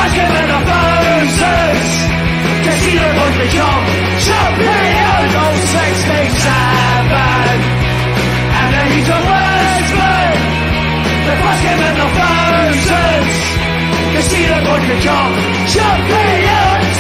passing in the thousands. Casino would become champion of 67. And then he's a Westman. They're passing in the thousands. Casino would become champions.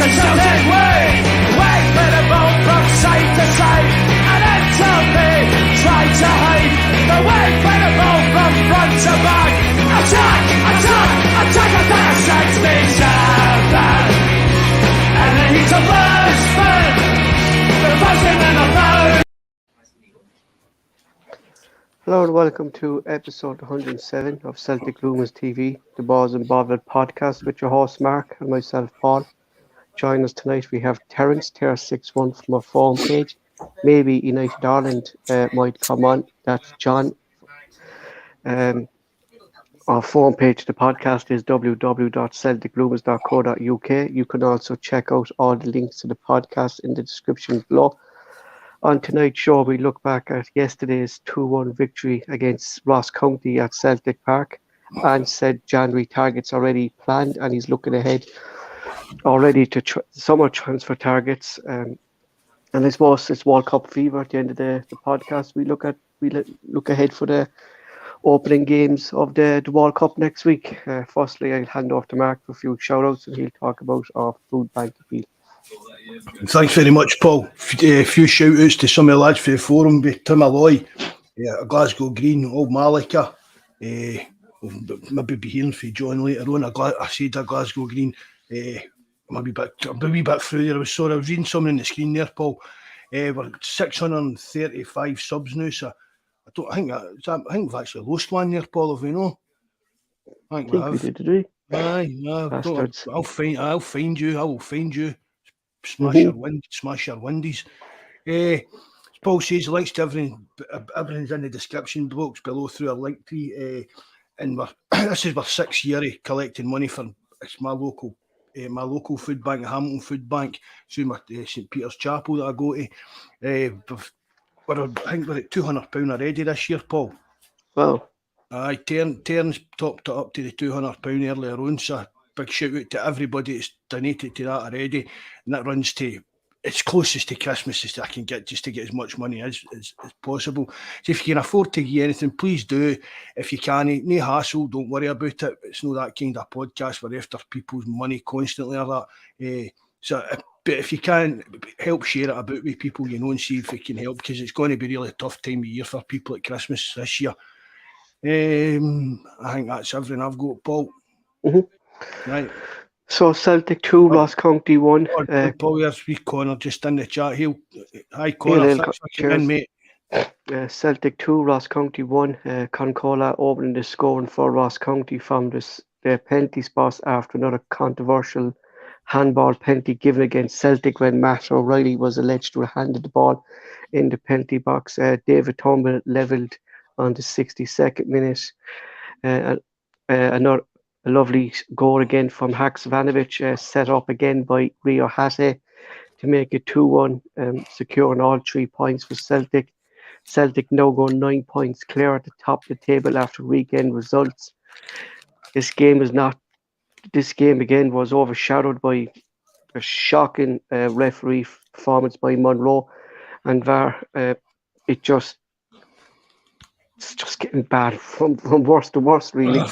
Celtic way, wait for the ball from side to side, and until they try to hide, the wait for the ball from front to back. Attack, attack, attack, attack, 67. And then he's a Westman, the buzzing and the power. Hello and welcome to episode 107 of Celtic Rumours TV, the Bawz and Bovril podcast with your host Mark and myself Paul. Join us tonight. We have Terence, Terror61 from our forum page. Maybe United Ireland might come on. That's John. Our forum page of the podcast is www.celticrumours.co.uk. You can also check out all the links to the podcast in the description below. On tonight's show, we look back at yesterday's 2-1 victory against Ross County at Celtic Park, and said January targets already planned, and he's looking ahead already to summer transfer targets, and I suppose it's World Cup fever at the end of the podcast. We look ahead for the opening games of the World Cup next week. Firstly, I'll hand off to Mark for a few shout outs and he'll talk about our food bank appeal. Thanks very much, Paul. A few shout outs to some of the lads for the forum, with Tim Alloy, Glasgow Green, Old Malika, we'll maybe be hearing from John later on. I said Glasgow Green. I'm a wee bit through there. I was reading something on the screen there, Paul. We're 635 subs now, so I think we've actually lost one there, Paul. Have we know? I think we have. We did we? Aye, I'll find you. I will find you. Smash your windies. Paul says links to everything's in the description box below through a link tree. And this is our 6th year of collecting money for my local food bank, Hamilton Food Bank, through my St Peter's Chapel that I go to. I think we're at £200 already this year, Paul. Wow. Aye, Terence topped it up to the £200 earlier on, so big shout out to everybody that's donated to that already, and that runs to as closest to Christmas as I can get, just to get as much money as possible. So if you can afford to give anything, please do. If you can, no hassle, don't worry about it. It's not that kind of podcast we're after people's money constantly or that. But if you can, help share it about with people you know and see if it can help, because it's going to be really a tough time of year for people at Christmas this year. I think that's everything I've got, Paul. Mm-hmm. Right. So Celtic 2, Ross County 1. Paul, there's wee Connor just in the chat. Hi Connor, thanks for coming in, mate. Celtic 2, Ross County 1. Concola opening the scoring for Ross County from the penalty spots after another controversial handball penalty given against Celtic when Matt O'Reilly was alleged to have handed the ball in the penalty box. David Turnbull levelled on the 62nd minute. Another lovely goal again from Haksabanovic, set up again by Rio Hase to make it 2-1, securing all 3 points for Celtic. Celtic now go 9 points clear at the top of the table after weekend results. This game again was overshadowed by a shocking referee performance by Monroe and VAR. It's just getting bad from worst to worst, really.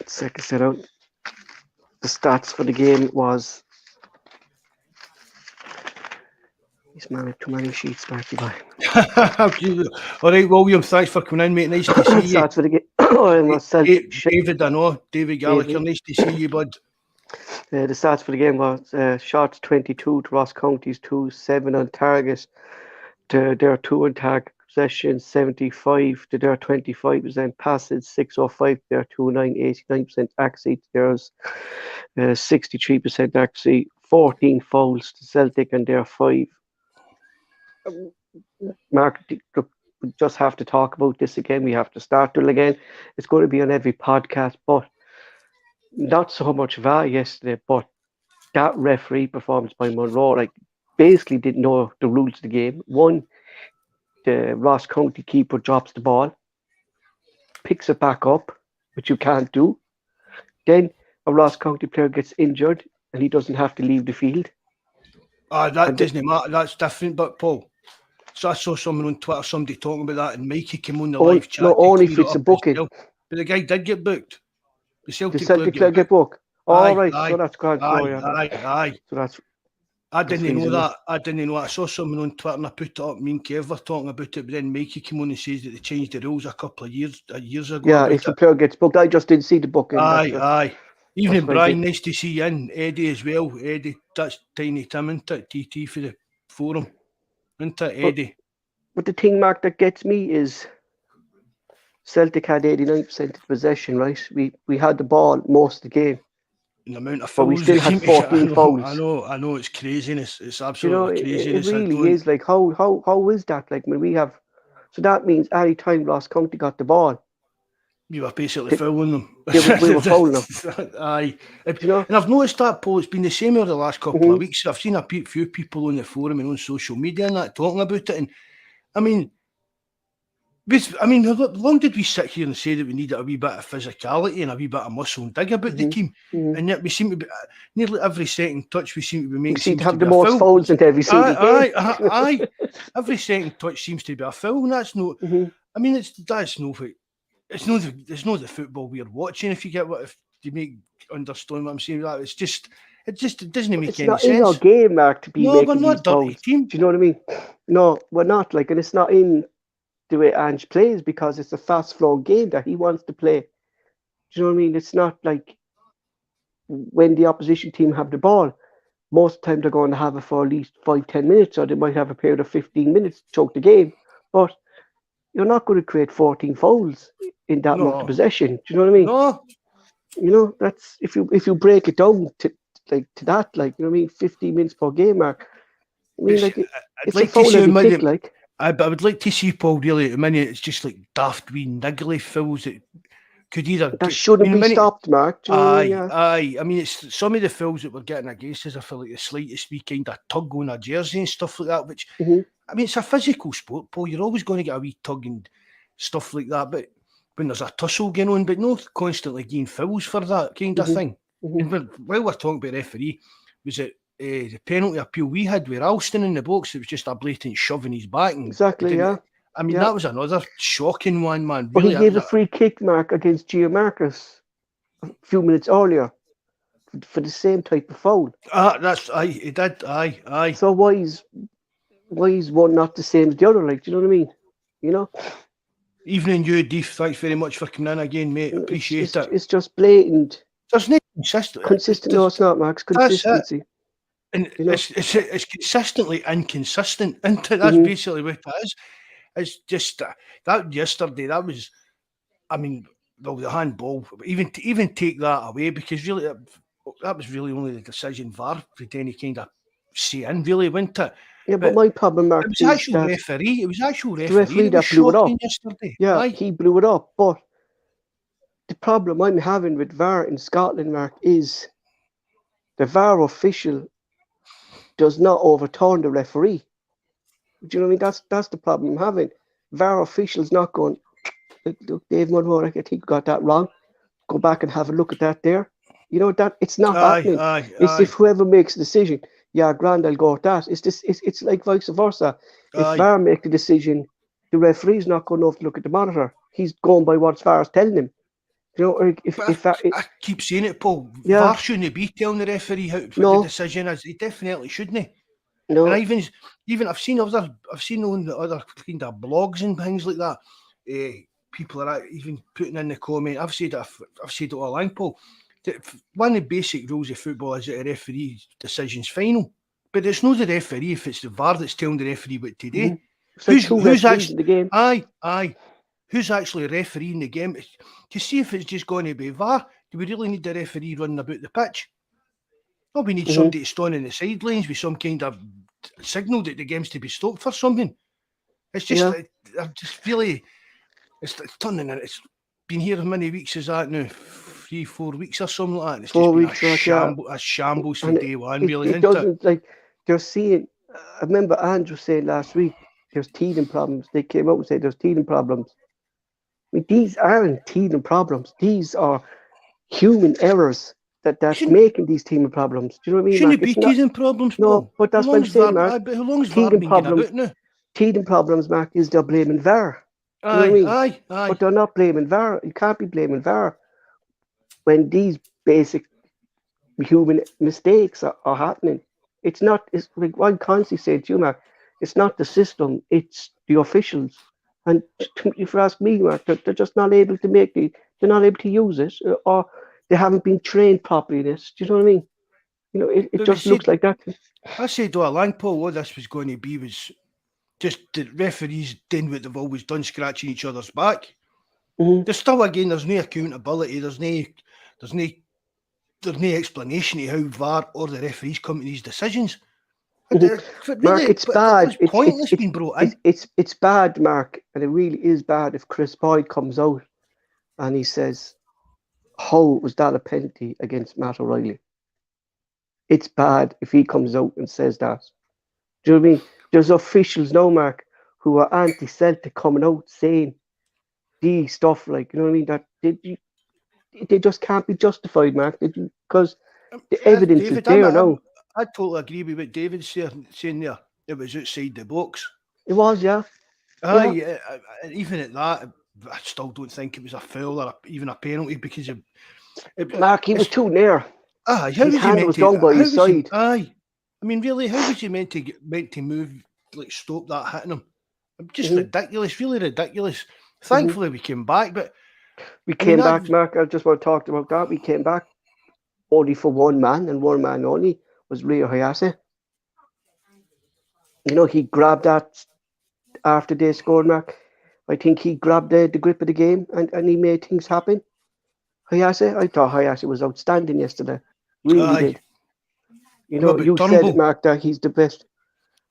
Second set out. The stats for the game was. He's managed too many sheets, Marky boy. All right, William, thanks for coming in, mate. Nice to see you. Stats for the game. David, I know. David Gallagher, nice to see you, bud. The stats for the game was shots 22 to Ross County's 2, 7 on target to their 2 on target. possession, 75 to their 25%, passes 605 to their 29, 89% accuracy to theirs, 63% accuracy, 14 fouls to Celtic and their 5. Mark, we just have to talk about this again. We have to start it again. It's going to be on every podcast, but not so much VAR yesterday, but that referee performance by Monroe, like, basically didn't know the rules of the game. One, the Ross County keeper drops the ball, picks it back up, which you can't do. Then a Ross County player gets injured and he doesn't have to leave the field. That doesn't matter. That's different, but Paul. So I saw someone on Twitter, somebody talking about that, and Mikey came on the live chat. No, only if it's a booking. Well. But the guy did get booked. The Celtic player get booked. All right, aye, so that's grand. Aye. So that's. I didn't know that. I saw someone on Twitter and I put it up. Me and Kev were talking about it, but then Mikey came on and says that they changed the rules a couple of years ago. Yeah, if the player gets booked, I just didn't see the booking. Aye. Evening, Brian. Nice to see you in. Eddie as well. Eddie, that's Tiny Tim, isn't it? TT for the forum, isn't it, Eddie? But the thing, Mark, that gets me is Celtic had 89% of possession, right? We had the ball most of the game. The amount of fouls, but we still had 14 fouls. I know, it's craziness. It's absolutely craziness. It really is. Like, how is that? Like, when we have, so that means any time Ross County got the ball, you were basically fouling them. We were fouling them. Aye. And I've noticed that, Paul, it's been the same over the last couple of weeks. I've seen a few people on the forum and on social media and that talking about it. And I mean, how long did we sit here and say that we needed a wee bit of physicality and a wee bit of muscle and dig about the team? And yet we seem to be, nearly every second touch, we seem to be making. We seem to have the most fouls in every single game. Aye. Every second touch seems to be a foul, and that's no. I mean, it's not the football we're watching. If you get if you understand what I'm saying, that it doesn't make any sense. It's not in our game, Mark, to be making we're these not dirty fouls. team. Do you know what I mean? No, we're not. Like, and it's not in the way Ange plays because it's a fast flow game that he wants to play. Do you know what I mean? It's not like when the opposition team have the ball, most of the time they're going to have it for at least 5-10 minutes, or they might have a period of 15 minutes to choke the game. But you're not going to create 14 fouls in that much of possession. Do you know what I mean? No. You know, that's if you break it down to that, like, you know what I mean, 15 minutes per game, Mark. I mean, like, it's like a foul every kick, like. I would like to see, Paul, really, at the minute, it's just like daft wee niggly fouls that could either... That shouldn't be stopped, Mark. Aye. I mean, it's some of the fouls that we're getting against us, I feel like the slightest wee kind of tug on a jersey and stuff like that, which, I mean, it's a physical sport, Paul. You're always going to get a wee tug and stuff like that, but when there's a tussle going on, but not constantly getting fouls for that kind of thing. And while we're talking about referee, was it the penalty appeal we had with Alston in the box? It was just a blatant shove in his back. Exactly, yeah. I mean, that was another shocking one, man. But really, he gave a free kick, Mark, against Giamarcus a few minutes earlier for the same type of foul. He did. Aye. So why is one not the same as the other? Like, do you know what I mean? You know. Evening, you, Deef. Thanks very much for coming in again, mate. Appreciate it. It's just blatant. There's no consistent. No, it's not, Max. Consistency. And it's consistently inconsistent, isn't it? That's basically what it is. It's just that yesterday, that was, I mean, well, the handball, even take that away, because really that was really only the decision VAR with any kind of say in, really, wasn't it? Yeah, but my problem, Mark, it was actual referee. It was actual referee. The referee that blew it up yesterday. Yeah, he blew it up. But the problem I'm having with VAR in Scotland, Mark, is the VAR official does not overturn the referee. Do you know what I mean? That's the problem I'm having. VAR officials not going, look, Dave Monroe, I think you got that wrong. Go back and have a look at that there. You know, that it's not happening. It's if whoever makes a decision, yeah, grand, I'll go with that. It's like vice versa. If VAR make the decision, the referee's not going to look at the monitor. He's going by what VAR's telling him. You know, or I keep saying it, Paul. Yeah. VAR shouldn't be telling the referee how the decision is. He definitely shouldn't. No. And even I've seen on the other kind of blogs and things like that. People are even putting in the comment. I've said it all along, Paul. One of the basic rules of football is that a referee's decision's final. But it's not the referee if it's the VAR that's telling the referee what to do. It's like two referees in the game. Aye. Who's actually refereeing the game? To see if it's just going to be VAR, do we really need the referee running about the pitch? No, we need somebody to stand in the sidelines with some kind of signal that the game's to be stopped for something. It's just, I'm just really, it's turning in. It's been here how many weeks is that now? 3-4 weeks or something like that. And it's 4 just been weeks, a shambles from day one, really, it isn't doesn't, like, they're seeing, I remember Andrew saying last week, there's teething problems. They came out and said there's teething problems. I mean, these aren't teething problems. These are human errors that's making these teething problems. Do you know what I mean, Shouldn't Mark? it be teething problems, No, Paul? but that's what I'm saying, Mark. How long's VAR Teething been getting about now? Teething problems, Mark, is they're blaming VAR. Do you know what I mean? Aye. But they're not blaming VAR. You can't be blaming VAR when these basic human mistakes are happening. It's not, it's like I'm constantly saying to you, Mark, it's not the system, it's the officials. And if you ask me, Mark, they're just not able to they're not able to use it, or they haven't been trained properly in it. Do you know what I mean? You know, it just looks like that. I said all along, Paul, what this was going to be was just the referees doing what they've always done, scratching each other's back. There's still, again, there's no accountability, there's no explanation of how VAR or the referees come to these decisions. Really, Mark, it's bad. It's pointless being brought in. It's bad, Mark, and it really is bad if Chris Boyd comes out and he says, how was that a penalty against Matt O'Reilly? It's bad if he comes out and says that. Do you know what I mean? There's officials now, Mark, who are anti-Celtic coming out saying these stuff, like, you know what I mean, that they just can't be justified, Mark, because the evidence is there now. I totally agree with what David's saying there. It was outside the box. It was, yeah. Aye, even at that, I still don't think it was a foul or even a penalty because Mark, he was too near. Aye, his hand was down by his side. Aye, I mean, really, how was he meant to move, like, stop that hitting him? Just ridiculous, really ridiculous. Thankfully, we came back, but we came back, Mark. I just want to talk about that. We came back only for one man, and one man only was Rio Hayase. You know, he grabbed that after they scored, Mark. I think he grabbed the grip of the game and he made things happen. Hayase, I thought Hayase was outstanding yesterday. Really did. You know, you said it, Mark, that he's the best.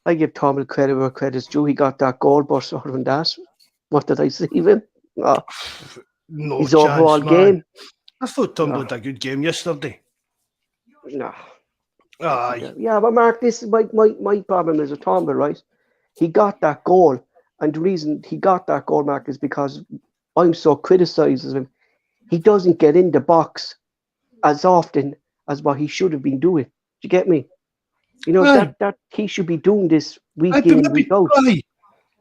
I give Turnbull credit where credit's due. He got that goal, but other than that, what did I see of him? No his chance, overall game. I thought Turnbull had a good game yesterday. No. Aye. Yeah, but Mark, this is my problem is with Turnbull, right? He got that goal, and the reason he got that goal, Mark, is because I'm so criticised of him. He doesn't get in the box as often as what he should have been doing. Do you get me? You know, that he should be doing this week in, week out.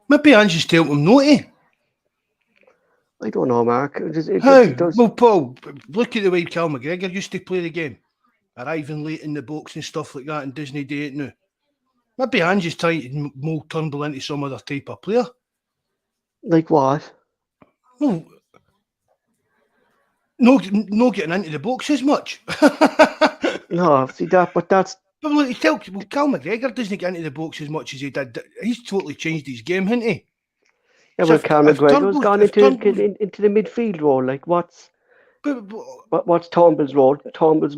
Maybe I'm just telling him not to. I don't know, Mark. Well, Paul, look at the way Cal McGregor used to play the game. Arriving late in the box and stuff like that, and Disney do it now. Maybe I'm just trying to mould Turnbull into some other type of player. Like what? Well, no getting into the box as much. No, see that, but that's... But look, Cal McGregor doesn't get into the box as much as he did. He's totally changed his game, hasn't he? Yeah, so well, Cal McGregor's gone into the midfield role. Like, what's Turnbull's role? Turnbull's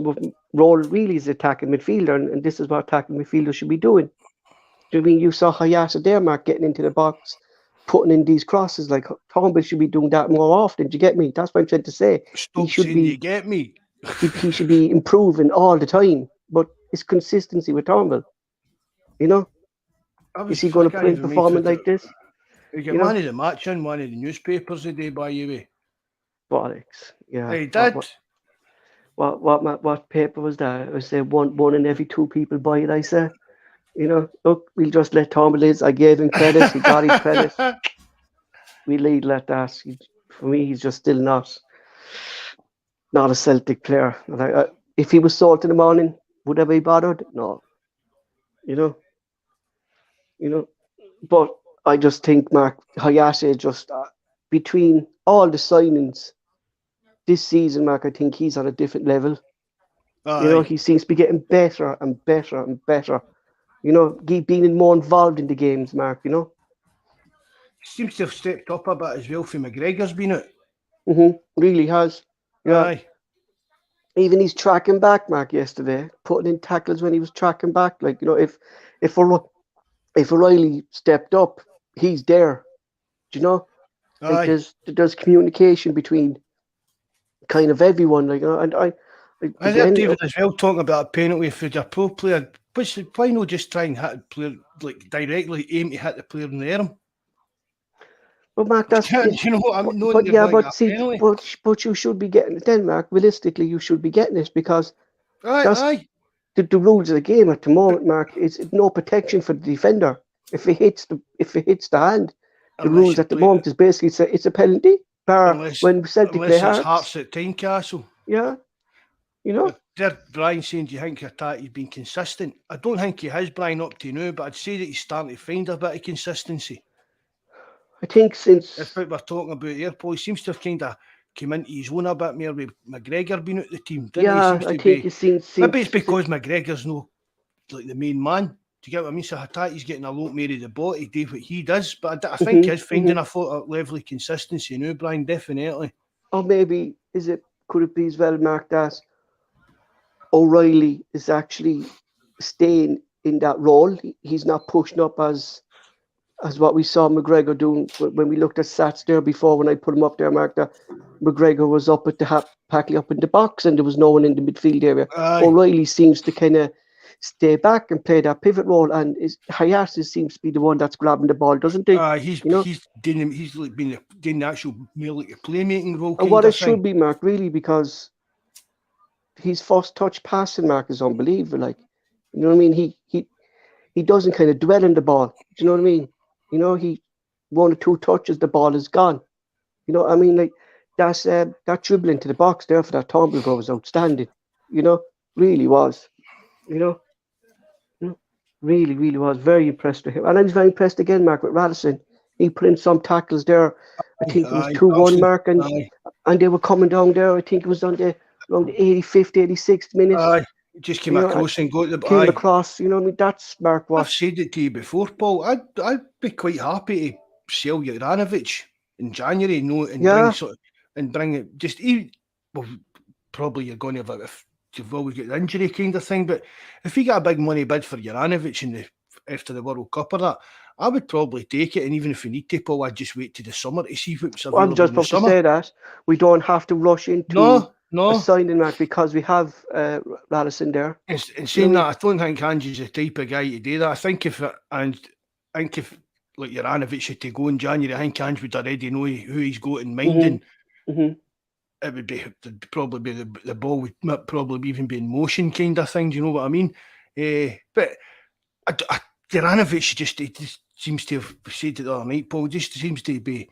role really is attacking midfielder, and this is what attacking midfielder should be doing. Do you mean you saw Hayase there, Mark, getting into the box, putting in these crosses? Like, Turnbull should be doing that more often. Do you get me? That's what I'm trying to say. Stop saying you get me. he should be improving all the time, but it's consistency with Turnbull. You know, is he going to play performing like this? You get man of the match in one of the newspapers today, by the way. Bollocks. Yeah. Hey, Dad. What paper was that? I say one in every two people buy it. I say, you know, look, we'll just let Turnbull is. I gave him credit. He got his credit. We'll let that. For me, he's just still not a Celtic player. If he was sold in the morning, would I be bothered? No. You know, but I just think, Mark, Hayase just between all the signings this season, Mark, I think he's on a different level. You know, he seems to be getting better and better and better. You know, being more involved in the games, Mark, you know. seems to have stepped up a bit as well for McGregor's been out. Really has. Yeah. Aye. Even his tracking back, Mark, yesterday, putting in tackles when he was tracking back. Like, you know, if O'Reilly stepped up, he's there. Do you know? Like Aye. there's communication between kind of everyone. Like, you know, and I heard again, David as well talking about a penalty for a pro player. Why not just try and hit the player, like directly aim to hit the player in the arm? but Mark, that's You know what I'm but yeah, but see, but you should be getting it then, Mark. Realistically, you should be getting it because that's Aye. the rules of the game at the moment, Mark. It's no protection for the defender if it hits the hand. The Unless rules you at the play- moment is basically it's a penalty. Bar Unless- when Celtic play Unless it's Hearts. Hearts at Tynecastle. Yeah, you know. There, Brian saying, do you think he's been consistent? I don't think he has, Brian, up to now, but I'd say that he's starting to find a bit of consistency. I think since If what we're talking about here, Paul, he seems to have kind of come into his own a bit more with McGregor being out the team. yeah, I think it's since maybe it's because McGregor's no like the main man. Do you get what I mean? So Hatate's getting a lot more of the body, do what he does, but I think he's finding a level of consistency now, Brian, definitely. Or maybe could it be as well, Mark, that O'Reilly is actually staying in that role. He's not pushing up as what we saw McGregor doing when we looked at stats there before. When I put him up there, Mark, that McGregor was up at the Packley up in the box and there was no one in the midfield area. O'Reilly seems to kind of stay back and play that pivot role, and Hayashi seems to be the one that's grabbing the ball, doesn't he? He's like been doing the actual more like a playmaking role. And what it should be, Mark, really, because his first touch passing, Mark, is unbelievable. Like, you know what I mean? He doesn't kind of dwell on the ball. Do you know what I mean? You know, he 1 or 2 touches, the ball is gone. You know what I mean? Like that dribble into the box there for that tumble goal was outstanding. You know, really was. You know, really, really was. Very impressed with him. And I was very impressed again, Mark, with Radisson. He put in some tackles there. I think it was 2-1, Mark, and they were coming down there. I think it was around the 85th, 86th minute. Just came across and got the came across. You know what I mean? That's Mark. I've said it to you before, Paul. I'd be quite happy to sell Juranovic in January, bring it. Just probably you're going to have if you've always got the injury kind of thing. But if you get a big money bid for Juranovic after the World Cup or that, I would probably take it. And even if we need to, Paul, I'd just wait to the summer to see what's available. I'm just about to say that we don't have to rush into a signing, Mark, because we have Radisson there. And saying that, I don't think Ange's the type of guy to do that. I think if like Juranovic had to go in January, I think Ange would already know who he's got in mind, and it would probably be the ball would probably even be in motion kind of thing. Do you know what I mean? But Juranovic just seems to have said it the other night, Paul. Just seems to be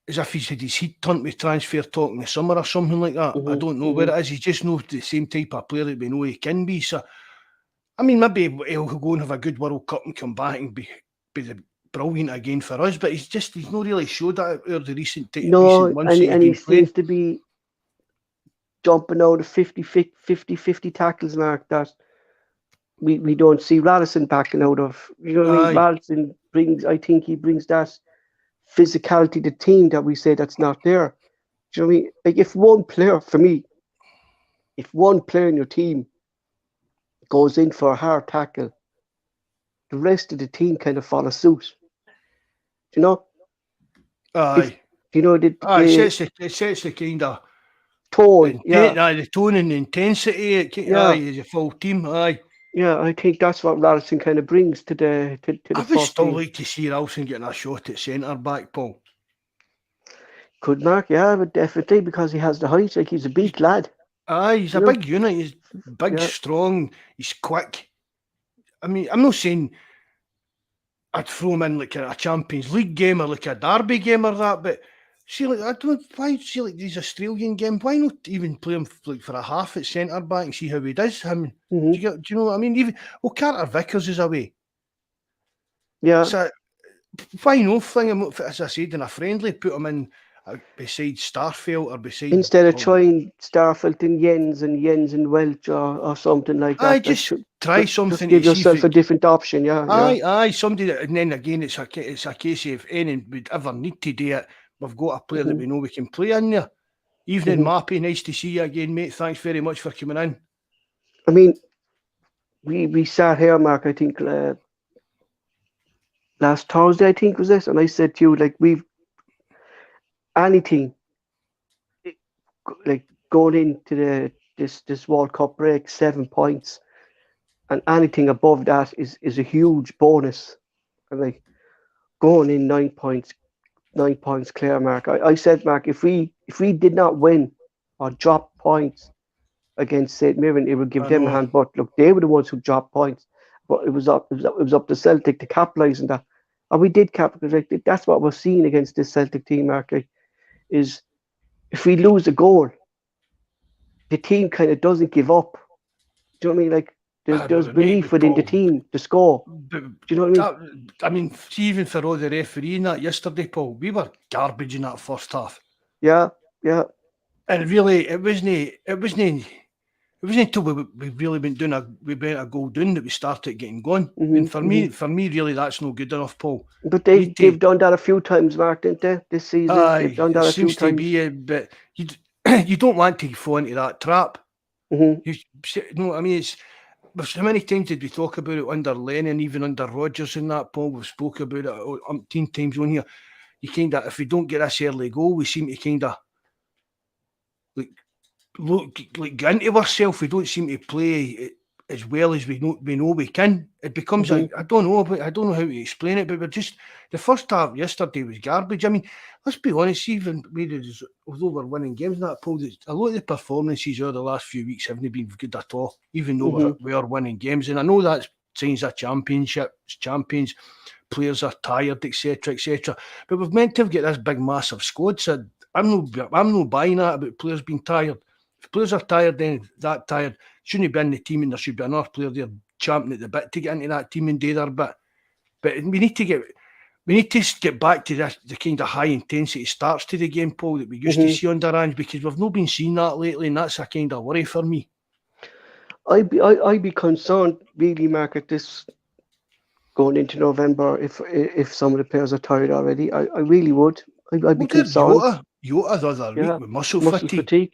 as if he's had his heat turned with transfer talk in the summer or something like that. I don't know where it is. He's just not the same type of player that we know he can be. So, I mean, maybe he'll go and have a good World Cup and come back and be brilliant again for us. But he's not really showed that over the recent months. And he seems to be jumping out of 50 tackles, Mark, that we don't see Radisson backing out of. You know what I mean? Radisson he brings that physicality to the team that we say that's not there. Do you know what I mean? Like if one player in your team goes in for a hard tackle, the rest of the team kind of follow suit. Do you know? It sets the kind of tone. The tone and the intensity. As a full team. Yeah, I think that's what Radisson kind of brings to the I would still like to see Ralston getting a shot at centre back, Paul. Could Mark, but definitely because he has the height. Like he's a big lad. He's a big unit. He's big, strong. He's quick. I mean, I'm not saying I'd throw him in like a Champions League game or like a Derby game or that, but see, like I don't why see like these Australian game. Why not even play him like for a half at centre back and see how he does? Do you know what I mean? Even Carter Vickers is away. Yeah. So why not fling him up, as I said, in a friendly, put him in beside Starfelt or beside instead of trying Starfelt and Jens and Welch or something like that. try something. Just give to see yourself if a it, different option. Yeah, aye, somebody that, and then again, it's a case of if anyone would ever need to do it, we've got a player that we know we can play in there. Evening, Mappy, nice to see you again, mate. Thanks very much for coming in. I mean, we sat here, Mark. I think last Thursday, I think was this, and I said to you, like, we've anything like going into this World Cup break, 7 points, and anything above that is a huge bonus. And like going in 9 points, 9 points clear, Mark. I said, Mark, if we did not win or drop points against St. Mirren, it would give them a hand. But look, they were the ones who dropped points. But it was up to Celtic to capitalise on that. And we did capitalise. That's what we're seeing against this Celtic team, Mark. Is if we lose a goal, the team kind of doesn't give up. Do you know what I mean? Like there's belief within the team to score. Do you know what I mean? I mean, even for all the refereeing that yesterday, Paul, we were garbage in that first half. Yeah. And really, it wasn't until we really went a goal down that we started getting going. And for me, really, that's no good enough, Paul. But they've done that a few times, Mark, didn't they? This season, they've done that a few times. But you don't want to fall into that trap. I mean, how many times did we talk about it under Lennon, even under Rodgers and that, Paul? We've spoke about it umpteen times on here. You kind of, if we don't get this early goal, we seem to kind of like get into ourselves. We don't seem to play as well as we know we can. It becomes I don't know how to explain it, but we're just, the first half yesterday was garbage. I mean, let's be honest, even although we're winning games and that, Paul, a lot of the performances over the last few weeks haven't been good at all, even though we are winning games. And I know that's signs of champions, players are tired, etc., etc. But we've meant to have got this big massive squad. So I'm not buying that about players being tired. If players are tired, then that tired shouldn't be in the team, and there should be another player there champing at the bit to get into that team and do their bit. But we need to get back to the kind of high intensity starts to the game, Paul, that we used to see under Ange, because we've not been seeing that lately, and that's a kind of worry for me. I'd be concerned, really, Mark, at this going into November if some of the players are tired already. I really would. I'd be concerned. Jota the other week with muscle fatigue.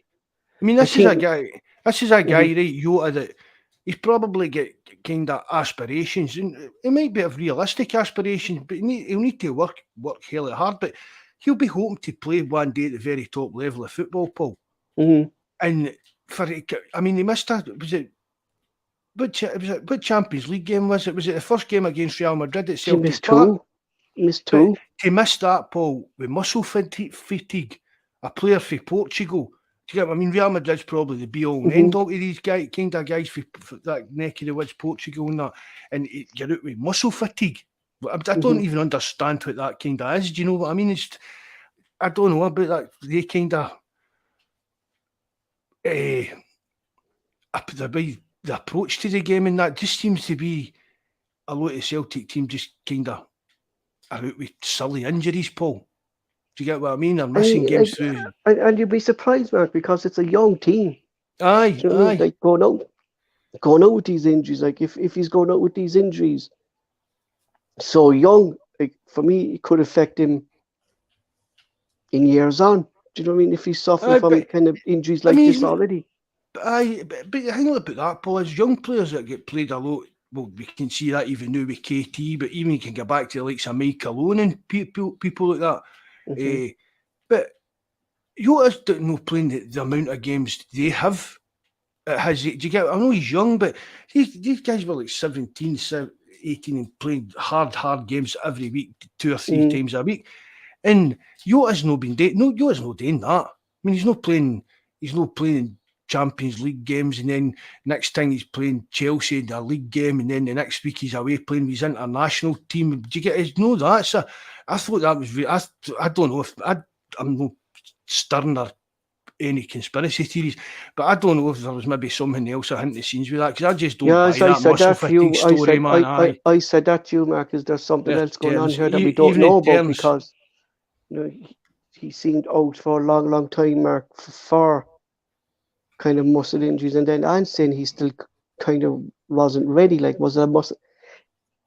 I mean, this is a guy, right, Jota, that he's probably got kind of aspirations, and it might be of realistic aspirations, but he'll need to work hell hard. But he'll be hoping to play one day at the very top level of football, Paul. And he missed what Champions League game was it? Was it the first game against Real Madrid at Celtic Park? Missed two. He missed that, Paul, with muscle fatigue. A player for Portugal. Do you get what I mean? Real Madrid's probably the be all and end all to these guys for that neck of the woods, Portugal and that. And you're out with muscle fatigue. I don't even understand what that kind of is. Do you know what I mean? I don't know about that. They kind of the approach to the game, and that just seems to be a lot of Celtic team just kind of are out with silly injuries, Paul. Do you get what I mean? They're missing games through. And you'd be surprised, Mark, because it's a young team. Aye. Like going out with these injuries. Like if he's going out with these injuries so young, like for me, it could affect him in years on. Do you know what I mean? If he's suffering from kind of injuries like this already. But the thing about that, Paul, is young players that get played a lot. Well, we can see that even now with KT, but even you can go back to the likes of Mike Malone and people like that. But Jota's not playing the amount of games they have. Do you get? I know he's young, but these guys were like 17, 18 and playing hard games every week, 2 or 3 times a week. And Jota's not doing that. I mean, he's not playing Champions League games, and then next time he's playing Chelsea in a league game, and then the next week he's away playing with his international team. Do you get it? No, that's I thought that was. I don't know if I'm no stern or any conspiracy theories, but I don't know if there was maybe something else behind the scenes with that, because I just don't buy that muscle fatigue story, man. I said that to you, Mark. Is there something else going on here that we don't know about? Because he seemed out for a long time, Mark, for kind of muscle injuries, and then I'm saying he's still kind of wasn't ready? Like, was it a muscle?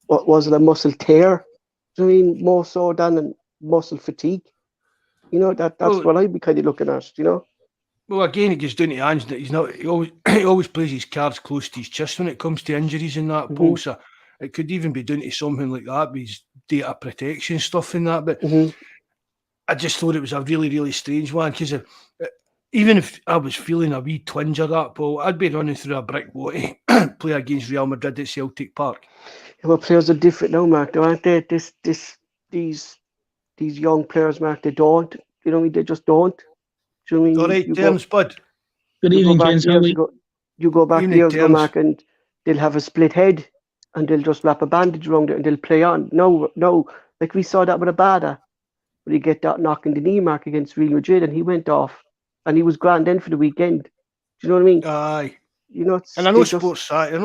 Was it a muscle tear? Do you mean more so than a muscle fatigue? You know, that's Well, what I'd be kind of looking at. You know. well, again, it gets down to Ange that he's not. He always he always plays his cards close to his chest when it comes to injuries and that. Paul, so it could even be down to something like that with his data protection stuff and that. But I just thought it was a really, really strange one because even if I was feeling a wee twinge of that, Paul, I'd be running through a brick wall to play against Real Madrid at Celtic Park. Yeah, well, players are different now, Mark, though, aren't they? These young players, Mark, they don't. You know, they just don't. Do you know what I mean? All right, You terms, bud. Good go evening, back gents. How years are we? ago. You go back Evening, years ago, Terms. Mark, and they'll have a split head, and they'll just wrap a bandage around it, and they'll play on. No, like we saw that with Abada, when he get that knock in the knee, Mark, against Real Madrid, and he went off, and he was grand then for the weekend. Do you know what I mean? Aye. You know, And I know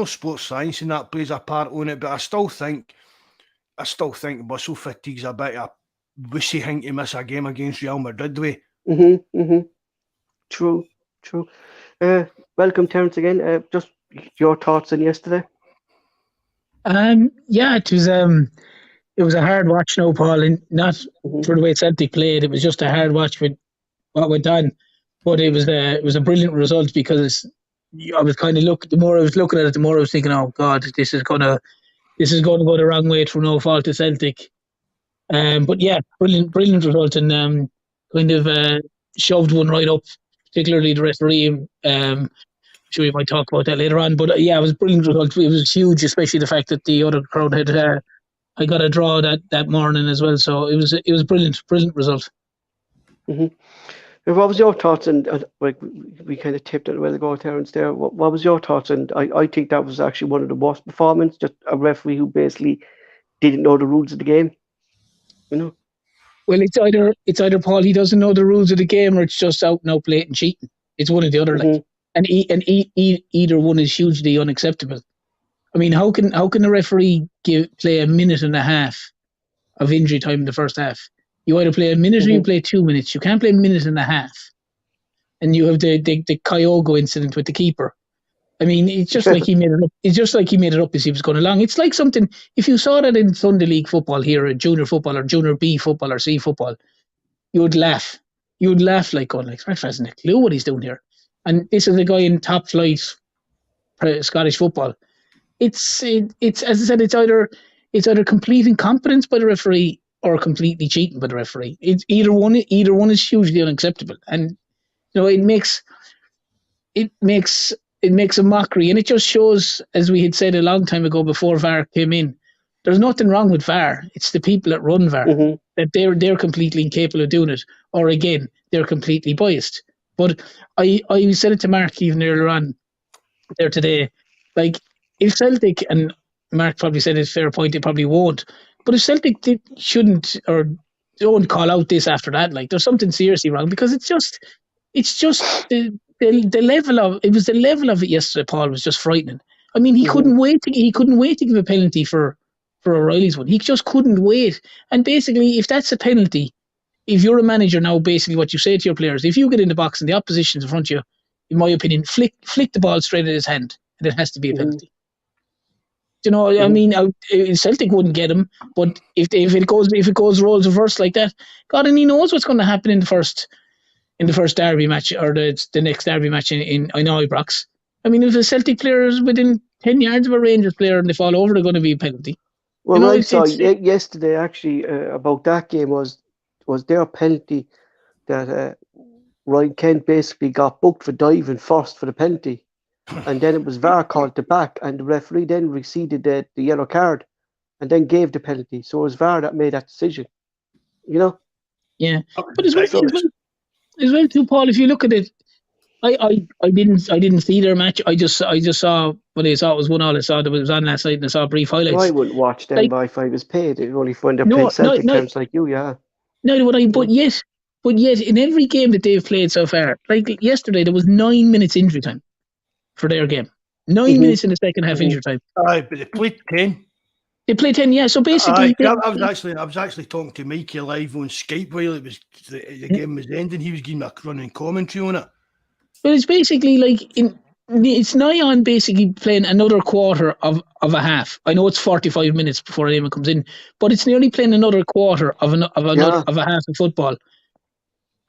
sports science and that plays a part on it, but I still think muscle fatigue's a bit of a wussy thing to miss a game against Real Madrid with. True. Welcome, Terence, again. Just your thoughts on yesterday. Yeah, it was a hard watch, no, Paul, and not for the way Celtic played. It was just a hard watch with what went on, but it was a brilliant result because I was kind of the more I was looking at it, the more I was thinking, oh God, this is going to go the wrong way through no fault of Celtic. But yeah, brilliant result, and kind of shoved one right up, particularly the referee. Sure we might talk about that later on, but yeah, it was a brilliant result. It was huge, especially the fact that the other crowd had I got a draw that morning as well, so it was brilliant result. What was your thoughts? And like we kind of tipped it a while ago, Terence. There, what was your thoughts? And I think that was actually one of the worst performances. Just a referee who basically didn't know the rules of the game. You know. Well, it's either Paul, he doesn't know the rules of the game, or it's just out and out blatant cheating. It's one or the other, like, and either one is hugely unacceptable. I mean, how can a referee play a minute and a half of injury time in the first half? You either play a minute or you play 2 minutes. You can't play a minute and a half. And you have the Kyogo incident with the keeper. I mean, it's just like he made it up. It's just like he made it up as he was going along. It's like something, if you saw that in Sunday League football here, or junior football, or junior B football, or C football, you would laugh. You would laugh like going, like, Ref hasn't a clue what he's doing here. And this is a guy in top flight Scottish football. It's as I said, it's either complete incompetence by the referee or completely cheating by the referee. It's either one is hugely unacceptable, and you know it makes a mockery, and it just shows, as we had said a long time ago before VAR came in, there's nothing wrong with VAR. It's the people that run VAR that they're completely incapable of doing it, or again they're completely biased. But I said it to Mark even earlier on there today, like, if Celtic, and Mark probably said it's a fair point, they probably won't, but if Celtic shouldn't or don't call out this after that, like, there's something seriously wrong, because it's just the level of it yesterday, Paul, was just frightening. I mean, he couldn't wait to give a penalty for O'Reilly's one. He just couldn't wait. And basically, if that's a penalty, if you're a manager now, basically what you say to your players, if you get in the box and the opposition's in front of you, in my opinion, flick the ball straight at his hand, and it has to be a penalty. You know, I mean, Celtic wouldn't get him, but if it goes roles reverse like that, God, and he knows what's going to happen in the first derby match, or the next derby match in Ibrox. I mean, if a Celtic player is within 10 yards of a Rangers player and they fall over, they're going to be a penalty. Well, you know, I saw yesterday actually about that game was their penalty that Ryan Kent basically got booked for diving first for the penalty, and then it was VAR called it back, and the referee then receded the yellow card, and then gave the penalty. So it was VAR that made that decision. You know. Yeah, but as well too, Paul. If you look at it, I didn't see their match. I just saw when I saw it was 1-1. I saw that it was on last night, and I saw brief highlights. Well, I wouldn't watch them if I was paid. It only when they're playing Celtic terms like you, yeah. No, but yet in every game that they've played so far, like yesterday, there was 9 minutes injury time for their game. 9 minutes in the second half injury time. Aye, but they played 10. They played 10, yeah. So basically, I was actually talking to Mikey live on Skype while it was the game was ending. He was giving me a running commentary on it. But it's basically like it's nigh on basically playing another quarter of a half. I know it's 45 minutes before anyone comes in, but it's nearly playing another quarter of a half of football.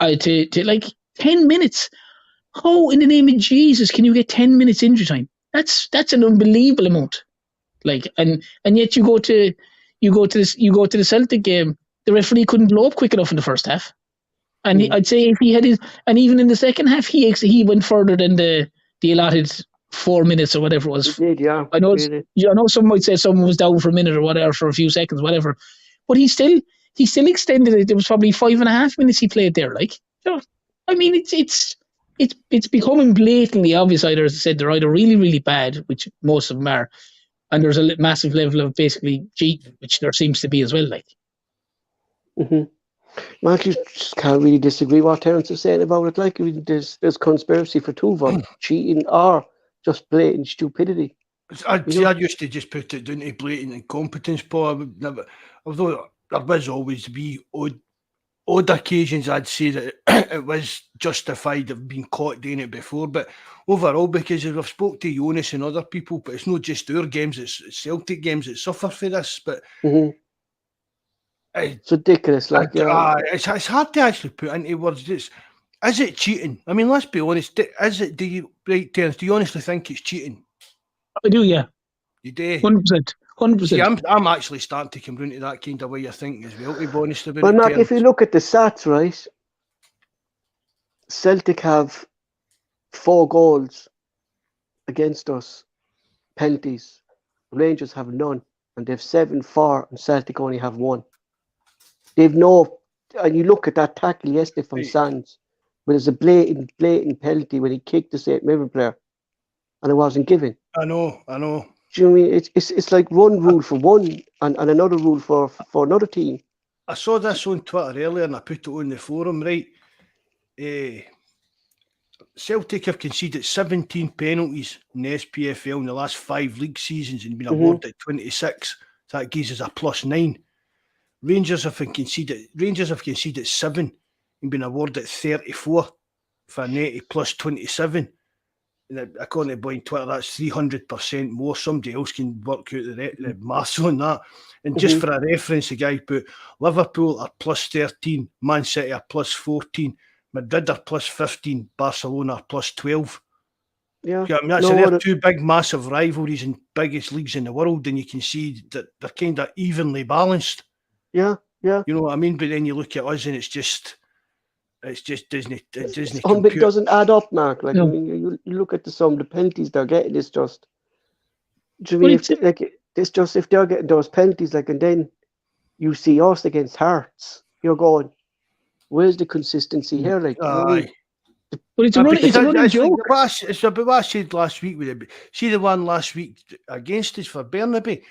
To like 10 minutes. How in the name of Jesus can you get 10 minutes injury time? That's an unbelievable amount. Like and yet you go to the Celtic game, the referee couldn't blow up quick enough in the first half. And I'd say if he had and even in the second half he went further than the allotted 4 minutes or whatever it was. He did, yeah. I know some might say someone was down for a minute or whatever, for a few seconds, whatever. But he still extended it. There was probably 5.5 minutes he played there. Like, I mean, it's becoming blatantly obvious. Either, as I said, they're either really, really bad, which most of them are, and there's a massive level of basically cheating, which there seems to be as well. Like, Mark, you just can't really disagree what Terence is saying about it. Like, there's conspiracy for two of them, cheating or just blatant stupidity. I used to just put it down to blatant incompetence, Paul. Although there was always be odd occasions, I'd say that it was justified of being caught doing it before. But overall, because I've spoke to Jonas and other people, but it's not just our games, it's Celtic games that suffer for this. But it's ridiculous. Like, it's hard to actually put into words. Is it cheating? I mean, let's be honest. Is it? Terence, do you honestly think it's cheating? I do, yeah. You do? 100%. See, I'm actually starting to come round to that kind of way of thinking as well, to be honest about it. But Mark, if you look at the stats, right, Celtic have 4 goals against us, penalties. Rangers have none, and they've 7-4, and Celtic only have 1. They've and you look at that tackle yesterday from Sands, where there's a blatant penalty when he kicked the St. Mirren player, and it wasn't given. I know. Do you know what I mean? It's like one rule for one and another rule for another team. I saw this on Twitter earlier and I put it on the forum, right? Celtic have conceded 17 penalties in the SPFL in the last 5 league seasons and been awarded 26. So that gives us a +9. Rangers have conceded 7 and been awarded 34 for a net of +27. According to Boy on Twitter, that's 300% more. Somebody else can work out the maths on that. And just for a reference, the guy put Liverpool are +13, Man City are +14, Madrid are +15, Barcelona are +12. Yeah, I mean, they're 2 big, massive rivalries in biggest leagues in the world, and you can see that they're kind of evenly balanced. Yeah. You know what I mean? But then you look at us, and it just doesn't. It doesn't add up, Mark. Like, I mean, you look at some of the penalties they're getting. It's just, do you mean it's just if they're getting those penalties, like, and then you see us against Hearts, you're going, where's the consistency here? Like, but it's a running joke. It's about what I said last week. See the one last week against us for Burnaby.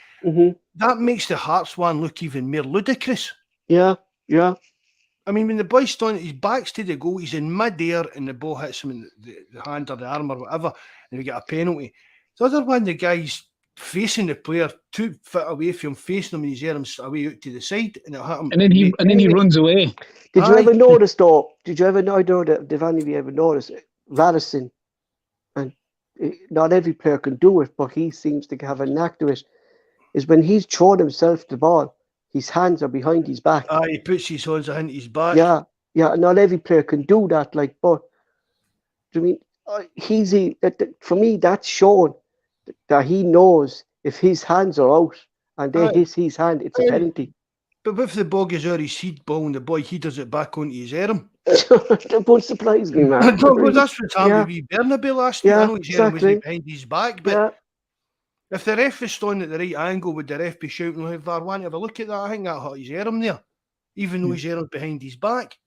That makes the Hearts one look even more ludicrous. Yeah. I mean, when the boy's standing, his back's to the goal, he's in mid-air and the ball hits him in the hand or the arm or whatever, and we get a penalty. The other one, the guy's facing the player 2 feet away from him, facing him, and he's airing him away out to the side, and it hit him. And then he runs away. Did you ever notice, though? Did any of you ever notice Radisson? And not every player can do it, but he seems to have a knack to it. Is when he's thrown himself the ball, his hands are behind his back. He puts his hands behind his back. Yeah. Not every player can do that. Like, but I mean, for me, that's shown that he knows if his hands are out and they hit his hand, it's a penalty. But if the ball goes out his seat ball and the boy, he does it back onto his arm. That won't surprise me, man. No, that's what's happened with Burnaby last week. I know his arm was behind his back, but if the ref was standing at the right angle, would the ref be shouting, "If VAR want to have a look at that?" I think that hurt his arm there, even though his arm's behind his back.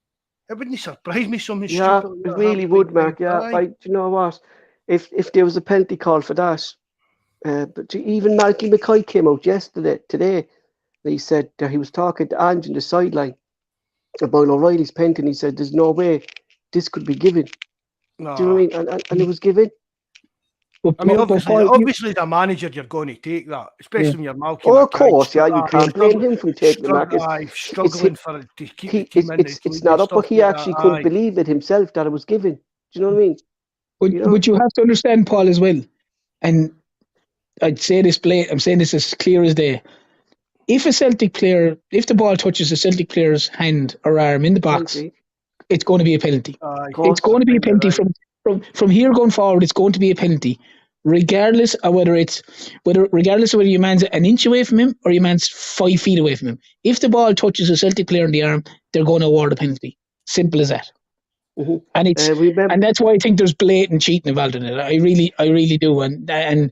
It wouldn't surprise me something stupid. Yeah, it really would, Mark. Yeah, do you know what? If there was a penalty call for that, but even Malky McKay came out today, he said that he was talking to Ange in the sideline about O'Reilly's penalty, and he said, "There's no way this could be given." No. Do you know what I mean? And it was given. I mean, obviously, as a manager, you're going to take that, especially when you're Malky. Oh, of course, you can't blame him for taking the mark. Struggling to keep the team in. It's not up, but he actually couldn't believe it himself that it was given. Do you know what I mean? But You know? but you have to understand, Paul, as well. And I'm saying this as clear as day. If the ball touches a Celtic player's hand or arm in the box, Penalty. it's going to be a penalty. course. It's going to be a penalty Right. from here going forward. It's going to be a penalty, regardless of whether your man's an inch away from him or your man's 5 feet away from him. If the ball touches a Celtic player in the arm, they're going to award a penalty. Simple as that. Mhm. And that's why I think there's blatant cheating involved in it. I really do. And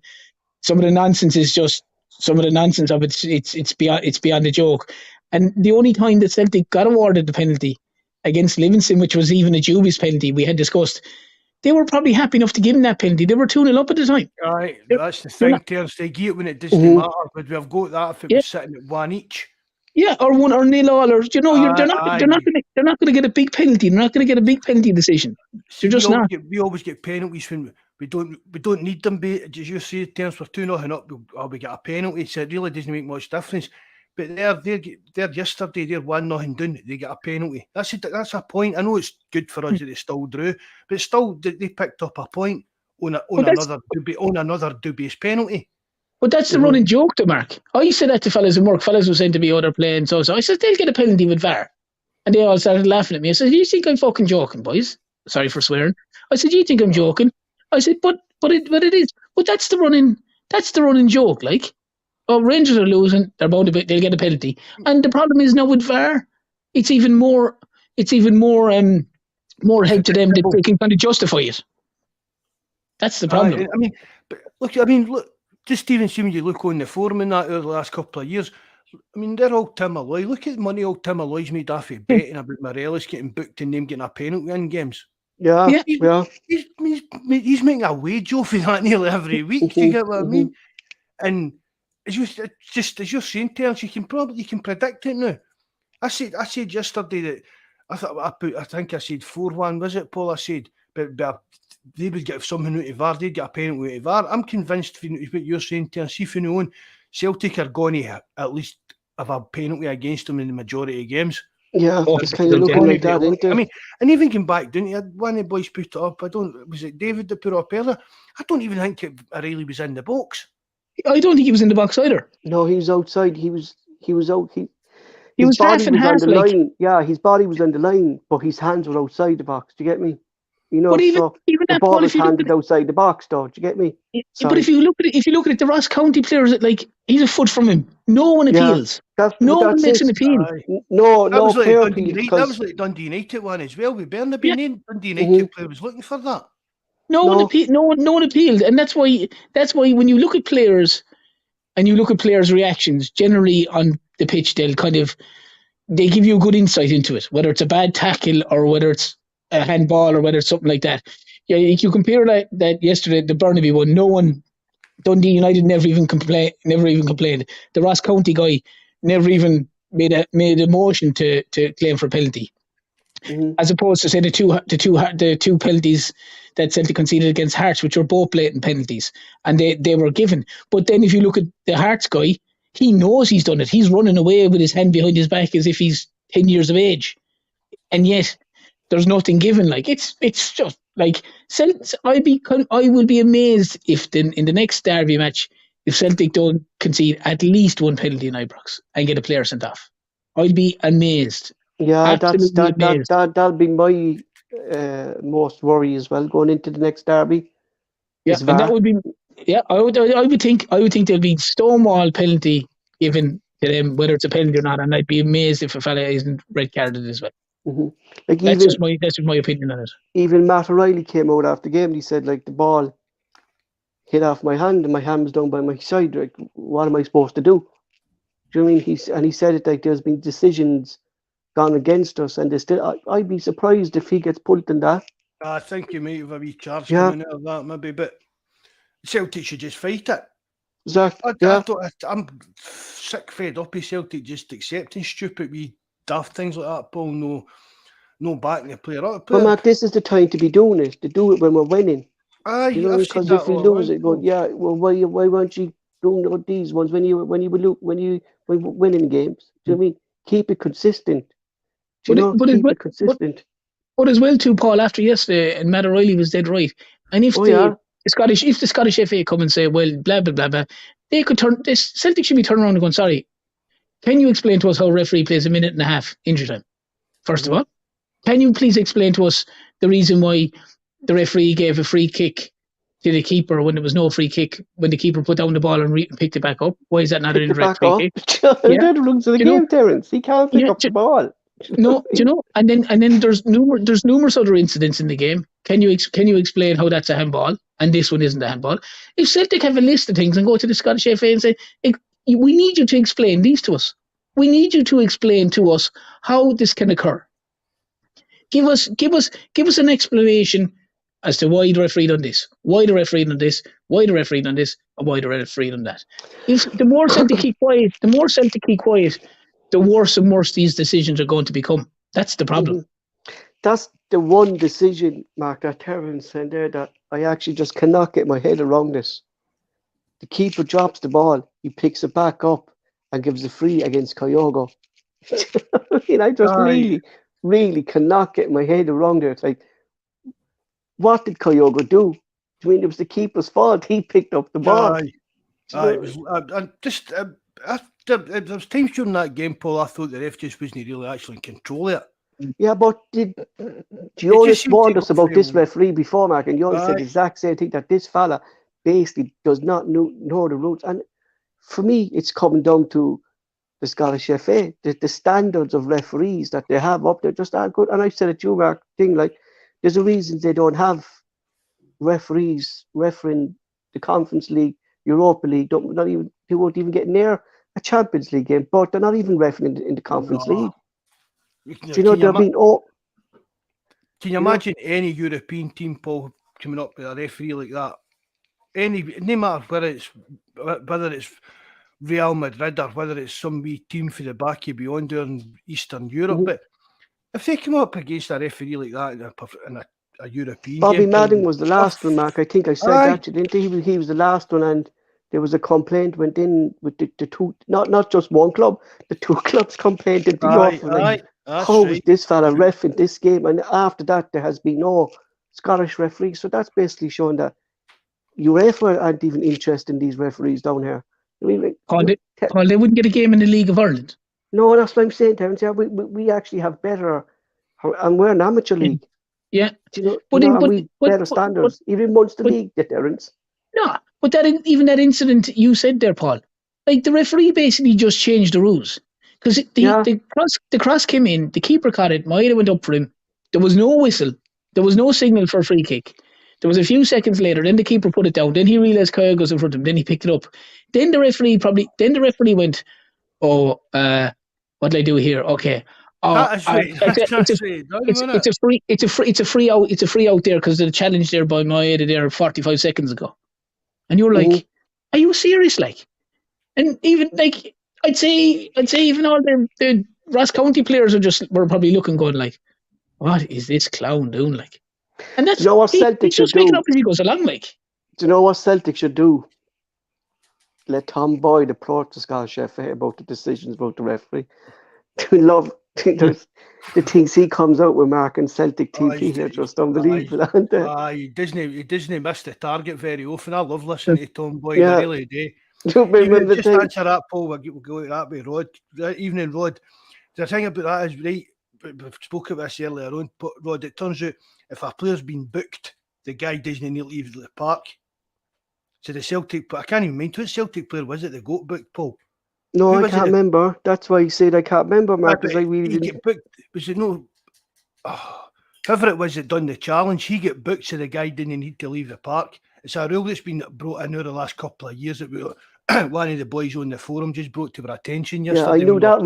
some of the nonsense is just some of the nonsense of it. It's beyond a joke. And the only time that Celtic got awarded the penalty against Livingston, which was even a dubious penalty we had discussed, they were probably happy enough to give him that penalty. They were 2-0 up at the time. Aye, that's the thing, Terence. They get it when it doesn't matter. Would we have got that if it was sitting at 1 each? Yeah, or 1 or 0 all, or they're not going to get a big penalty. They're not going to get a big penalty decision. They're just not. We always get penalties when we don't need them. As you say, Terence, we're 2-0 up. We get a penalty, so it really doesn't make much difference. But they're yesterday, they're 1-0 down. They get a penalty. That's a point. I know it's good for us that they still drew, but still they picked up a point on another dubious penalty. But that's the running joke, though, Mark. I said that to fellas in work. Fellas were saying to me, they're playing so. I said, they'll get a penalty with VAR. And they all started laughing at me. I said, you think I'm fucking joking, boys? Sorry for swearing. I said, you think I'm joking? I said, but it is. But that's the running joke, like. Oh, Rangers are losing, they'll get a penalty. And the problem is now with VAR, it's even more help to them that they can kind of justify it. That's the problem. Look, just even see when you look on the forum in that over the last couple of years, I mean, they're all Tim Alloy. Look at the money old Tim Alloy's made off of betting about Morelos getting booked and them getting a penalty in games. Yeah. He's making a wage off of that nearly every week. Do you get what I mean? And as you're saying, Terence, you can predict it now. I said yesterday that I think I said 4-1, was it, Paul? I said, but they would get something out of VAR, they'd get a penalty out of VAR. I'm convinced what you're saying, Terence. See, from now on, Celtic are going to at least have a penalty against them in the majority of games. Yeah, it's kind of looking like that, isn't it? I mean, and even going back, didn't you? One of the boys put it up. Was it David that put it up earlier? I don't even think O'Reilly was in the box. I don't think he was in the box either. No, he was outside. He was out. He was half and half. Yeah, his body was on the line, but his hands were outside the box. Do you get me? You know, but even the ball was handed outside the box, though. Do you get me? But if you look at it, the Ross County players, like, he's a foot from him. No one appeals. No one makes an appeal. That was like Dundee United one as well. We barely been in. Dundee United player was looking for that. No one appealed, and that's why when you look at players and you look at players' reactions, generally on the pitch, they give you a good insight into it, whether it's a bad tackle or whether it's a handball or whether it's something like that. Yeah, you compare that yesterday, the Burnaby one. No one, Dundee United never even complained. The Ross County guy never even made a motion to claim for a penalty. As opposed to say the two penalties that Celtic conceded against Hearts, which were both blatant penalties, and they were given. But then if you look at the Hearts guy, he knows he's done it. He's running away with his hand behind his back as if he's 10 years of age, and yet there's nothing given. Like, it's just like I will be amazed if in the next derby match, if Celtic don't concede at least one penalty in Ibrox and get a player sent off. I'd be amazed. Yeah, that'll be my most worry as well going into the next derby. Yeah, and that would be. Yeah, I would think there'll be stonewall penalty given to them, whether it's a penalty or not, and I'd be amazed if a fella isn't red carded as well. Like, that's just my opinion on it. Even Matt O'Reilly came out after the game and he said, like, the ball hit off my hand and my hand was down by my side. Like, what am I supposed to do? Do you know what I mean? He said it like there's been decisions gone against us, and I'd be surprised if he gets pulled in that. I think you might have a wee charge coming out of that, maybe, but Celtic should just fight it. Exactly. I'm sick fed up of Celtic just accepting stupid wee daft things like that, Paul. No backing the player up. But Mark, this is the time to be doing it. To do it when we're winning. Aye, you know, because if we lose it, why weren't you doing these ones when you were winning games? Do you know what I mean? Keep it consistent. Keep it consistent. But as well too, Paul, after yesterday, and Matt O'Reilly was dead right, And if the Scottish FA come and say, well, blah blah blah blah, they could turn this. Celtic should be turning around and going, sorry, can you explain to us how a referee plays a minute and a half injury time? First of all, can you please explain to us the reason why the referee gave a free kick to the keeper when there was no free kick, when the keeper put down the ball and picked it back up? Why is that not an indirect free kick? They're the rules of the game, Terence. He can't pick up the ball. No, do you know? And then there's numerous other incidents in the game. Can you explain how that's a handball and this one isn't a handball? If Celtic have a list of things and go to the Scottish FA and say, we need you to explain these to us. We need you to explain to us how this can occur. Give us an explanation as to why the referee done this, why the referee done this, why the referee done this, and why the referee done that. If the more Celtic keep quiet, the worse and worse these decisions are going to become. That's the problem. That's the one decision, Mark, that Terence said there that I actually just cannot get my head around this. The keeper drops the ball, he picks it back up and gives a free against Kyogo. I mean, I just really cannot get my head around it. It's like, what did Kyogo do? I mean, it was the keeper's fault. He picked up the ball. It was there was times during that game, Paul, I thought the ref just wasn't really actually in control of it. Yeah, but Jonas warned us about this referee before, Mark, and Jonas said the exact same thing, that this fella basically does not know the rules. And for me, it's coming down to the Scottish FA. The standards of referees that they have up there just aren't good. And I said it to you, Mark, there's a reason they don't have referees refereeing the Conference League, Europa League. They won't even get near a Champions League game, but they're not even refereeing in the Conference League. Do you know what I mean? Can you imagine any European team, Paul, coming up with a referee like that? No matter whether it's Real Madrid or whether it's some wee team for the back of beyond there in Eastern Europe, but if they come up against a referee like that in a European Bobby game, Madden was the last one, Mark. I think I said that, didn't he? He was the last one, and there was a complaint went in with the two, not just one club, the two clubs complained into the how was this fella ref in this game? And after that, there has been no Scottish referee. So that's basically showing that UEFA aren't even interested in these referees down here. I mean, they wouldn't get a game in the League of Ireland. No, that's what I'm saying, Terence. Yeah, we actually have better, and we're an amateur league. Yeah, better standards. Even Munster League, Terence. No, but that incident you said there, Paul, like the referee basically just changed the rules because the cross came in, the keeper caught it, Maeda went up for him. There was no whistle, there was no signal for a free kick. There was a few seconds later, then the keeper put it down. Then he realised Kyogo's in front of him. Then he picked it up. Then the referee went, "Oh, what did I do here? Okay, it's a free out. It's a free out there because of the challenge there by Maeda there 45 seconds ago." And you're like, "Are you serious?" Like, and even like I'd say even all the Ross County players were probably looking, going like, "What is this clown doing?" Like. And that's what Celtic should do. Making up as he goes along, like. Do you know what Celtic should do? Let Tom Boyd approach the Scottish FA about the decisions about the referee. The things he comes out with, Mark, and Celtic TV, they're just unbelievable, aren't they? He doesn't miss the target very often. I love listening to Tom Boyd. I really do. Just answer that, Paul. We'll go that way, Rod. Evening, Rod. The thing about that is, right, we've spoken about this earlier on, but Rod, it turns out if a player's been booked, the guy doesn't need to leave the park. So the Celtic, but I can't even mind what Celtic player was it that got booked, Paul? No, I can't remember. That's why you said I can't remember, Mark, because I really didn't get booked. Was it whoever it was that done the challenge, he got booked, so the guy didn't need to leave the park. It's a rule that's been brought in over the last couple of years that one of the boys on the forum just brought to our attention yesterday. Yeah, I knew that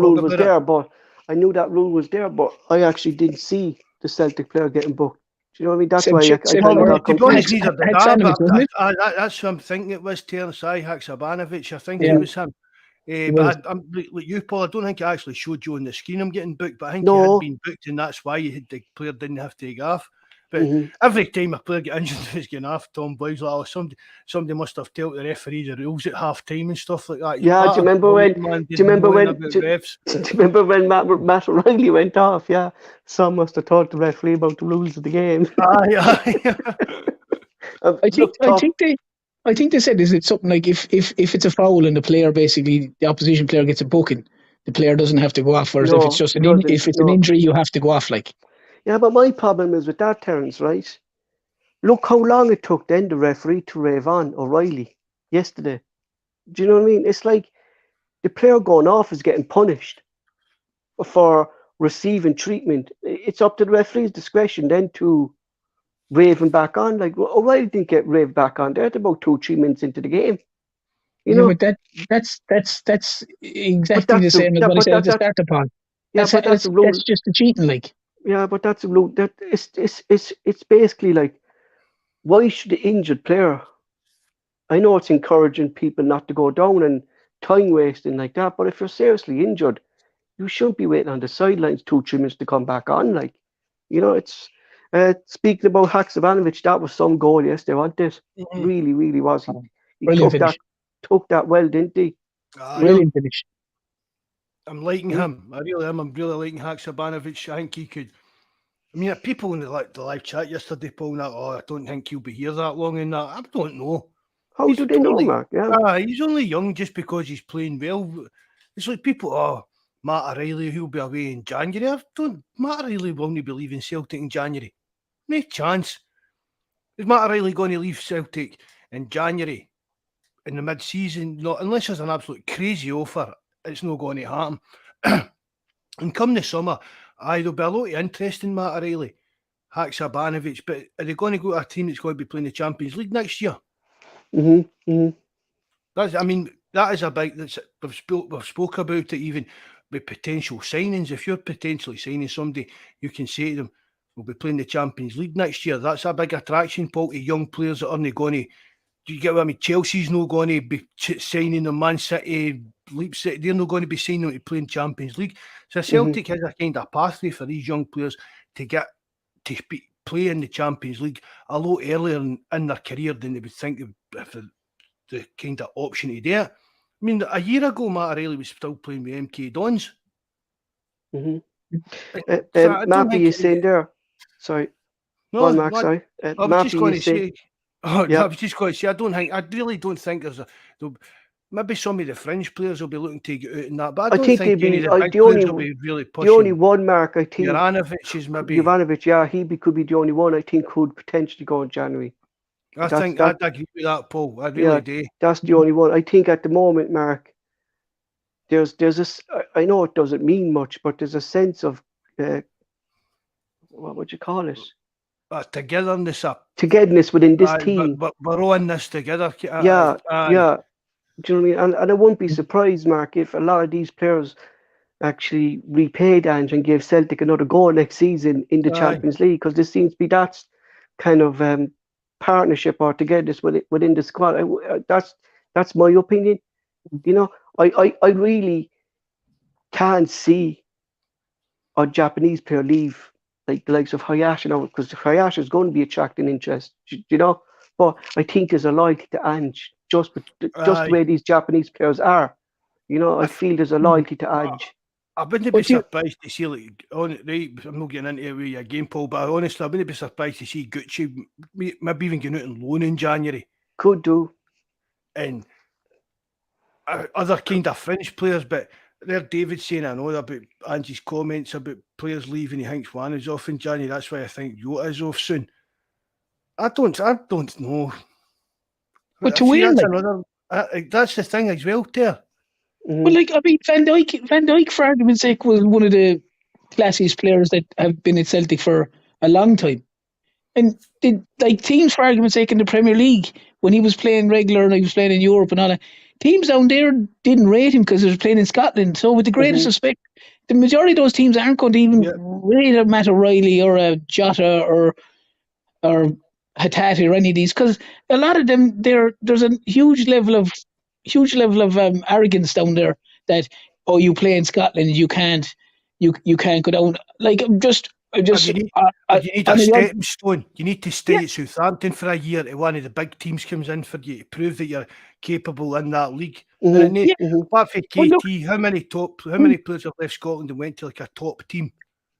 rule was there, but I actually didn't see the Celtic player getting booked. Do you know what I mean? That's why that's who I'm thinking it was, Terence Haksabanovic. I think it was him. But I'm like you, Paul. I don't think I actually showed you on the screen I'm getting booked, but I think he had been booked, and that's why the player didn't have to take off. But every time a player get injured, he's getting off. Tom Boyd's like, somebody must have told the referee the rules at half time and stuff like that. Yeah, do you remember when Matt O'Reilly went off? Yeah, some must have taught the referee about the rules of the game. I think they said, is it something like if it's a foul and the player, basically the opposition player, gets a booking, the player doesn't have to go off, or if it's just an injury, you have to go off. Like, yeah, but my problem is with that, Terence, right? Look how long it took then the referee to rave on O'Reilly yesterday. Do you know what I mean? It's like the player going off is getting punished for receiving treatment. It's up to the referee's discretion then to rave him back on. Like, O'Reilly didn't get raved back on there at about 2-3 minutes into the game. You know, but that's exactly the same as what I said at the start, Paul. Yeah, that's just the cheating, like. Yeah, but that's a rule. That it's basically like, why should the injured player? I know it's encouraging people not to go down and time wasting like that, but if you're seriously injured, you shouldn't be waiting on the sidelines 2-3 minutes to come back on. Like, you know, it's speaking about Haksabanovic, that was some goal yesterday, wasn't it? Mm-hmm. Really, really was. He took that well, didn't he? Brilliant finish. I'm liking him. I really am. I'm really liking Haksabanovic. I think he could. I mean, people in the live chat yesterday, Paul, I don't think he'll be here that long, and that I don't know. How do they know, Mark? Yeah. He's only young just because he's playing well. It's like people, Matt O'Reilly, he'll be away in January. Matt O'Reilly will only be leaving Celtic in January. No chance. Is Matt O'Reilly going to leave Celtic in January in the mid-season? No, unless there's an absolute crazy offer, it's not going to happen. And come the summer, there'll be a lot of interest in Matt O'Reilly, Haksabanovic, but are they going to go to a team that's going to be playing the Champions League next year? Mm-hmm. Mm-hmm. That is a big. We've spoke about it even with potential signings. If you're potentially signing somebody, you can say to them, "We'll be playing the Champions League next year." That's a big attraction, Paul, to young players that aren't going to. Do you get what I mean? Chelsea's not going to be signing them. Man City, Leipzig, they're not going to be signing them to play in Champions League. So Celtic has a kind of pathway for these young players to get to play in the Champions League a lot earlier in their career than they would think if the kind of option to do it. I mean, a year ago, Matt O'Reilly was still playing with MK Dons. Mm-hmm. Mappy, you saying there? Sorry. No, Mark, sorry. I was just going to say. I was just going to say, I really don't think there's maybe some of the fringe players will be looking to get out in that, but I don't think any of the big players will be really pushing. The only one, Mark, I think. Juranovic is maybe. Juranovic, yeah, could be the only one I think could potentially go in January. I'd agree with that, Paul. I really do. That's the only one. I think at the moment, Mark, there's this. I know it doesn't mean much, but there's a sense of what would you call it? Togetherness within this team. But we're all in this together. Yeah. Do you know what I mean? And I won't be surprised, Mark, if a lot of these players actually repaid Ange and gave Celtic another goal next season in the Champions League, because there seems to be that kind of partnership or togetherness within the squad. That's my opinion. You know, I really can't see a Japanese player leave like the likes of Hayashi now, because Hayashi is going to be attracting interest, you know. But I think there's a loyalty to Ange, just the way these Japanese players are. You know, I feel there's a loyalty to Ange. I wouldn't be surprised to see, like, I'm not getting into your game, Paul, but honestly, I wouldn't be surprised to see Gucci maybe even getting out on loan in January. Could do. And other kind of fringe players, but there David's saying, I know about Ange's comments about players leaving. He thinks one is off in January. That's why I think Jota is off soon. I don't know. But to win, that's the thing as well, there. Well, like, I mean, Van Dijk, for argument's sake, was one of the classiest players that have been at Celtic for a long time. And teams, for argument's sake, in the Premier League, when he was playing regular and he was playing in Europe and all that, teams down there didn't rate him because he was playing in Scotland. So with the greatest respect, the majority of those teams aren't going to even rate a Matt O'Reilly or a Jota or Hatate or any of these, because a lot of them, there's a huge level of arrogance down there that, you play in Scotland, you can't go down. Like, you need a stepping stone. You need to stay at Southampton for a year till one of the big teams comes in for you to prove that you're capable in that league. Apart from KT, how many players have left Scotland and went to like a top team?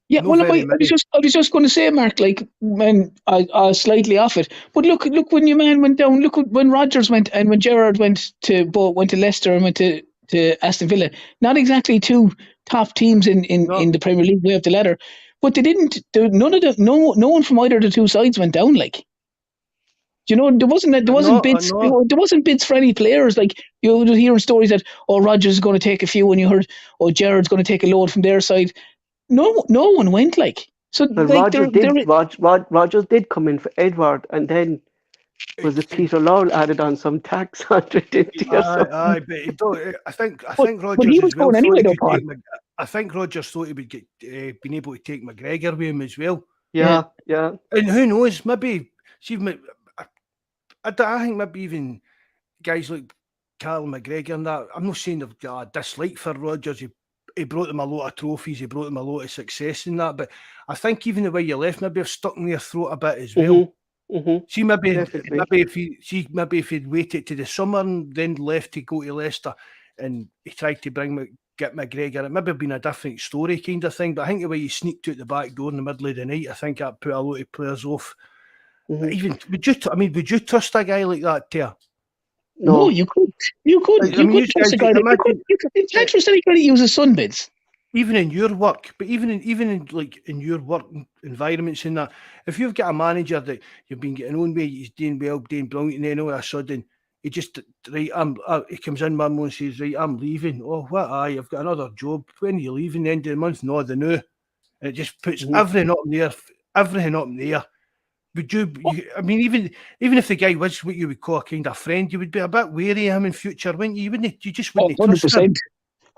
Yeah, No well, very I many. was just going to say, Mark, like when I slightly off it, but look when your man went down. Look when Rodgers went and when Gerrard went to Leicester and went to Aston Villa. Not exactly two top teams No, in the Premier League way up the ladder, but they didn't. None of the no one from either of the two sides went down. Like, you know, there wasn't bids. You no. know, there wasn't bids for any players. Like you were hearing stories that Rodgers is going to take a few, and you heard Gerrard's going to take a load from their side. No one went like. So Well, like Rogers did come in for Edward, and then was it Peter Lowell added on some tax on it, didn't he, or something? Aye, but he don't, I think but he Rodgers was as well going thought anyway he though, could Paul. take. I think Rodgers thought he would get been able to take McGregor with him as well. Yeah. And who knows? Maybe see, I think maybe even guys like Carl McGregor and that. I'm not saying they've got a dislike for Rodgers. He brought them a lot of trophies. He brought them a lot of success in that. But I think even the way you left, maybe have stuck in their throat a bit as well. See, maybe if he'd waited to the summer and then left to go to Leicester, and he tried to get McGregor, it maybe have been a different story kind of thing. But I think the way he sneaked out the back door in the middle of the night, I think that put a lot of players off. But even would you trust a guy like that, Tia? No, you could trust a guy. You can't trust any guy that uses sunbeds. Even in your work, but even in your work environments and that, if you've got a manager that you've been getting on with, he's doing well, doing brilliant, and then all of a sudden he just he comes in one month and says, right, I'm leaving. Oh, what? I've got another job. When are you leaving? The end of the month? No, the new. And it just puts everything up in the air. Would you? I mean, even if the guy was what you would call a kind of friend, you would be a bit wary of him in future, wouldn't you? You just wouldn't trust him.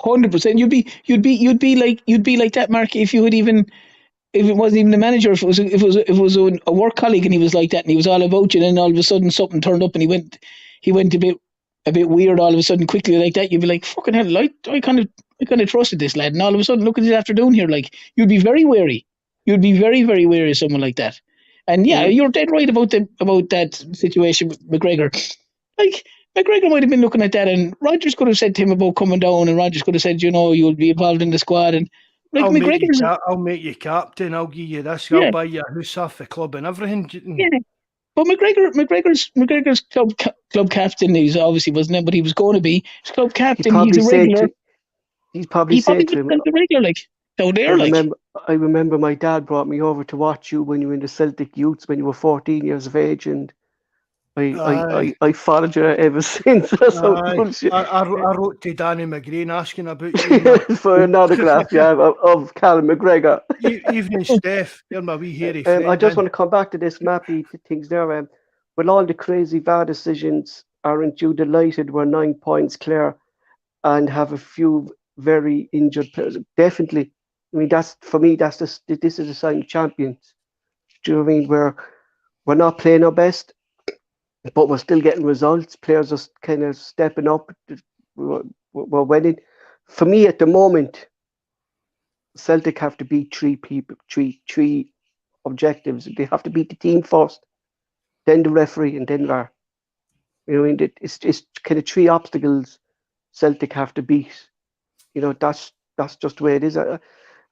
100%. You'd be like that, Mark, if it wasn't even the manager, if it was a work colleague and he was like that and he was all about you, and then all of a sudden something turned up and he went a bit weird all of a sudden quickly like that, you'd be like, fucking hell, I kind of trusted this lad, and all of a sudden look at this afternoon here, like, you'd be very wary. You'd be very, very wary of someone like that. And yeah, you're dead right about that situation with McGregor. Like, McGregor might have been looking at that, and Rodgers could have said to him about coming down, and Rodgers could have said, you'll be involved in the squad, and like I'll make you captain. I'll give you this. I'll buy you a house off the club and everything. Yeah, but McGregor's club captain. He's obviously wasn't it, but he was going to be his club captain. He's a regular. He's probably said to him, the regular, like down there. I remember my dad brought me over to watch you when you were in the Celtic youths when you were 14 years of age, and I followed you ever since. I wrote to Danny McGrain asking about you for an autograph, of Callum McGregor. Evening, Steph. You're my wee hairy friend. I just want to come back to this Mappy things there. With all the crazy VAR decisions, aren't you delighted we're 9 points clear and have a few very injured players? Definitely. I mean, this is a sign of champions. Do you know what I mean? We're not playing our best, but we're still getting results. Players are kind of stepping up. We're winning. For me, at the moment, Celtic have to beat three objectives. They have to beat the team first, then the referee, and then VAR. You know, I mean, it's kind of three obstacles Celtic have to beat. You know, that's just the way it is.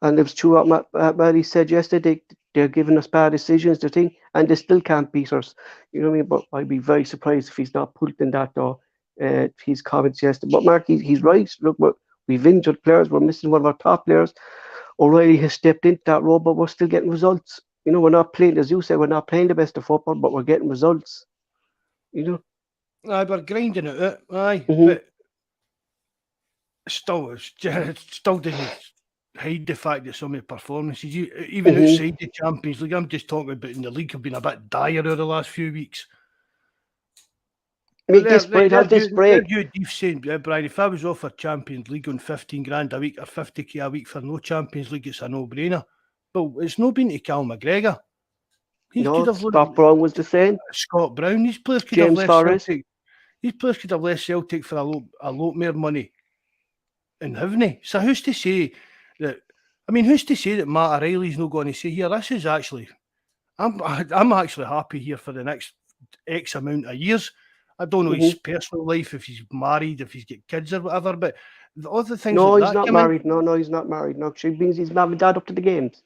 And it was true what Matty said yesterday. They're giving us bad decisions, and they still can't beat us. You know what I mean? But I'd be very surprised if he's not pulling that door. His comments yesterday. But Mark, he's right. Look, we've injured players. We're missing one of our top players. O'Reilly has stepped into that role, but we're still getting results. You know, we're not playing, as you said, we're not playing the best of football, but we're getting results. You know? Aye, we're grinding it out. Aye, but still didn't hide the fact that some of the performances, even outside the Champions League, I'm just talking about in the league, have been a bit dire over the last few weeks. This break, saying, Brian, if I was offered Champions League on 15 grand a week or 50k a week for no Champions League, it's a no-brainer. But it's not been to Cal McGregor. Scott Brown was the same. Scott Brown, these players could James have left Celtic. These players could have left Celtic for a lot more money, and haven't they? So who's to say that? I mean, who's to say that Matt O'Reilly's not going to say, here, this is actually, I'm actually happy here for the next X amount of years. I don't know his personal life, if he's married, if he's got kids or whatever, but the other things No, like he's that not come in. married. No, he's not married. No, she brings his mum and dad up to the games.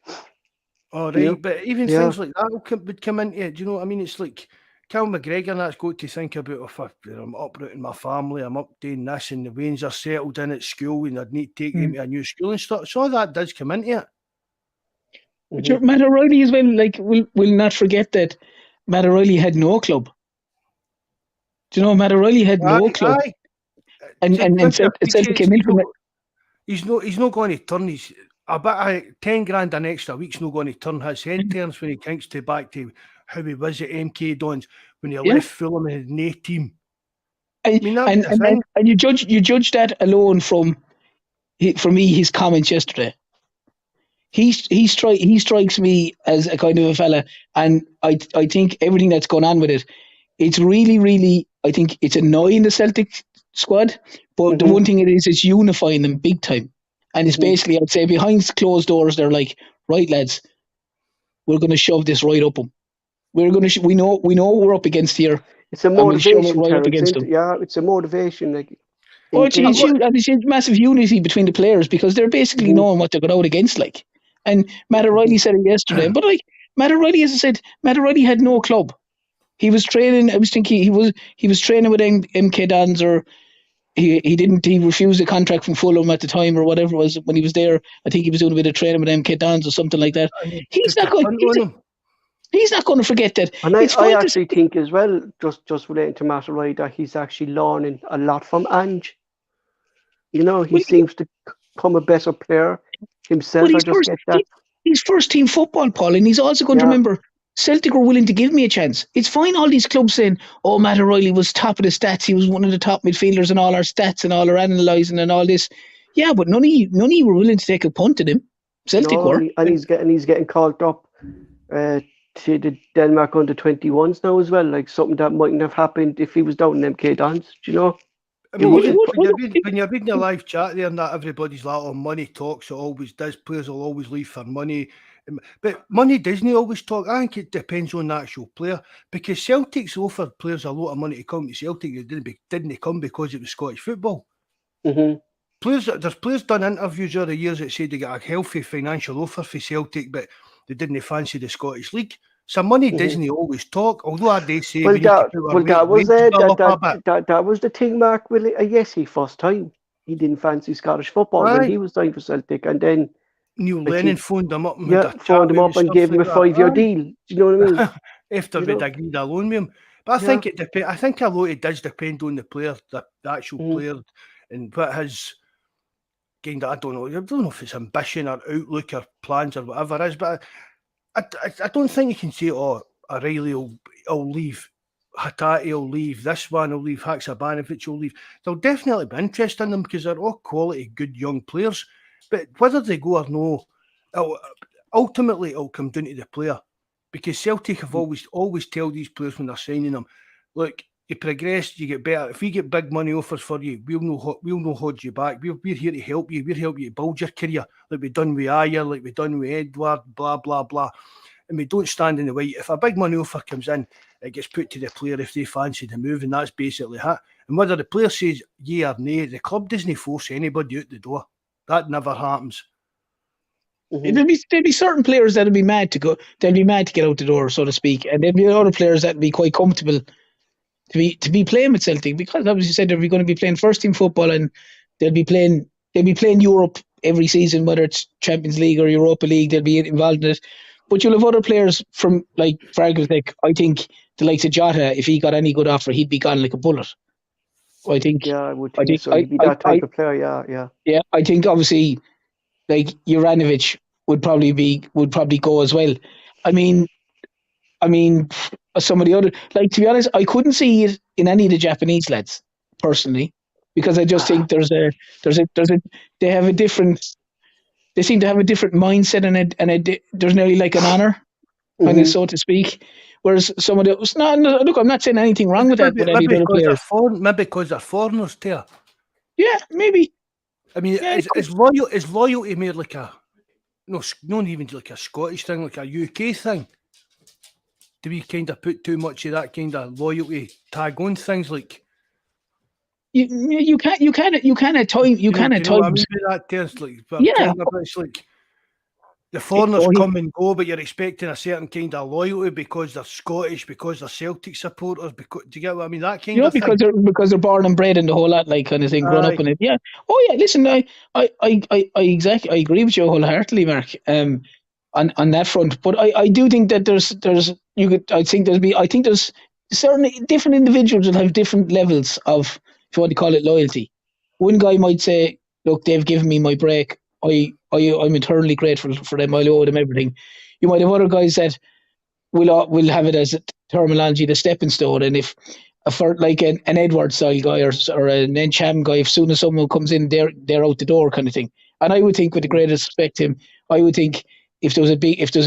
All right, Yeah. but even Yeah. things like that would come into it. Do you know what I mean? It's like Cal McGregor and that's got to think about if I'm uprooting my family, I'm up doing this, and the Waynes are settled in at school, and I'd need to take them to a new school and stuff. So all that does come into it. But Matt O'Reilly as well. Like we'll not forget that Matt O'Reilly had no club. Do you know Matt O'Reilly had no club? Aye. And Celtic came in from it. He's not going to turn his about 10 grand an extra week's not going to turn his head turns when he thinks back to how he was at MK Dons when he left Fulham and had no team. And you judge that alone from, for me, his comments yesterday. He strikes me as a kind of a fella, and I think everything that's gone on with it, it's really, really, I think it's annoying the Celtic squad, but the one thing it is, it's unifying them big time. And it's basically, I'd say, behind closed doors, they're like, right, lads, we're going to shove this right up them. We know we're up against here. It's a motivation, right up against them. Yeah, it's a motivation. Like, it's a massive unity between the players because they're basically knowing what they're going out against. Like, and Matt O'Reilly said it yesterday, but like Matt O'Reilly, as I said, Matt O'Reilly had no club. He was training. I was thinking he was training with MK Dons, or he didn't. He refused a contract from Fulham at the time, or whatever it was when he was there. I think he was doing a bit of training with MK Dons or something like that. He's not going to forget that. And I actually think as well, just relating to Matt O'Reilly, that he's actually learning a lot from Ange. You know, he seems to become a better player himself. He's first team football, Paul, and he's also going to remember Celtic were willing to give me a chance. It's fine, all these clubs saying, oh, Matt O'Reilly was top of the stats. He was one of the top midfielders in all our stats and all our analysing and all this. Yeah, but none of you were willing to take a punt at him. Celtic were. And he's getting called up to the Denmark under-21s now as well. Like something that mightn't have happened if he was down in MK Dons, do you know? I mean, when you're reading a live chat there and that, everybody's like, oh, money talks, it always does. Players will always leave for money. But money doesn't always talk. I think it depends on the actual player, because Celtic's offered players a lot of money to come to Celtic. They didn't come because it was Scottish football. There's players done interviews over the years that said they got a healthy financial offer for Celtic, but they didn't fancy the Scottish League. So money doesn't always talk, although I do say that was the thing, Mark. He first time he didn't fancy Scottish football when he was signed for Celtic, and then Neil Lennon phoned him up and gave him a 5-year deal. Do you know what I mean? After we'd agreed a loan with him. But I think it depends. I think a lot it does depend on the player, the actual player, and what his kind of, I don't know if it's ambition or outlook or plans or whatever it is, but I don't think you can say, oh, O'Reilly will leave, Hatate will leave, this one will leave, Haksabanovic will leave. There'll definitely be interest in them because they're all quality, good young players. But whether they go or no, ultimately it'll come down to the player. Because Celtic have always tell these players when they're signing them, look, you progress, you get better. If we get big money offers for you, we'll no hold you back. We're here to help you. We're help you to build your career, like we've done with Ayer, like we've done with Edward, blah, blah, blah. And we don't stand in the way. If a big money offer comes in, it gets put to the player if they fancy the move, and that's basically it. And whether the player says yea or nay, the club doesn't force anybody out the door. That never happens. There'd be certain players that'd be mad to go. They'd be mad to get out the door, so to speak, and there'd be other players that'd be quite comfortable to be playing with Celtic, because obviously you said they're going to be playing first team football, and they'll be playing Europe every season, whether it's Champions League or Europa League. They'll be involved in it. But you'll have other players from, like, for argument's sake, I think the likes of Jota, if he got any good offer, he'd be gone like a bullet. I think. Yeah, I would think so. He'd be that type of player. Yeah. Yeah, I think obviously, like, Juranovic would probably go as well. I mean, some of the other, like, to be honest, I couldn't see it in any of the Japanese lads personally, because I just think they have a different. They seem to have a different mindset, and there's nearly like an honour, kind of, so to speak. Whereas some of those, look, I'm not saying anything wrong with that. Maybe because they're foreigners, too. Yeah, maybe. I mean, is loyalty more like not even like a Scottish thing, like a UK thing? Do we kind of put too much of that kind of loyalty tag on things? Like, you can at times. You can at know what I times. mean by that? There's like, Yeah. it's like the foreigners come and go, but you're expecting a certain kind of loyalty because they're Scottish, because they're Celtic supporters. Because, do you get what I mean? That kind of because thing. because they're born and bred in the whole lot, like kind of thing, grown up in it. Yeah. Oh yeah. Listen, I agree with you wholeheartedly, Mark. On that front, but I do think that I think there's certain different individuals that have different levels of, if you want to call it, loyalty. One guy might say, look, they've given me my break. I'm eternally grateful for them. I owe them everything. You might have other guys that will have it as a terminology, the stepping stone. And if for like an Edward style guy or an Encham guy, if soon as someone comes in, they're out the door kind of thing. And I would think, with the greatest respect to him, I would think if there was a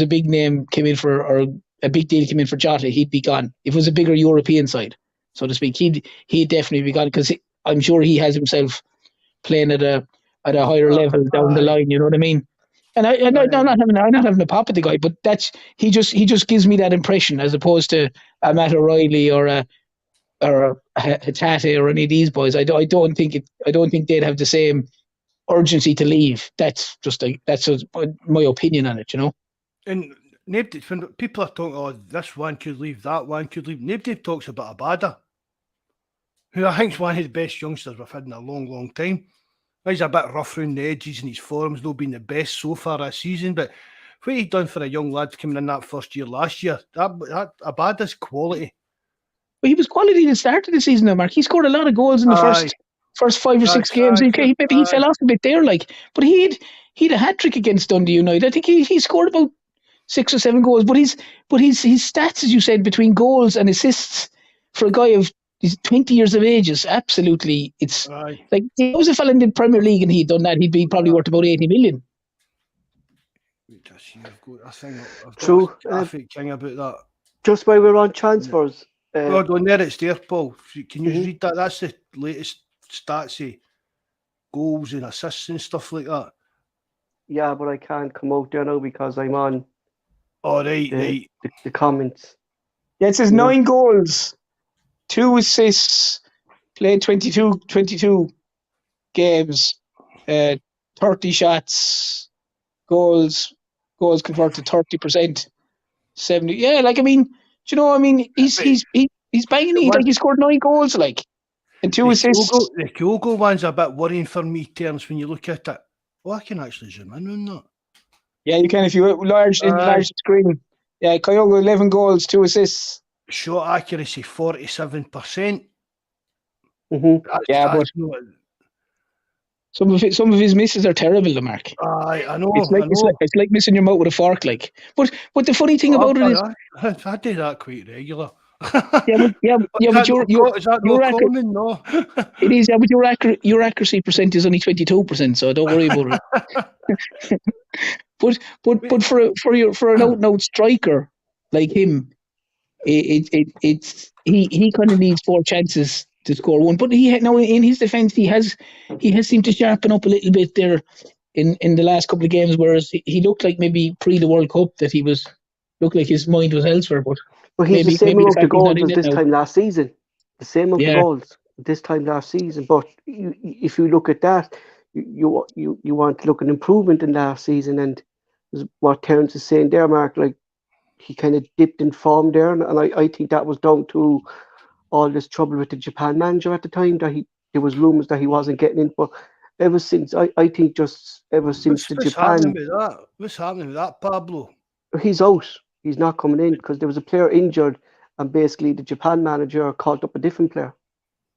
big name came in for, or a big deal came in for Jota, he'd be gone. If it was a bigger European side, so to speak, he'd definitely be gone, because I'm sure he has himself playing at a higher level down the line. You know what I mean? And I'm not having a pop at the guy, but he just gives me that impression, as opposed to a Matt O'Reilly or a Hatate or any of these boys. I don't think they'd have the same urgency to leave. That's just my opinion on it, you know. And nobody, when people are talking, oh, this one could leave, that one could leave, nobody talks about Abada, who I think is one of the best youngsters we've had in a long, long time. He's a bit rough around the edges, and his form's not been the best so far this season, but what he done for a young lad coming in that first year last year, that Abada's quality. But he was quality at the start of the season, though, Mark. He scored a lot of goals in the first 5 or 6 games. Maybe he fell off a bit there, like. But he'd a hat trick against Dundee United. I think he scored about 6 or 7 goals. But his stats, as you said, between goals and assists for a guy of he's 20 years of age is absolutely. It's like, if there was a fella in the Premier League and he'd done that, he'd be probably worth about 80 million. True. Traffic king about that. Just while we're on transfers. On there it's there, Paul. Can you read that? That's the latest stats, goals and assists and stuff like that. Yeah, but I can't come out there now because I'm on. Oh, right. The comments. Yeah, it says 9 goals, 2 assists, played 22 games, 30 shots, goals converted 30%, 70. Yeah, like, I mean, do you know what I mean? He's banging. He scored 9 goals, like, and 2 assists. The Kyogo one's a bit worrying for me, Terence, when you look at it. Oh, I can actually zoom in on that. Yeah, you can if you enlarge the screen. Yeah, Kyogo 11 goals, 2 assists. Shot accuracy 47%. Yeah, but some of his misses are terrible, Mark. I know. It's like missing your mouth with a fork, like. But the funny thing about it is, I do that quite regular. But your common? No. It is. Yeah, but your accuracy percent is only 22%, so don't worry about it. but for an out and out striker like him, he kind of needs 4 chances to score 1. But in his defence, he has seemed to sharpen up a little bit there in the last couple of games, whereas he looked like maybe pre the World Cup that looked like his mind was elsewhere. But he's the same amount of goals as this time last season. The same amount of goals this time last season. But if you look at that, you want to look at improvement in last season, and what Terence is saying there, Mark, like, he kind of dipped in form there, and I think that was down to all this trouble with the Japan manager at the time. There was rumours that he wasn't getting in, but ever since the Japan, what's happening with that, Pablo? He's out. He's not coming in because there was a player injured, and basically the Japan manager called up a different player.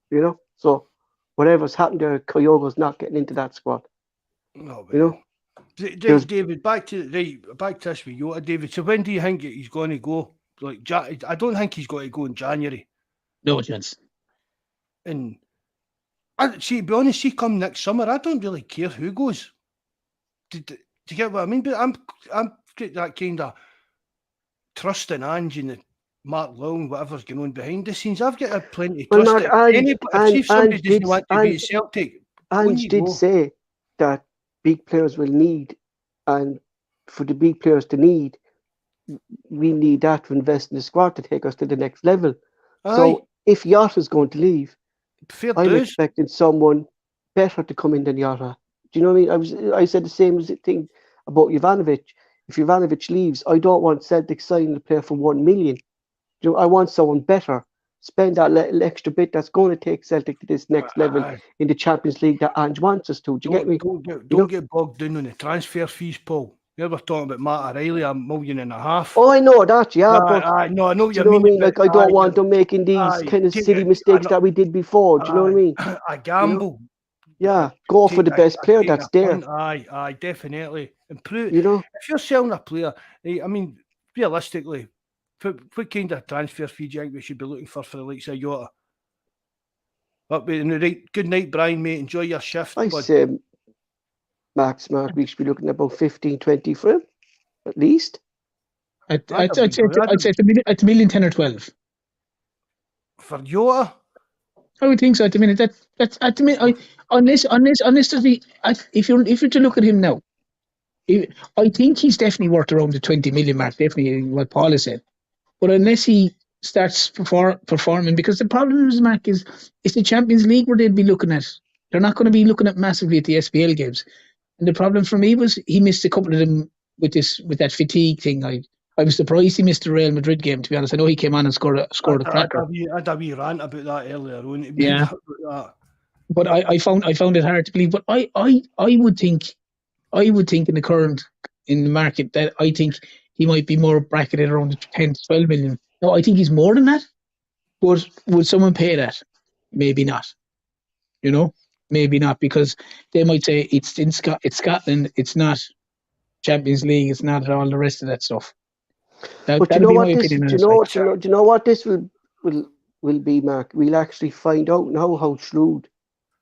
You know, so whatever's happened there, Kyogo's not getting into that squad. No, you know. David, back to this with you, David. So when do you think he's going to go? Like, I don't think he's going to go in January. No chance. And to be honest, come next summer, I don't really care who goes. Do you get what I mean? But I'm that kind of trusting Ange and Mark Long, whatever's going on behind the scenes. I've got plenty of trust. If somebody doesn't want to be Celtic, Ange did say that big players will need, and for the big players to need, we need that to invest in the squad to take us to the next level. So if Yacht is going to leave, fair I'm dues. expecting someone better to come in than Jota. Do you know what I mean? I said the same thing about Ivanovic. If Ivanovic leaves, I don't want Celtic signing a player for 1 million. You know, I want someone better. Spend that little extra bit that's going to take Celtic to this next level in the Champions League that Ange wants us to. Do you get me? Don't get bogged down on the transfer fees, Paul. We were talking about Matt O'Reilly, $1.5 million. Oh, I know that, yeah, but no, I know what do you you know what I mean. mean? Like, I don't want them making these kind of silly mistakes that we did before. Do you know what I mean? A gamble. Yeah, go for the best player that's there. Aye, definitely. Improve. You know, if you're selling a player, I mean, realistically, what kind of transfer fee do you think we should be looking for the likes of Jota? But good night, Brian, mate. Enjoy your shift. I say, Mark, we should be looking at about 15, 20 for him, at least. I'd say it's $1 million, 10 or 12. For Jota? I would think so at the minute. That's at the minute. Unless there's if you're to look at him now, I think he's definitely worth around the 20 million mark. Definitely what Paul has said. But unless he starts performing, because the problem is, Mark, is it's the Champions League where they'd be looking at. They're not going to be looking at massively at the SPL games. And the problem for me was he missed a couple of them with that fatigue thing. I was surprised he missed the Real Madrid game, to be honest. I know he came on and scored a cracker. I had a wee rant about that earlier on. Yeah. But I found it hard to believe. But I would think in the market that I think he might be more bracketed around the 10 to 12 million. No, I think he's more than that. But would someone pay that? Maybe not. You know? Maybe not, because they might say it's Scotland, it's not Champions League, it's not all the rest of that stuff. But you know what this? Do you know what this will be, Mark? We'll actually find out now how shrewd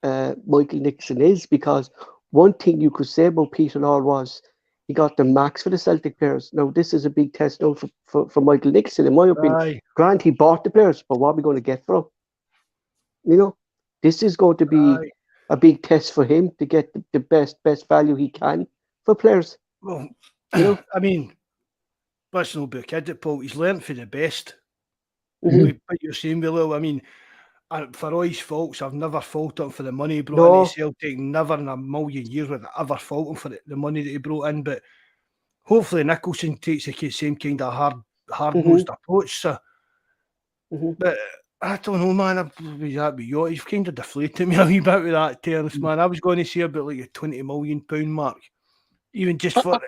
Michael Nixon is, because one thing you could say about Peter Law was he got the max for the Celtic players. Now this is a big test now for Michael Nixon, in my opinion. Aye. Grant, he bought the players, but what are we going to get for him? You know, this is going to be a big test for him to get the best value he can for players. Well, you know, I mean, let's not be kidding, Paul. He's learnt for the best. Mm-hmm. What you're saying, Willow. I mean, for all his faults, I've never faulted him for the money he brought into Celtic. Never in a million years would I ever fault him for the money that he brought in. But hopefully Nicholson takes the same kind of hard-nosed approach. So, but I don't know, man. He's kind of deflated me a wee bit with that terrace, man. I was going to say about like a £20 million mark, even just for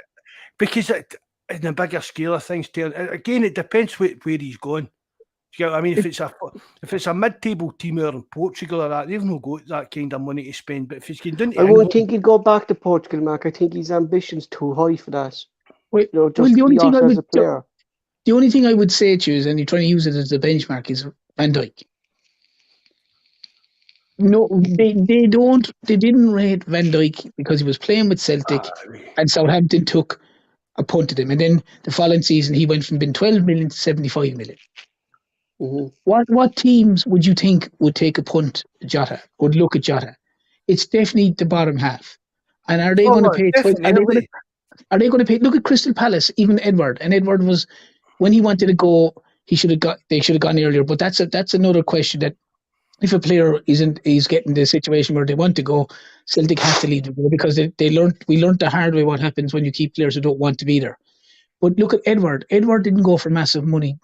because in the bigger scale of things. Again, it depends where he's going. You know what I mean? If it's a mid-table team out in Portugal or that, they've not got that kind of money to spend. But if he's going down to won't think he'd go back to Portugal, Mark. I think his ambition's too high for that. Wait, you know, just the only thing I would say to you is, and you're trying to use it as a benchmark, is Van Dijk. No, they didn't rate Van Dijk because he was playing with Celtic and Southampton took a punt at him, and then the following season he went from being 12 million to 75 million. What teams would you think would take a punt at Jota, would look at Jota? It's definitely the bottom half. And are they going to pay? Are they going to pay? Look at Crystal Palace, even Edward. And Edward was, when he wanted to go, they should have gone earlier. But that's another question, that if a player is getting the situation where they want to go, Celtic have to leave them, because we learned the hard way what happens when you keep players who don't want to be there. But look at Edward. Edward didn't go for massive money.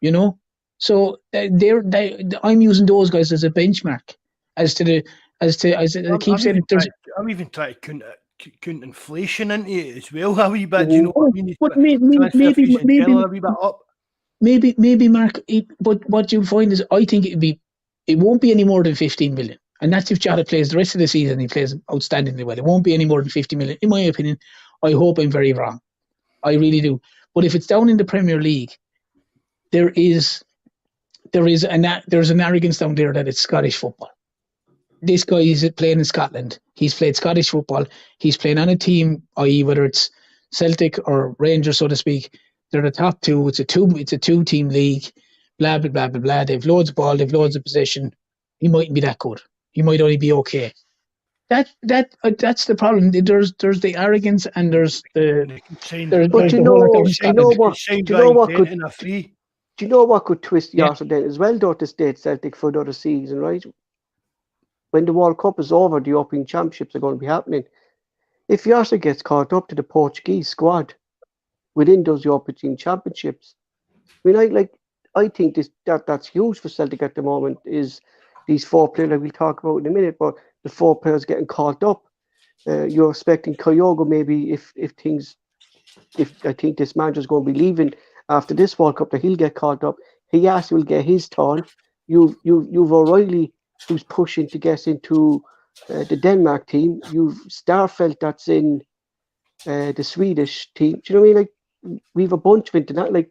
You know, so I'm using those guys as a benchmark as I keep saying. I'm even trying to count inflation into it as well a wee bit. You know what I mean? But maybe Mark. But what you'll find is, I think it won't be any more than 15 million, and that's if Jota plays the rest of the season. He plays outstandingly well. It won't be any more than 50 million, in my opinion. I hope I'm very wrong. I really do. But if it's down in the Premier League, there's an arrogance down there that it's Scottish football. This guy is playing in Scotland. He's played Scottish football. He's playing on a team, i.e. whether it's Celtic or Rangers, so to speak. They're the top two. It's a two-team league. Blah blah blah blah blah. They've loads of ball. They've loads of possession. He mightn't be that good. He might only be okay. That's the problem. There's the arrogance, and there's the. But you know what? Do you know what could twist the Yeah. arse then as well, though, to stay at Celtic for another season, right? When the World Cup is over, the European Championships are going to be happening. If Yarsa gets caught up to the Portuguese squad within those European Championships, I mean, I think that's huge for Celtic at the moment. Is these 4 players like we'll talk about in a minute, but the 4 players getting caught up. You're expecting Kyogo maybe if I think this manager's going to be leaving after this World Cup, that he'll get caught up. Hayas will get his turn. You've O'Reilly, who's pushing to get into the Denmark team. You've Starfelt that's in the Swedish team. Do you know what I mean? Like, we've a bunch of international,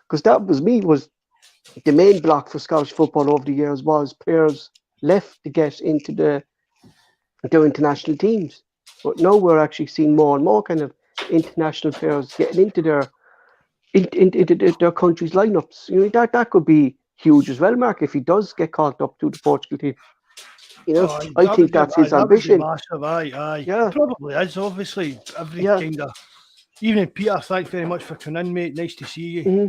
because that was the main block for Scottish football over the years was players left to get into their international teams. But now we're actually seeing more and more kind of international players getting into their country's lineups. You know, that could be huge as well, Mark, if he does get called up to the Portugal team. You know, I think that's his ambition. Massive, aye. Yeah. It probably is, obviously. Every kind of. Even Peter, thanks very much for coming in, mate. Nice to see you. Mm-hmm.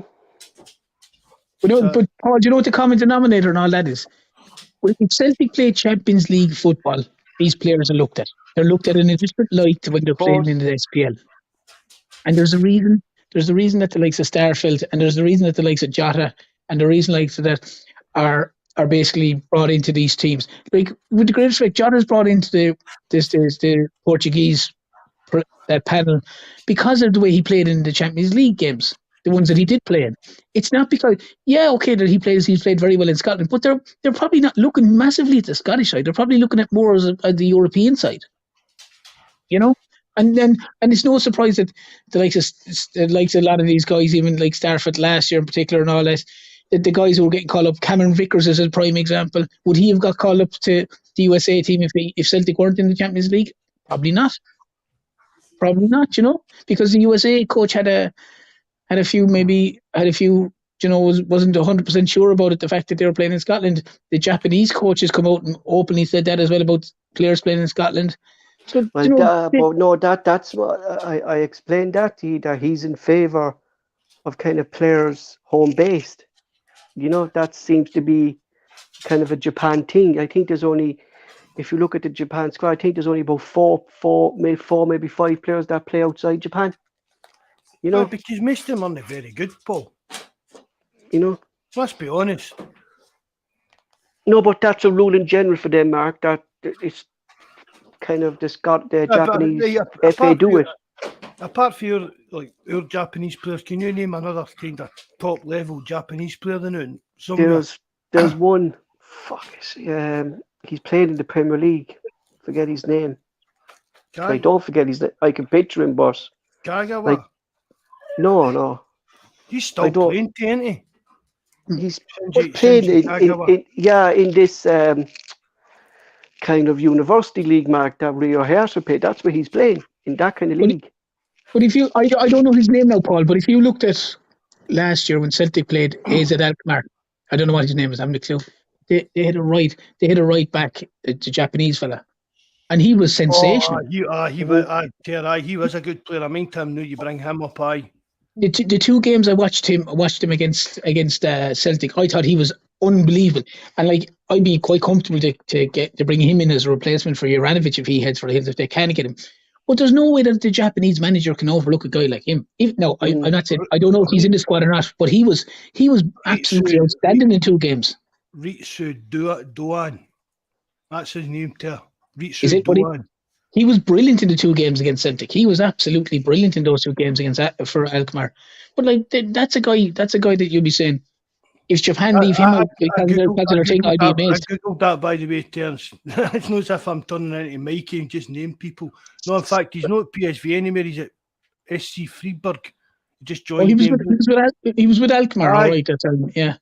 But Paul, do you know what the common denominator and all that is? Well, if Celtic play Champions League football, these players are looked at. They're looked at in a different light to when they're playing in the SPL. And there's a reason. There's a reason that the likes of Starfelt, and there's a reason that the likes of Jota, and the reason likes of that are basically brought into these teams. Like, with the greatest respect, Jota's brought into the Portuguese that panel because of the way he played in the Champions League games, the ones that he did play in. It's not because, that he's played very well in Scotland, but they're probably not looking massively at the Scottish side. They're probably looking at more as the European side, you know. And it's no surprise that the likes of a lot of these guys, even like Starfelt last year in particular and all that, the guys who were getting called up, Cameron Vickers is a prime example. Would he have got called up to the USA team if Celtic weren't in the Champions League? Probably not. Probably not, you know, because the USA coach had a few, you know, wasn't 100% sure about it. The fact that they were playing in Scotland, the Japanese coaches come out and openly said that as well about players playing in Scotland. So, well, that's what I explained that to you, that he's in favour of kind of players home based. You know, that seems to be kind of a Japan thing. I think there's only, if you look at the Japan squad, I think there's only about four, maybe 5 players that play outside Japan. You know, because most of them aren't very good, Paul. You know, let's be honest. No, but that's a rule in general for them, Mark. That it's kind of the Japanese FA do it. Apart from your Japanese players, can you name another kind of top level Japanese player than There's one. He's played in the Premier League. Forget his name. I don't forget his name. I can picture him, but Kagawa. No. He's still playing, ain't he? He's playing in this kind of university league, Mark, that Rio Hertha played. That's where he's playing, in that kind of league. But if you, I don't know his name now, Paul, but if you looked at last year when Celtic played AZ Alkmaar, I don't know what his name is, I haven't a clue. They had a right back, the Japanese fella, and he was sensational. He was a good player. I mean, Tim, knew you bring him up. The 2 games I watched him against Celtic, I thought he was unbelievable, and I'd be quite comfortable to bring him in as a replacement for Juranovic if he heads for the hills if they can get him. But there's no way that the Japanese manager can overlook a guy like him. I'm not saying, I don't know if he's in the squad or not, but he was absolutely outstanding in 2 games. Ritsu Doan, that's his name, too. Ritsu Doan. He was brilliant in the 2 games against Celtic. He was absolutely brilliant in those 2 games for Alkmaar. But that's a guy that you'll be saying, if Japan leave him out because of their thing, I'd be amazed. I googled that, by the way, Terence. It's not as if I'm turning into Mikey and just name people. No, in fact, he's not at PSV anymore. He's at SC Freiburg. He just joined. He was with Alkmaar, all right. Yeah.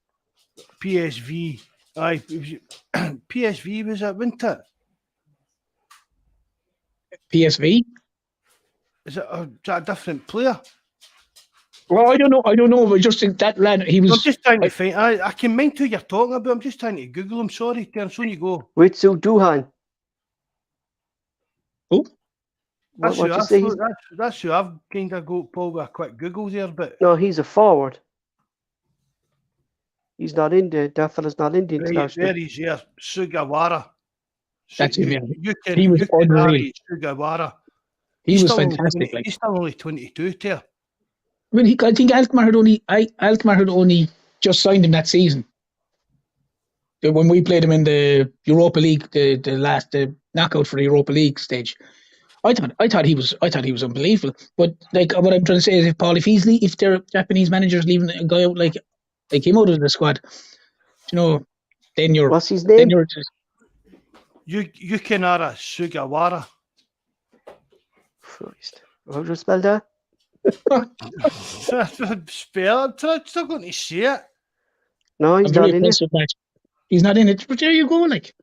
PSV. PSV was it, wasn't it? PSV? Is it a different player? Well, I don't know, but just in that lad, he was. I'm just trying to find. I can mind who you're talking about. I'm just trying to Google him. Sorry, Terence, on you go. Ritsu Doan. Who? That's who I've kind of got, Paul, with a quick Google there. But no, he's a forward. He's not in that fella's not in the international. There he's here, Sugawara. That's him, yeah. You He was unreal. Harry Sugawara. He was still only fantastic. 20 he's still only 22 there. I mean, I think Alkmaar had only just signed him that season. When we played him in the Europa League, the knockout for the Europa League stage, I thought he was unbelievable. But like what I'm trying to say is, if their Japanese managers leaving a guy out like him out of the squad, then you're what's his name? Then you're just Yukinara Sugawara. Christ, how do you spell that? Spell it. I'm still going to see it. No, he's not in it. He's not in it. But there you go. Like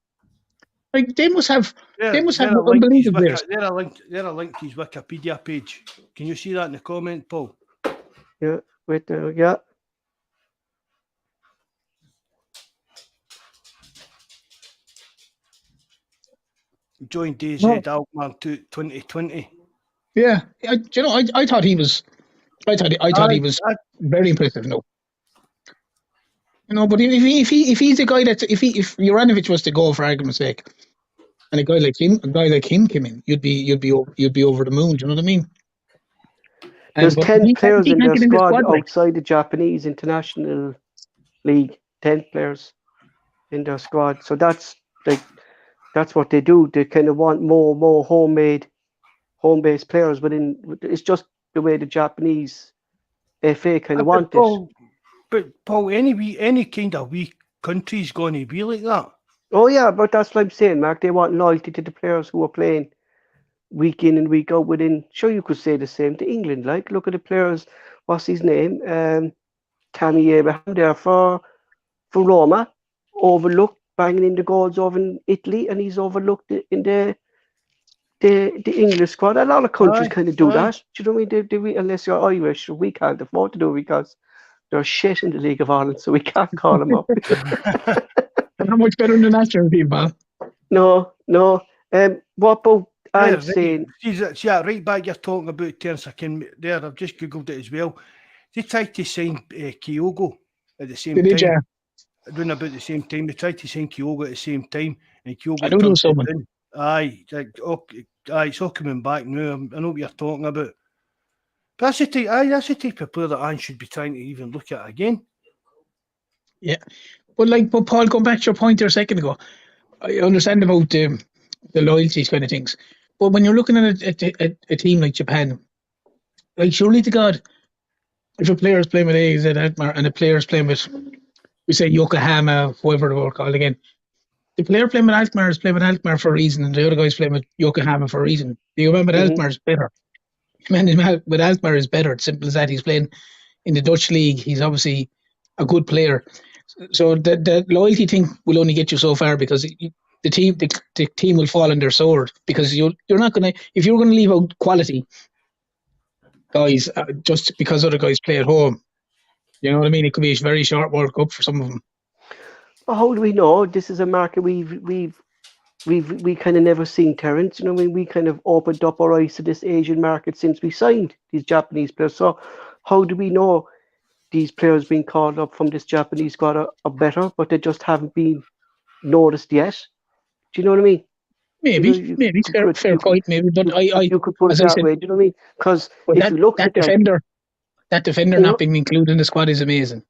they must have unbelievable players. They're a link to his Wikipedia page. Can you see that in the comment, Paul? Yeah, wait there. Yeah. Joined DZ Alkmaar 2020. Yeah, I thought he was. I thought he was very impressive. No, but if he's a guy that if Juranovic was to go for argument's sake, and a guy like him came in, you'd be over the moon. Do you know what I mean? There's 10 players in their squad outside the Japanese International League. 10 players in their squad. So that's what they do. They kind of want more home-based players, but it's just the way the Japanese FA kind of want it. But Paul, any kind of wee country's going to be like that. Oh yeah, but that's what I'm saying, Mark. They want loyalty to the players who are playing week in and week out within. Sure, you could say the same to England. Like, look at the players. What's his name? Tammy Abraham there for Roma, overlooked, banging in the goals over in Italy, and he's overlooked in the English squad. A lot of countries kind of do that. Do you know what I mean? Unless you're Irish, we can't afford to do it because they're shit in the League of Ireland, so we can't call them up. How much better than the national team, man? No. What about I'm saying? Yeah, right back. You're talking about Terence there. I've just googled it as well. They tried to sign Kyogo at the same time. Doing about the same time. They tried to sign Kyogo at the same time, and Kyogo. I don't know someone. It's all coming back now. I know what you're talking about. But that's the type of player that Anne should be trying to even look at again. Yeah, but Paul, going back to your point there a second ago, I understand about the loyalties kind of things. But when you're looking at a team like Japan, like surely to God, if a player is playing with AZ Alkmaar and a player is playing with, we say Yokohama, whoever they were called again, the player playing with Alkmaar is playing with Alkmaar for a reason, and the other guy's playing with Yokohama for a reason. The man with Alkmaar is better. The man with Alkmaar is better. It's simple as that. He's playing in the Dutch league. He's obviously a good player. So the loyalty thing will only get you so far because the team will fall on their sword because you're not gonna, if you're gonna leave out quality guys just because other guys play at home. You know what I mean? It could be a very short World Cup for some of them. Well, how do we know? This is a market we kind of never seen, Terence. You know, we kind of opened up our eyes to this Asian market since we signed these Japanese players. So how do we know these players being called up from this Japanese squad are better, but they just haven't been noticed yet? Do you know what I mean? Maybe, fair point. Maybe, but you could put it that way. Do you know what I mean? Because if you look at that defender not being included in the squad is amazing.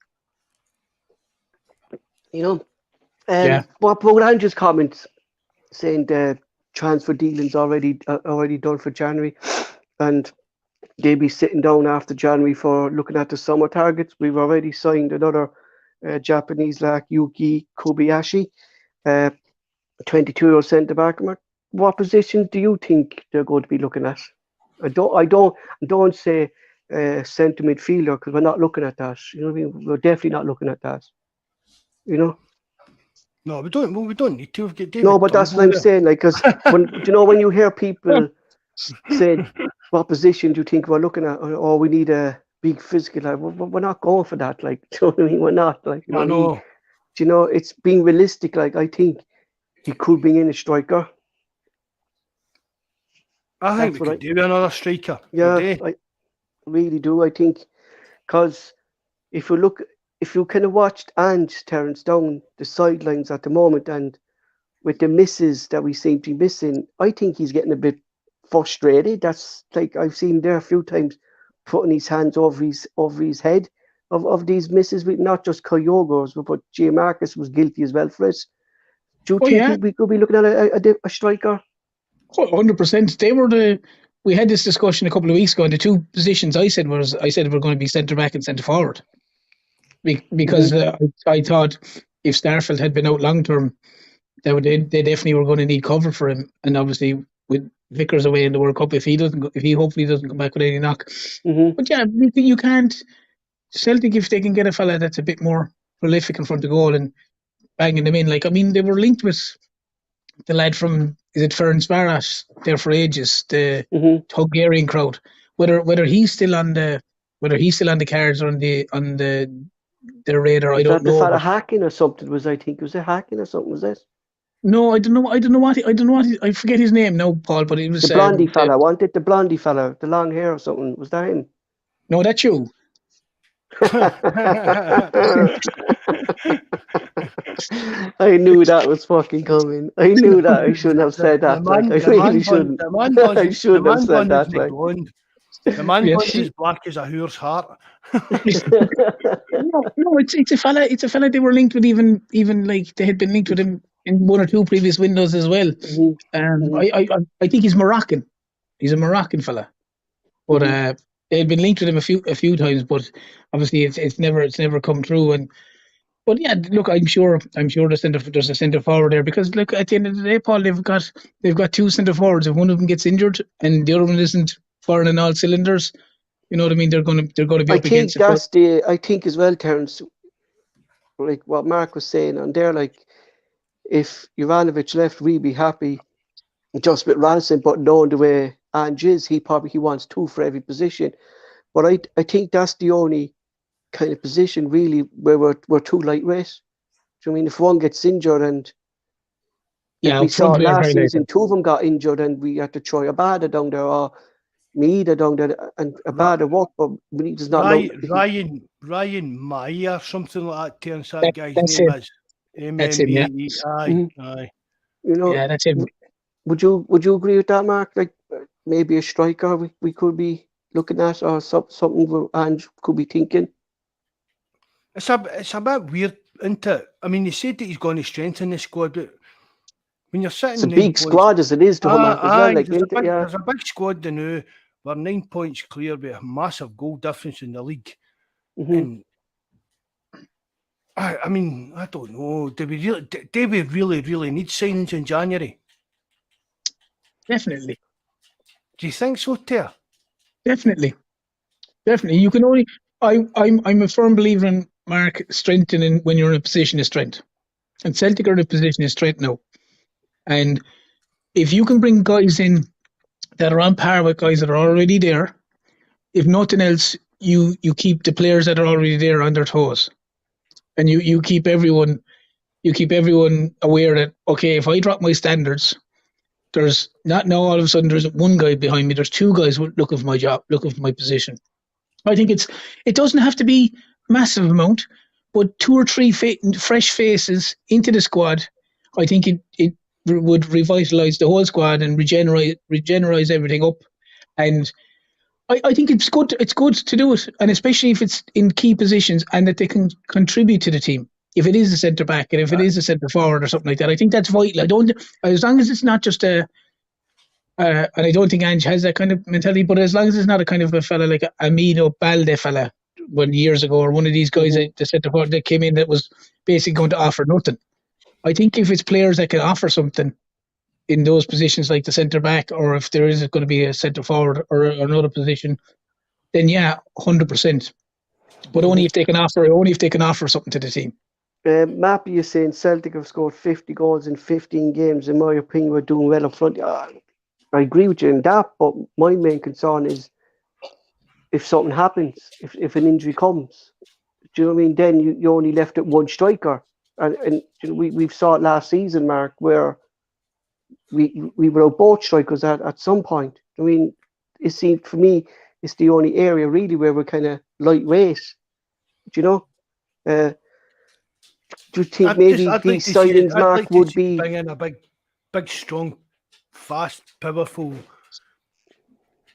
You know, what Andrew's comments saying the transfer dealing's already done for January, and they'll be sitting down after January for looking at the summer targets. We've already signed another Japanese like Yuki Kobayashi, 22-year-old centre back. What position do you think they're going to be looking at? I don't say centre midfielder because we're not looking at that. You know what I mean? We're definitely not looking at that. You know. No, we don't. Well, we don't need to get David. No, but that's what I'm saying. Like, because when you hear people say, "What position do you think we're looking at?" Or we need a big physical. Like, we're not going for that. Like, do you know what I mean? We're not. Like, you know, do you know? It's being realistic. Like, I think he could bring in a striker. I think we could do another striker. Yeah, I really do. I think because if you look if you kind of watched Ange Terence down the sidelines at the moment, and with the misses that we seem to be missing, I think he's getting a bit frustrated. That's like I've seen there a few times putting his hands over his head of these misses, with not just Kyogo's, but Giamarcus was guilty as well for it. Do you think we could be looking at a striker? 100%. We had this discussion a couple of weeks ago, and the two positions I said we're going to be centre back and centre forward, because I thought if Starfelt had been out long term, they definitely were going to need cover for him, and obviously with Vickers away in the World Cup, if he hopefully doesn't come back with any knock. But yeah, you can't. Celtic, if they can get a fella that's a bit more prolific in front of goal and banging them in, they were linked with the lad from, is it Ferencváros there for ages, the Hungarian crowd. Whether he's still on the cards or on the radar, I don't know. Was that the fella Hacking or something? Was it Hacking or something? Was it? No, I don't know what. I forget his name now, Paul. But it was the blondie fella. Wanted the blondie fella, the long hair or something. Was that him? No, that's you. I knew that was fucking coming. I knew that. I shouldn't have said that. I really shouldn't. I shouldn't have said that. The man was as black as a whore's heart. No, it's a fella. It's a fella they were linked with. Even like they had been linked with him in one or two previous windows as well. I think he's Moroccan. He's a Moroccan fella, but they had been linked with him a few times. But obviously, it's never come through. But yeah, look, I'm sure there's a centre forward there, because look, at the end of the day, Paul, they've got two centre forwards. If one of them gets injured and the other one isn't firing on all cylinders, you know what I mean? They're going to be up against it. I think as well, Terence, like what Mark was saying on there, like if Juranovic left, we'd be happy just with Ralston, but knowing the way Ange is, he wants two for every position. But I think that's the only kind of position really where we're too lightweight. Do you mean if one gets injured, and we saw last season, two of them got injured and we had to try Abada down there or Maeda down there, and Abada worked, but we does not Ryan Meyer, something like that. Turns that guy's name is. That's him, yeah. Aye. You know, yeah, that's him. Would you agree with that, Mark? Like maybe a striker we could be looking at, or something Ange could be thinking. It's a bit weird, isn't it? I mean, he said that he's going to strengthen the squad, but when you're sitting, it's a big squad as it is to him as well. There's a big squad now. We're 9 points clear with a massive goal difference in the league. And I mean, I don't know. Do we really need signings in January? Definitely. Do you think so, Ter? Definitely. You can only. I'm a firm believer in, Mark, strengthening when you're in a position of strength, and Celtic are in a position of strength now. And if you can bring guys in that are on par with guys that are already there, if nothing else, you keep the players that are already there on their toes, and you keep everyone aware that, okay, if I drop my standards, there's not now all of a sudden there's one guy behind me. There's two guys looking for my job, looking for my position. I think it doesn't have to be massive amount, but two or three fresh faces into the squad, I think it would revitalise the whole squad and regenerate everything up. And I think it's good to do it, and especially if it's in key positions and that they can contribute to the team. If it is a centre back and if it is a centre forward or something like that, I think that's vital. As long as it's not just and I don't think Ange has that kind of mentality, but as long as it's not a kind of a fella like Amino Balde fella years ago, or one of these guys that centre forward that came in that was basically going to offer nothing. I think if it's players that can offer something in those positions like the centre back, or if there is going to be a centre forward or another position, then yeah, 100%. But only if they can offer something to the team. Mappy is saying Celtic have scored 50 goals in 15 games. In my opinion, we're doing well up front. I agree with you in that, but my main concern is if something happens, if an injury comes, do you know what I mean? Then you only left at one striker, and we've saw it last season, Mark, where we were out both strikers at some point. I mean, it seemed for me it's the only area really where we're kind of lightweight, do you know? Do you think maybe these signings, Mark, would be bring in a big, strong, fast, powerful,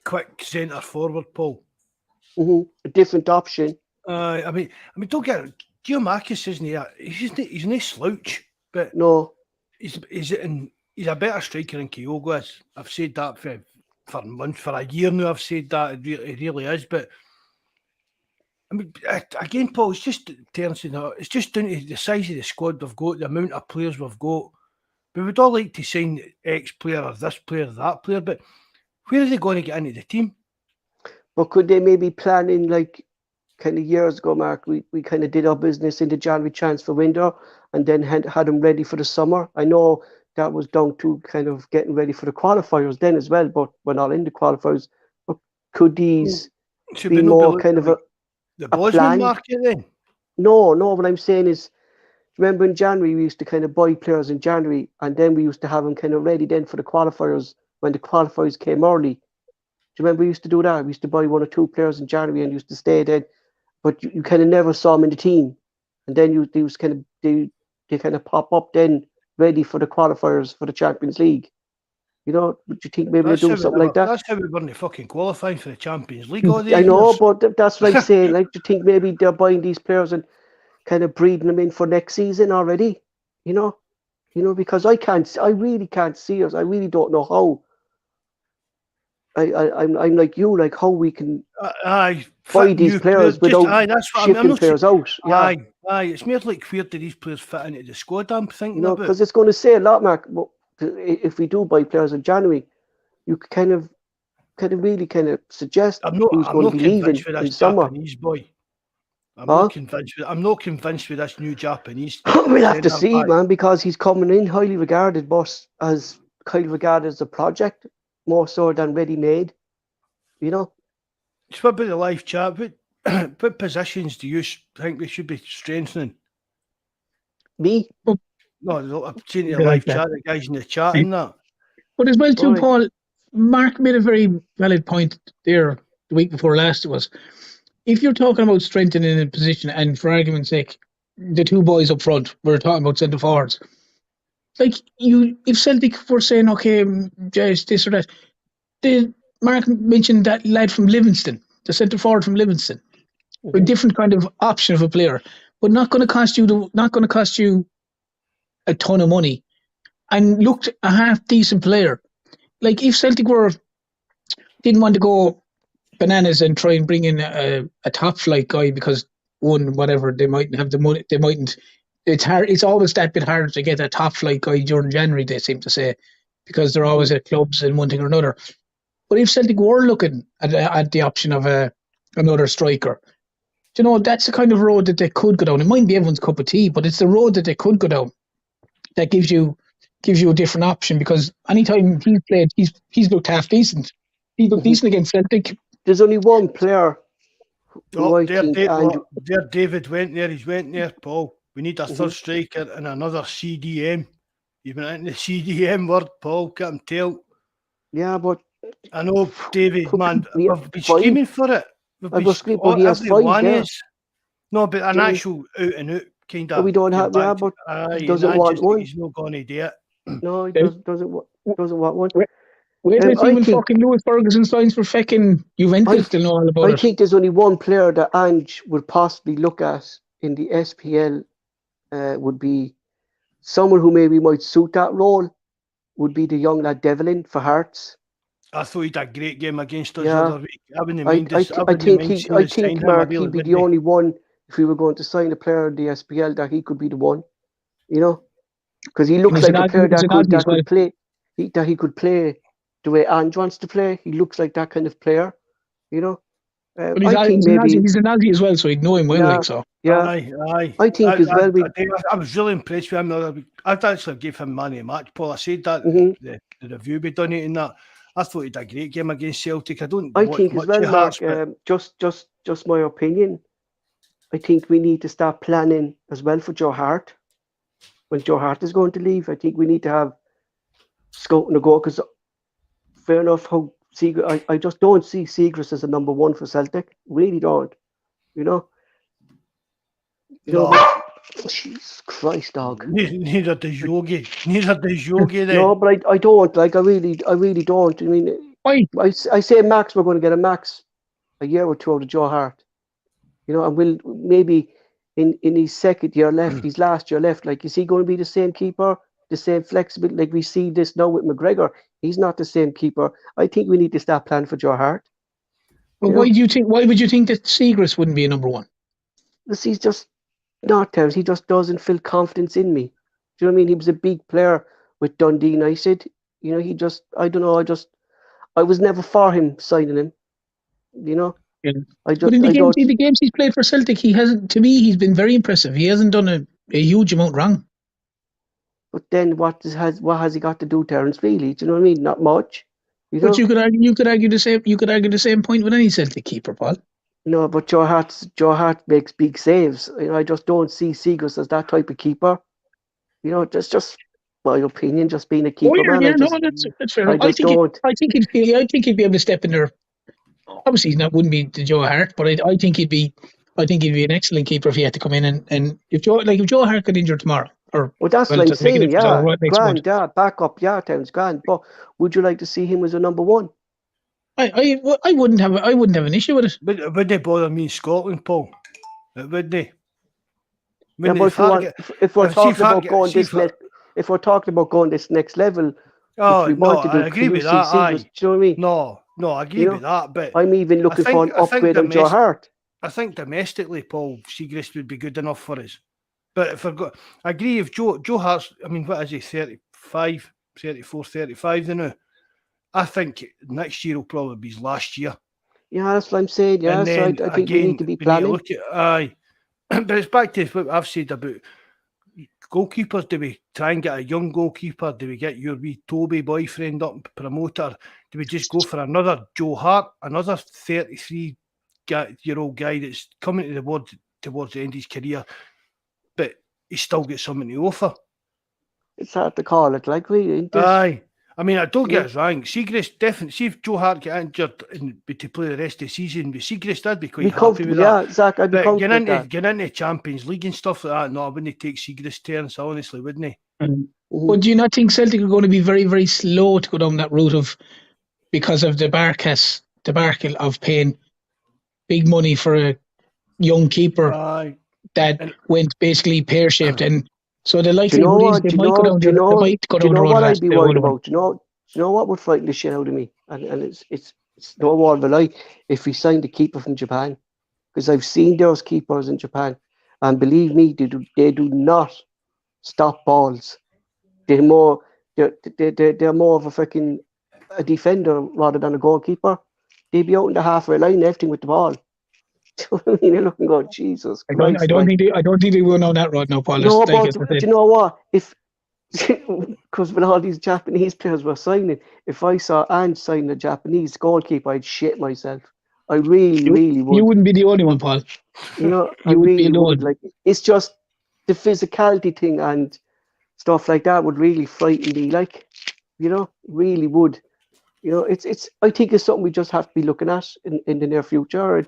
quick centre forward, Paul? a different option? I mean, don't get it. Giamakis isn't he? He's no slouch, but No. he's a better striker than Kyogo is. I've said that for months, for a year now. I've said that it really is. But I mean, again, Paul, it's just Terence. It's just down to the size of the squad we've got, the amount of players we've got. We would all like to sign X player or this player, that player, but where are they going to get into the team? But could they maybe plan in, like, kind of years ago, Mark, we kind of did our business in the January transfer window and then had them ready for the summer. I know that was down to kind of getting ready for the qualifiers then as well, but we're not in the qualifiers. But could these be more kind of the Bosman market then? No, what I'm saying is, remember in January we used to kind of buy players in January and then we used to have them kind of ready then for the qualifiers when the qualifiers came early. Do you remember we used to do that? We used to buy 1 or 2 players in January and used to stay then, but you kind of never saw them in the team, and then they kind of pop up then ready for the qualifiers for the Champions League. You know, would you think maybe they're doing something like that? That's how we weren't fucking qualifying for the Champions League. I know, but that's what I'm saying. Like, do you think maybe they're buying these players and kind of breeding them in for next season already? You know, because I really can't see us. I really don't know how. I'm like you, like how we can buy these players without shipping players out. Yeah. Aye, it's more like where do these players fit into the squad? I'm thinking, because it's going to say a lot, Mark. If we do buy players in January, you kind of really suggest who's going to be leaving in summer. Japanese boy. I'm not convinced with this new Japanese. We'll have to see, man, because he's coming in highly regarded, but as a project more so than ready-made. You know. It's what about the live chat? What positions do you think we should be strengthening? Me? No, I've seen the live chat, the guys in the chat and that. But as well too, Paul, Mark made a very valid point there the week before last. It was, if you're talking about strengthening a position, and for argument's sake, the 2 boys up front, we're talking about centre forwards. Like, if Celtic were saying, okay, just this or that, Mark mentioned that lad from Livingston, the centre forward from Livingston, a different kind of option of a player, but not going to cost you a ton of money, and looked a half decent player. Like, if Celtic didn't want to go bananas and try and bring in a top flight guy because they mightn't have the money, they mightn't. It's hard. It's always that bit harder to get a top flight guy during January, they seem to say, because they're always at clubs and one thing or another. But if Celtic were looking at the option of another striker, that's the kind of road that they could go down. It mightn't be everyone's cup of tea, but it's the road that they could go down. That gives you a different option, because anytime he's played, he's looked half decent. He looked decent against Celtic. There's only one player. There David went there. He's went there, Paul. We need a third striker and another CDM. You've been into the CDM word, Paul. Can't tell. Yeah, but I know, David, man. We've been screaming for it. He has 5, yeah. No, but an actual out and out kind of. We don't have, but he doesn't want one. He's not going to do it. No, he doesn't want one. Wait till even fucking Lewis Ferguson signs for fucking Juventus to know all about it. I think there's only one player that Ange would possibly look at in the SPL, would be someone who maybe might suit that role, would be the young lad Devlin for Hearts. I thought he did a great game against us the other week. I think Mark, he'd be the only one, if we were going to sign a player in the SPL, that he could be the one, because he looks like a player that could play. That he could play the way Ange wants to play. He looks like that kind of player, But he's an Aussie as well, so he'd know him well, like so. Yeah, aye. I think as well. I was really impressed with him. I'd actually give him man of the match, Paul. I said that the review we done it in that. I thought he did a great game against Celtic. I think as well, Mark. Just my opinion. I think we need to start planning as well for Joe Hart. When Joe Hart is going to leave, I think we need to have scouting to go, because fair enough, I just don't see Seagrass as a number 1 for Celtic. Really don't. You know, No. but, Jesus Christ, dog. Neither does Yogi. Neither does Yogi then. No, but I don't. Like, I really don't. I mean, Why? I say Max, we're going to get a Max a year or two out of Joe Hart. You know, and we'll maybe in his second year left, his last year left, like, is he going to be the same keeper, the same flexible? Like we see this now with McGregor. He's not the same keeper. I think we need to start planning for Joe Hart. But why do you think? Why would you think that Seagrass wouldn't be a number one? He's just not Terence. He just doesn't feel confidence in me. Do you know what I mean? He was a big player with Dundee United. You know, he just, I don't know. I was never for him signing him. You know, Yeah. but in the games he's played for Celtic, he hasn't. To me, he's been very impressive. He hasn't done a huge amount wrong. But then what has he got to do, Terence? Really? Do you know what I mean? Not much. You know? But you could argue the same. You could argue the same point with any Celtic keeper, Paul. No, but Joe Hart makes big saves. You know, I just don't see Seagrass as that type of keeper. You know, that's just my opinion. Just being a keeper, man. That's fair. I think he'd be able to step in there. Obviously, he wouldn't be the Joe Hart, but I think he'd be an excellent keeper if he had to come in and if Joe Hart got injured tomorrow. That's what I'm saying. Yeah, grand. Yeah, back up. Yeah, Terence, grand. But would you like to see him as a number one? I wouldn't have an issue with it. But would they bother me in Scotland, Paul? Would they? Yeah, but if we're talking about going this next level, I agree with that. Do you know what I mean? No, I agree with that. But I'm even looking for an upgrade on Joe Hart. I think domestically, Paul, Seagrass would be good enough for us. But if I agree, if Joe Hart's, I mean, what is he, 35, 34, 35 now? I think next year will probably be his last year. Yeah, that's what I'm saying. Yeah, so I think we need to be planning. But it's back to what I've said about goalkeepers. Do we try and get a young goalkeeper? Do we get your wee Toby boyfriend up, promoter? Do we just go for another Joe Hart, another 33-year-old guy that's coming towards the end of his career, but he's still got something to offer? It's hard to call it, like, really. Aye. I mean, I don't get us wrong. Seagrass definitely. See if Joe Hart get injured and be to play the rest of the season, but Seagrass, I'd be quite happy with that. Yeah, Zach, I'd be comfortable with that. Getting into Champions League and stuff like that. No, I wouldn't take Seagrass turns, honestly, wouldn't he? But do you not think Celtic are going to be very, very slow to go down that route because of the debacle of paying big money for a young keeper that went basically pear-shaped and. So the likelihood is they might go down the road. Do you know what I'd be worried about? Do you know what would frighten the shit out of me? And it's no more of a lie. If we signed a keeper from Japan, because I've seen those keepers in Japan, and believe me, they do not stop balls. They're more of a freaking a defender rather than a goalkeeper. They'd be out in the halfway line, everything with the ball. I mean, you're looking going, Jesus Christ. I don't think they will know that right now, Paul. No, but do you know what? Because when all these Japanese players were signing, if I saw Ange sign a Japanese goalkeeper, I'd shit myself. I really would. You wouldn't be the only one, Paul. You know, I really would. Like, it's just the physicality thing and stuff like that would really frighten me. Like, you know, really would. You know, it's. I think it's something we just have to be looking at in the near future.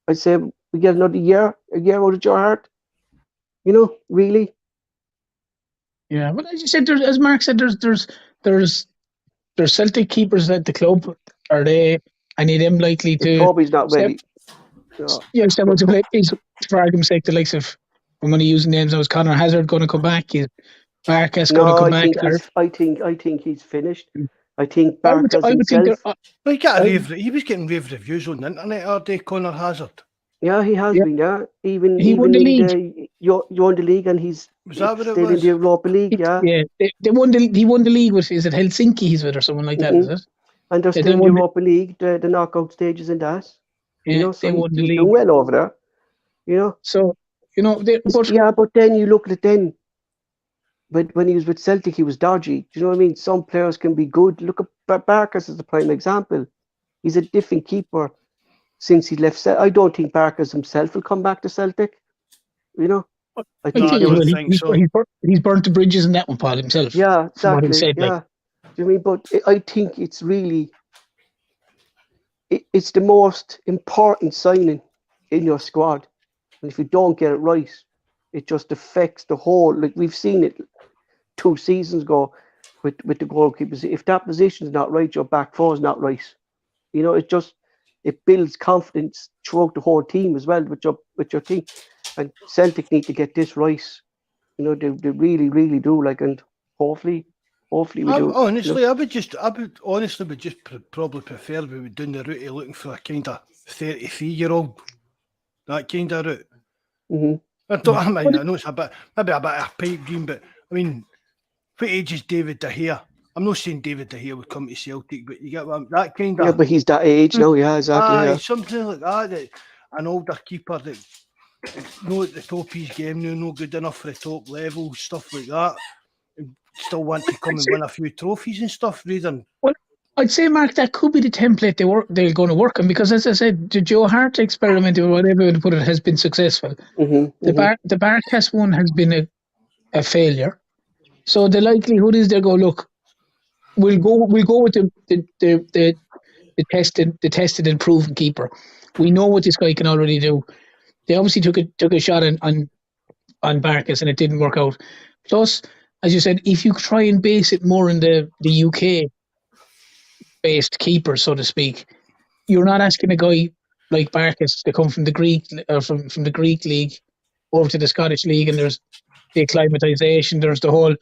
I say we get another year out of Joe Hart. You know, really. Yeah, but as you said, as Mark said, there's Celtic keepers at the club. Are they? I need them likely to. Toby's not ready. Yeah, someone to play. For argument's sake, the likes of I'm only using names. Is Conor Hazard going to come back? Is Barkas going to come back? I think he's finished. I think Barkas himself. He was getting rave reviews on the internet, are they, Conor Hazard? Yeah, he has been. Yeah, he won the league. You won the league, and he's still in the Europa League. Yeah, he won the league with. Is it Helsinki? He's with or something like that? Is it? And they're still in the Europa League, the knockout stages in that. Yeah, you know, so they won the league. Doing well over there. You know. So but then you look at it then. But when he was with Celtic, he was dodgy. Do you know what I mean? Some players can be good. Look at Barkas as the prime example. He's a different keeper since he left Celtic. I don't think Barkas himself will come back to Celtic. You know? I think so. He's burnt the bridges in that one, Paul, himself. Yeah, exactly. Do you know what I mean? But I think it's really... It's the most important signing in your squad. And if you don't get it right, it just affects the whole. Like we've seen it 2 seasons ago with the goalkeepers. If that position is not right, your back four is not right. You know, it builds confidence throughout the whole team as well with your team. And Celtic need to get this right. You know, they really, really do. Like, and hopefully we do. Honestly, I would honestly just probably prefer we would down the route of looking for a kind of 33-year-old, that kind of route. Mm-hmm. I know it's maybe a bit of a pipe dream, but I mean, what age is David De Gea? I'm not saying David De Gea would come to Celtic, but you get that kind of. Yeah, but he's that age now. Yeah, exactly. Something like that. An older keeper that know at the top of his game, no good enough for the top level, stuff like that. Still want to come and win a few trophies and stuff, rather than. Well, I'd say, Mark, that could be the template they're going to work on, because, as I said, the Joe Hart experiment, or whatever you put it, has been successful. The Barkas one has been a failure. So the likelihood is they'll go, look, we'll go with the tested and proven keeper. We know what this guy can already do. They obviously took a shot on Barkas and it didn't work out. Plus, as you said, if you try and base it more in the UK based keeper, so to speak, you're not asking a guy like Barkas to come from the Greek from the Greek league over to the Scottish league, and there's the acclimatization, there's the whole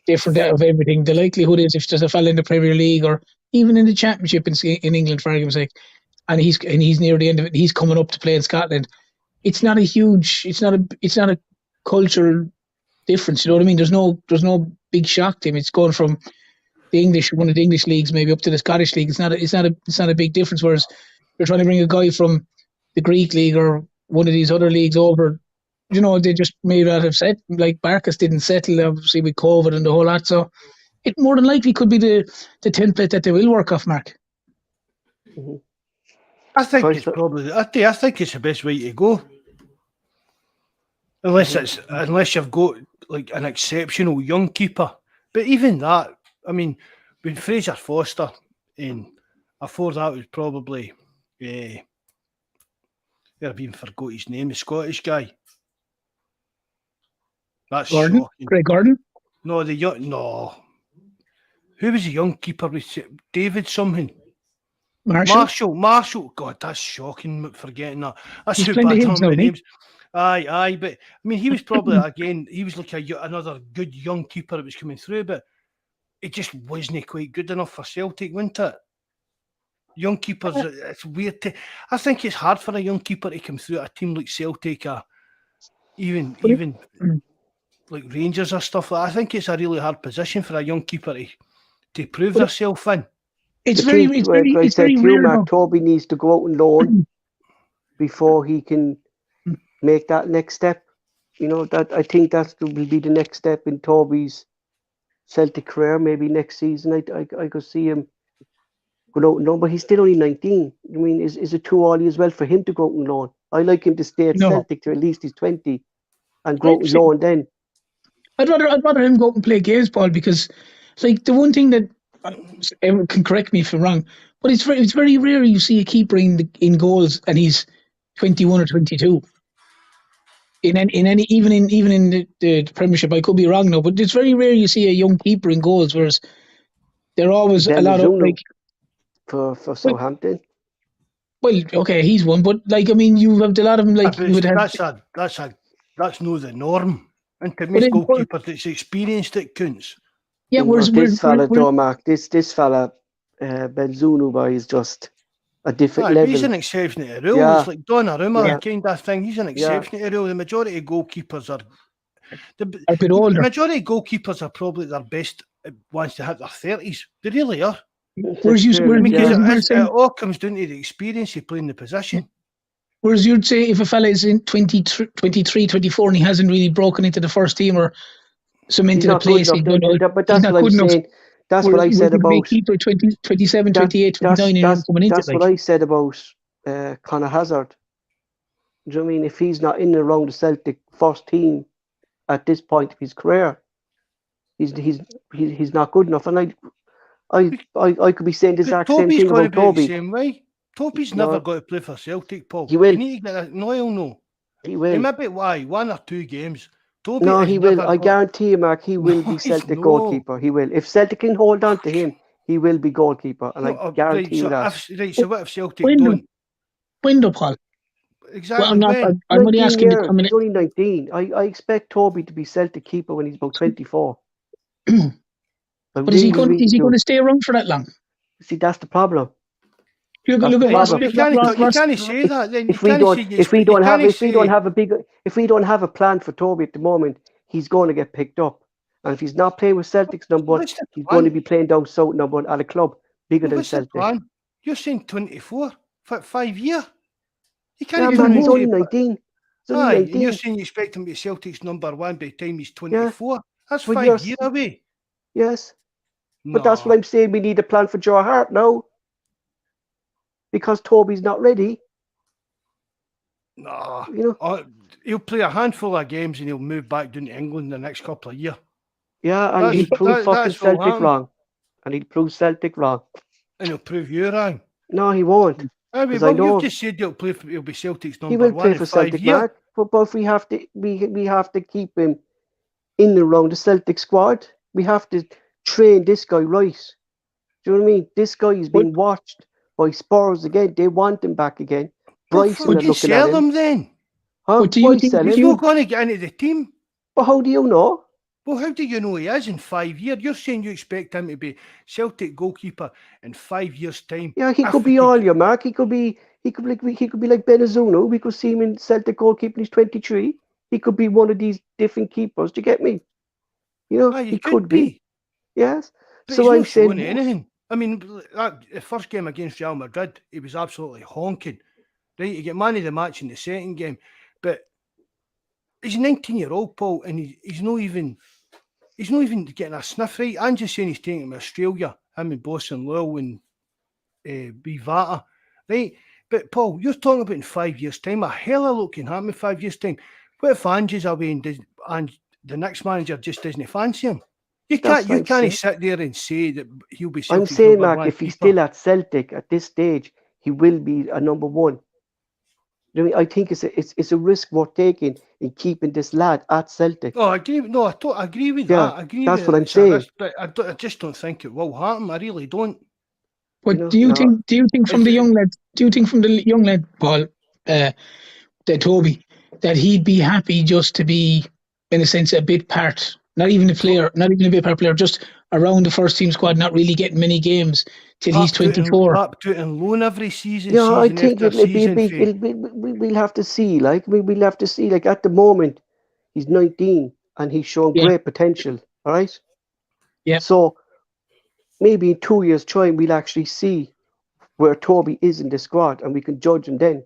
different of everything. The likelihood is, if there's a fella in the Premier League or even in the Championship in England, for argument's sake, and he's near the end of it, he's coming up to play in Scotland. It's not a cultural difference. You know what I mean? There's no big shock to him. It's going from one of the English leagues maybe up to the Scottish league. It's not a big difference. Whereas you're trying to bring a guy from the Greek league or one of these other leagues over. You know, they just may not have set, like Barkas didn't settle, obviously, with COVID and the whole lot. So it more than likely could be the template that they will work off, Mark. Mm-hmm. I think it's the best way to go. Unless you've got like an exceptional young keeper. But even that, I mean, when Fraser Foster, and before that was probably I've even forgot his name, the Scottish guy. That's Gordon? shocking. Craig Gordon? No, who was the young keeper? David something. Marshall. God, that's shocking. Forgetting that. That's He's too playing bad. the Hibs On now, names. Aye, but I mean, he was probably he was like another good young keeper that was coming through, but it just wasn't quite good enough for Celtic, wasn't it? Young keepers, it's weird. I think it's hard for a young keeper to come through at a team like Celtic, even like Rangers or stuff like that. I think it's a really hard position for a young keeper to prove themselves in. It's very rare. Mark, Toby needs to go out and loan before he can make that next step. You know, that I think that will be the next step in Toby's Celtic career. Maybe next season, I could see him go out and loan, but he's still only 19. I mean, is it too early as well for him to go out and loan? I like him to stay at Celtic till at least he's 20 and go out and loan then. I'd rather him go out and play games, Paul, because it's like the one thing that everyone can correct me if I'm wrong, but it's very rare you see a keeper in goals and he's 21 or 22. In any even in the Premiership, I could be wrong now, but it's very rare you see a young keeper in goals, whereas there are always a lot of like for Southampton. Well, okay, he's one, but like I mean, you have a lot of them. Like you would have. That's no the norm. And to most goalkeepers that's experienced, it counts. Yeah, this fella, Belzunu, is just a different level. He's an exception to the rule. Yeah. It's like Donnarumma kind of thing. He's an exception to the rule. The majority of goalkeepers are a bit older. The majority of goalkeepers are probably their best once they hit their 30s. They really are. It all comes down to the experience of playing the position. Whereas you'd say if a fella is in 23, 24 and he hasn't really broken into the first team or cemented a place, but that's what I'm saying. That's what I said about 27, 28, 29 That's what I said about Conor Hazard. Do you know what I mean? If he's not in and around the Celtic first team at this point of his career, he's not good enough. And I could be saying the exact same thing about Toby. Toby's never got to play for Celtic, Paul. He will. You need to get that. No, he'll know. He will. Maybe why 1 or 2 games. Toby No, has he will. never I got- guarantee you, Mark, he will No, be he's Celtic no. goalkeeper. He will. If Celtic can hold on to him, he will be goalkeeper. And No, I guarantee you that. so what if Celtic When don't? though, Paul? Exactly Well, I'm not. when? I'm only 19 asking to years. come in. He's only 19. I expect Toby to be Celtic keeper when he's about 24. But is he going? Is he going to stay around for that long? See, that's the problem. Look That's at the Ross. problem. You can't say that. Then If we don't have a plan for Toby at the moment, he's going to get picked up. And if he's not playing with Celtic's number 1, What's the he's plan? going to be playing down south number 1 at a club bigger than What's the Celtic. plan? You're saying 24 for 5 years. You Yeah, can't man, he's come only into- 19. He's only Aye, and 19. you're saying you expect him to be Celtic's number 1 by the time he's 24. That's But 5 you're- years away. Yes. No. But that's what I'm saying. We need a plan for Joe Hart now. Because Toby's not ready. No. You know? He'll play a handful of games and he'll move back down to England the next couple of years. Yeah, and That's- he'll prove fucking that's what'll Celtic happen. wrong. And he'll prove Celtic wrong. And he'll prove you wrong. No, he won't. I mean, 'Cause I know- you've just said he'll be Celtic's number He will 1 play in for 5 Celtic, years. Mark. But we have to keep him in and around the Celtic squad. We have to train this guy right. Do you know what I mean? This guy is being watched by Spurs again. They want him back again. Bryson are Fucking looking sell at him. him then. Huh? But do you Why think- sell He's him? not going to get into the team. But how do you know? Well, how do you know he is in 5 years? You're saying you expect him to be Celtic goalkeeper in 5 years' time. Yeah, he could be all your Mark. He could be like Benazzino. We could see him in Celtic goalkeeper. He's 23. He could be one of these different keepers. Do you get me? You know, Aye, he could be. Yes. But So he's I'm not showing saying, anything. I mean, the first game against Real Madrid, he was absolutely honking. Right, you get man of the match in the second game, but he's a 19-year-old, Paul, and he's not even getting a sniff right. I'm just saying he's taking him to Australia, him and Boss and Lowell and Bivata, right? But Paul, you're talking about in 5 years' time. A hell of a lot can happen in 5 years' time. What if Ange's away and the next manager just doesn't fancy him? You That's what I'm can't saying. sit there and say that he'll be I'm Celtic's saying, number Mark, 1 if he's keeper. still at Celtic at this stage, he will be a number 1. You know, I think it's a risk worth taking in keeping this lad at Celtic. Oh, I agree. No, I agree with Yeah, that. I agree that's with what I'm it's a risk, saying. but I just don't think it will happen. I really don't. But know, do you no. think from Is the it- young lad? Do you think from the young lad, Paul, that Toby, that he'd be happy just to be, in a sense, a bit part, not even a player, not even a bit part player, just around the first team squad, not really getting many games till he's 24. Pap to it in loan every season. Yeah, I season think after season. we'll have to see. Like we'll have to see. Like at the moment, he's 19 and he's shown Yeah. great potential. All right. Yeah. So maybe in 2 years' time, we'll actually see where Toby is in the squad, and we can judge him then.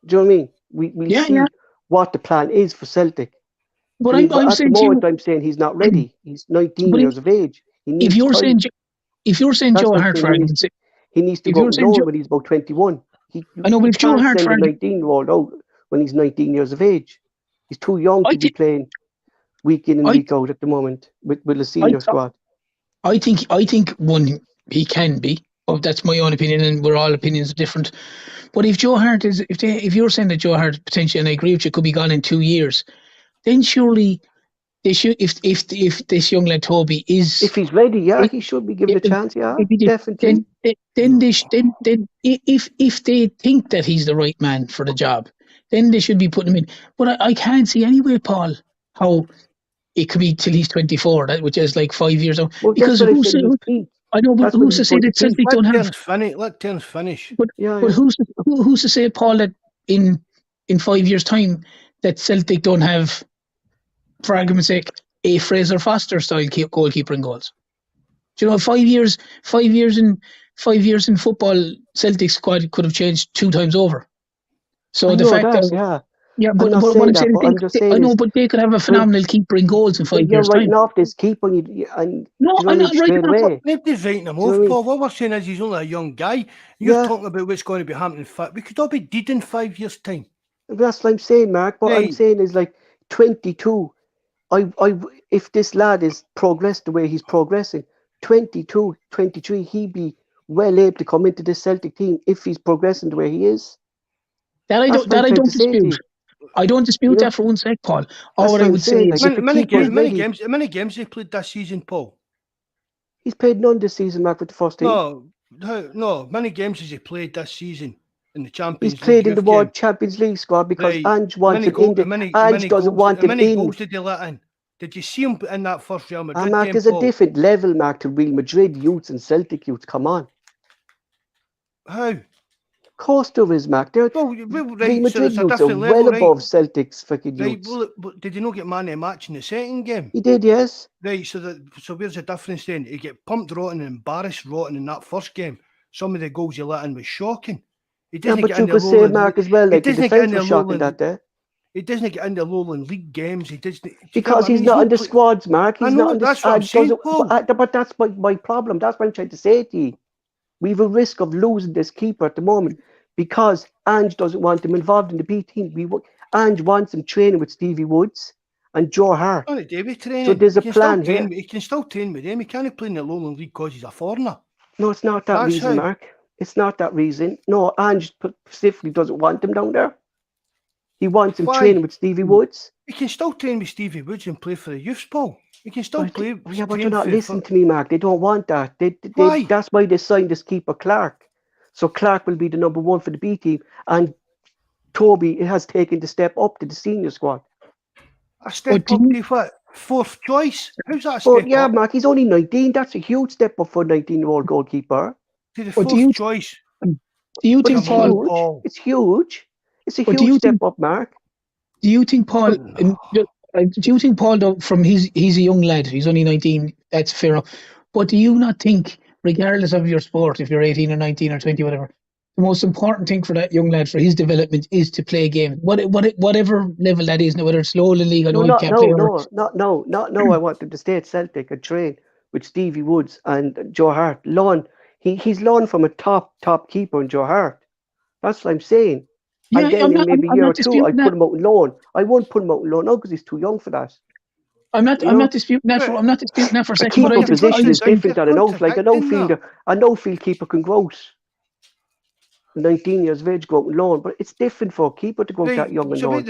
Do you know what I mean? We'll Yeah, see yeah. what the plan is for Celtic. But I mean, I'm at the saying to moment, you, I'm saying he's not ready. He's 19 But years of age. He needs if you're time. saying That's Joe what I'm Hart, saying, for argument's sake, He needs to if go you're on saying loan Joe- when he's about 21. I know, but You if Joe can't Hart, send for a argument's 19-year-old out when he's 19 years of age. He's too young I to be thi- playing week in and I- week out at the moment with a senior thought- squad. I think one, he can be. Oh, that's my own opinion, and we're all opinions are different. But if Joe Hart is, if you're saying that Joe Hart potentially, and I agree with you, could be gone in 2 years, then surely they should. If this young lad Toby is, If he's ready, yeah, he should be given a chance. Yeah, if he did, definitely. then if they think that he's the right man for the job, then they should be putting him in. But I can't see anyway, Paul, how it could be till he's 24, which is like 5 years out. Well, Because that's what I who's said. He's peak. I know, but That's when who's to he's say going to that Celtic peak. don't have? Let Terence finish. But Yeah, but yeah. who's to say, Paul, that in 5 years' time that Celtic don't have, for argument's sake, a Fraser Foster style goalkeeper in goals? Do you know, 5 years in football, Celtic squad could have changed 2 times over. So I the know fact that, that yeah. but not what saying I'm that, saying, but I'm just saying I know, is- but they could have a phenomenal keeper in goals in 5 You're years' time. writing off this keeper and No, you know I'm what I mean, not writing straight off. away. Nobody's writing him Do you know off, what I mean? Paul. What we're saying is he's only a young guy. You're Yeah. talking about what's going to be happening. We could all be dead in 5 years' time. That's what I'm saying, Mark. What I'm Right. saying is like 22. If this lad is progressed the way he's progressing, 22, 23, he'd be well able to come into this Celtic team if he's progressing the way he is. That I That's don't what I'm trying to say to dispute. you. I don't dispute that for one sec, Paul. All I would say is... Many games they played this season, Paul? He's played none this season, Mark, with the first team. No. Many games has he played this season in the Champions League? He's played in the World Champions League squad because Ange wants him in. Ange doesn't want him in. How many goals did he let in? Did you see him in that first Real Madrid Mark, game, there's a different level, Mark, to Real Madrid youths and Celtic youths. Come on. How? Of course there is, Mark. Real Madrid youths are well above Celtic's fucking youths. Right, but did he not get man of the match in the second game? He did, yes. Right, so where's the difference then? He get pumped rotten and embarrassed rotten in that first game. Some of the goals he let in was shocking. He doesn't but you could say, Mark, as well, like the defence was shocking that day. He doesn't get into Lowland League games. He doesn't because he's not in the squads, Mark. He's not in the squads. But that's my problem. That's what I'm trying to say to you. We have a risk of losing this keeper at the moment because Ange doesn't want him involved in the B team. Ange wants him training with Stevie Woods and Joe Hart. So there's a plan here. He can still train with him. He can't play in the Lowland League because he's a foreigner. No, it's not that reason, Mark. It's not that reason. No, Ange specifically doesn't want him down there. He wants him training with Stevie Woods. He can still train with Stevie Woods and play for the youths, Paul. He can still play. Yeah, but you're not listening to me, Mark. They don't want that. Why? That's why they signed this keeper, Clark. So Clark will be the number one for the B team. And Toby has taken the step up to the senior squad. A step up to what? Fourth choice? How's that a step up? Yeah, Mark, he's only 19. That's a huge step up for a 19-year-old goalkeeper. To the fourth choice. Do you think, Paul? It's huge. It's a huge step up, Mark. Do you think, Paul? Do you think, Paul? Though, from he's a young lad. He's only 19. That's fair enough. But do you not think, regardless of your sport, if you're 18 or 19 or 20, whatever, the most important thing for that young lad for his development is to play a game, whatever level that is, whether it's Lowland League, I know he can't play. No. I want him to stay at Celtic and train with Stevie Woods and Joe Hart. He's learned from a top keeper in Joe Hart. That's what I'm saying. Yeah, and then maybe a year or two, I'd put him out on loan. I won't put him out on loan now because he's too young for that. I'm not disputing that. I'm not disputing that for a second. Keeper position is different than an outfield. Like an outfield keeper can go out 19 years of age, go out on loan, but it's different for a keeper to go out that young and loan.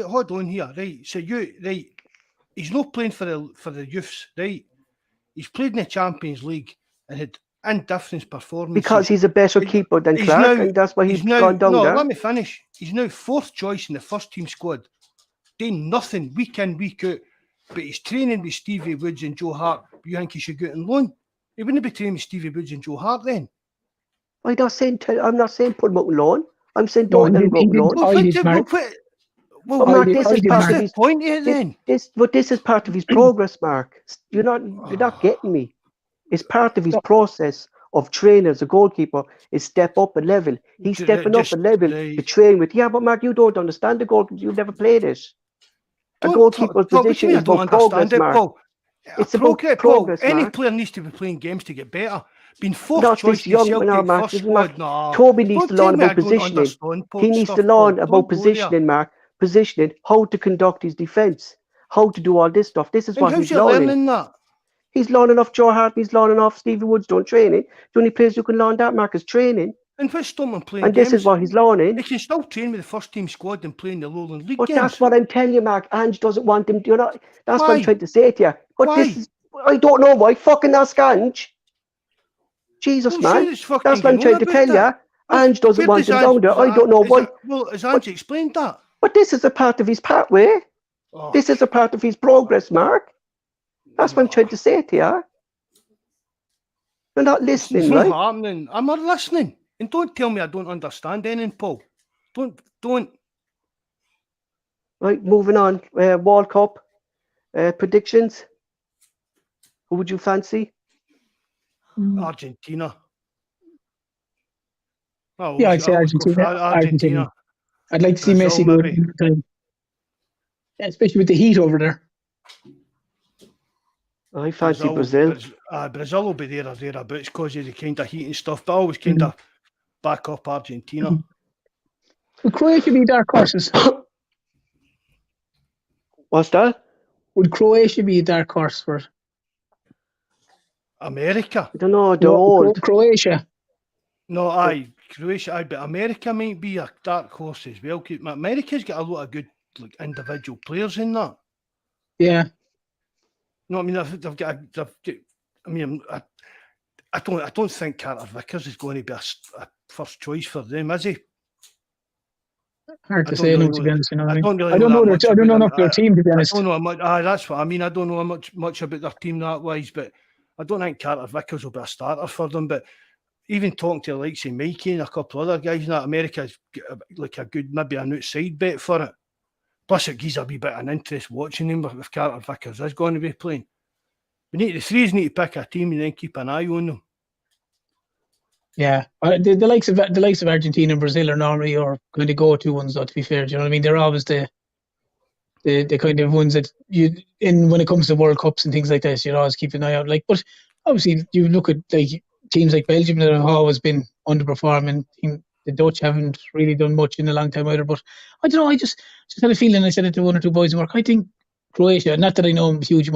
Hold on here, right? So he's not playing for the youths, right? He's played in the Champions League and had indifferent performances. Because he's a better keeper than Clark, and that's why he's gone down there. Let me finish. He's now fourth choice in the first team squad, doing nothing week in, week out, but he's training with Stevie Woods and Joe Hart. You think he should go out on loan? He wouldn't be training with Stevie Woods and Joe Hart then. I'm not saying put him out on loan. I'm saying don't let him go out on loan. Mark, this is part of his point here then. This is part of his progress, Mark. You're not getting me. It's part of his process of training as a goalkeeper is step up a level. He's stepping up a level to train with. Yeah, but Mark, you don't understand the goalkeeper. You've never played it. A goalkeeper's position is about progress, Mark. It's about progress, Mark. Any player needs to be playing games to get better. Being fourth choice to Celtic first squad, Toby needs to learn about positioning. He needs to learn about positioning, Mark. Positioning, how to conduct his defence, how to do all this stuff. This is what he's learning. That? He's learning off Joe Hart, he's learning off Stevie Woods doing training. The only players who can learn that, Mark, is training. And what's stopping playing and games? This is what he's learning. He can still train with the first team squad and play in the Lowland League but games. That's what I'm telling you, Mark. Ange doesn't want him. That's what I'm trying to say to you. But I don't know why. Fucking ask Ange. Jesus, man. That's what I'm trying to tell you. Ange doesn't want him down there. I don't know why. Has Ange explained that? But this is a part of his pathway. This is a part of his progress, Mark. That's what I'm trying to say to you. You're not listening, it's right? Not happening. I'm not listening. And don't tell me I don't understand anything, Paul. Don't. Right, moving on. World Cup predictions. Who would you fancy? Argentina. Yeah, I'd say Argentina. I'd like to see Messi go, especially with the heat over there. I fancy Brazil. Brazil will be there or thereabouts because of the kind of heat and stuff, but I always kind of back up Argentina. Would Croatia be dark horses? What's that? Would Croatia be a dark horse for America? I don't know. They're old. Croatia. No, Croatia, but America might be a dark horse as well. America's got a lot of good individual players in that. Yeah. No, I mean they've got. I mean, I don't think Carter Vickers is going to be a first choice for them, is he? Hard to say, really to be honest. You know what I mean? don't really I don't know. much I don't know about enough their team, to be honest. I don't know much. That's what I mean. I don't know much about their team that wise, but I don't think Carter Vickers will be a starter for them. But even talking to the likes of Mikey and a couple of other guys in that, America's like a good, maybe an outside bet for it. Plus, it gives a wee bit of an interest watching him if Carter Vickers is going to be playing. The threes need to pick a team and then keep an eye on them. Yeah, the likes of Argentina and Brazil are normally going to go-to ones, though. To be fair, do you know what I mean? They're always the kind of ones that when it comes to World Cups and things like this, you always keep an eye out. But obviously, you look at teams like Belgium that have always been underperforming. The Dutch haven't really done much in a long time either. But I don't know. I just had a feeling. I said it to one or two boys in work. I think Croatia. Not that I know a huge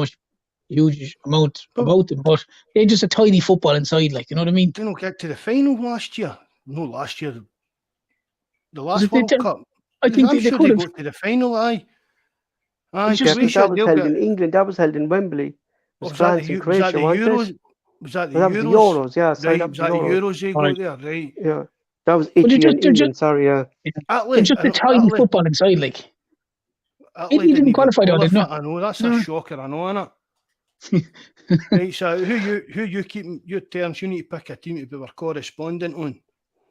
amount about them, but they're just a tiny football inside, you know what I mean? Didn't get to the final last year. No, last year. The last World Cup. I think I'm they sure could they have. got to the final, aye. That was held in England. That was held in Wembley. Was France and Croatia, Euros? Was that the Euros? Yeah, right, was that the Euros they got there, right? Yeah. That was Italy and England, sorry, yeah. They're just a tiny football inside, Italy didn't qualify, though, didn't it? I know, that's a shocker, I know, innit? Right, so who you keeping your terms? You need to pick a team to be our correspondent on.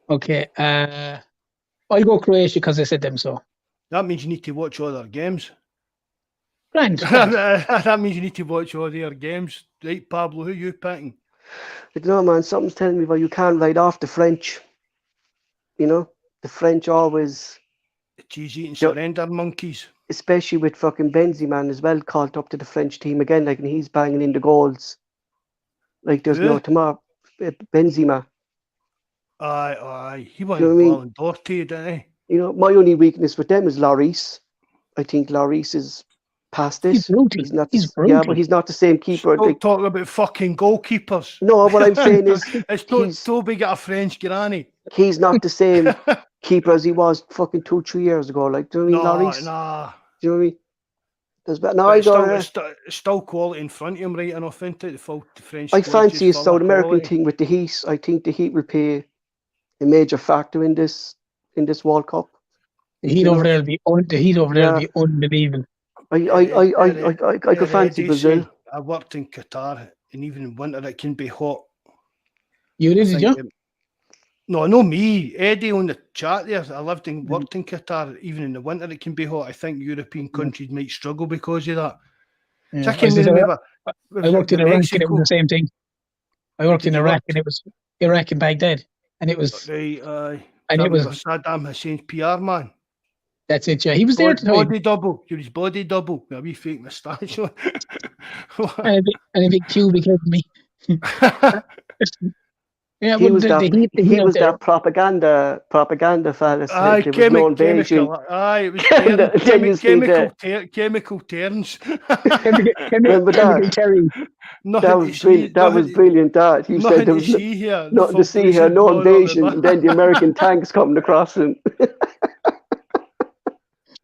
Okay, I'll go Croatia because I said them so. That means you need to watch all their games. Grand. That means you need to watch all their games. Right, Pablo, who are you picking? I don't know, man. Something's telling me, you can't write off the French. You know, the French always... The cheese-eating surrender monkeys. Especially with fucking Benzema as well, called up to the French team again, and he's banging in the goals. There's no tomorrow. Benzema. Aye. He won the Ballon d'Or too, didn't he? You know, my only weakness with them is Lloris. I think Lloris is past this. He's brutal. Yeah, but he's not the same keeper. Don't talk about fucking goalkeepers. No, what I'm saying is... Toby got a French granny. He's not the same keeper as he was fucking 2-3 years ago. Do you know what I mean, Lloris? Nah. Do you know what I mean? It's still quality in front of him, right enough, isn't it? The French. I fancy a South American thing with the Heat. I think the Heat will play a major factor in this World Cup. The Heat over there will be unbelievable. I could fancy Brazil. I worked in Qatar, and even in winter it can be hot. You did you? No, not me. Eddie on the chat there. I lived and worked in Qatar. Even in the winter, it can be hot. I think European countries might struggle because of that. Yeah. I worked in Iraq and it was the same thing. I worked in Iraq and it was Iraq and Baghdad, and it was and it was Saddam Hussein's PR man. That's it. Yeah, he was there at the time. Body double. He was body double. A wee fake moustache on. and a big pubic head me. Yeah, he was that propaganda fella. It was chemical turns. Remember that? That was brilliant. That he said there was nothing to see here, no invasion, and then the American tanks coming across him.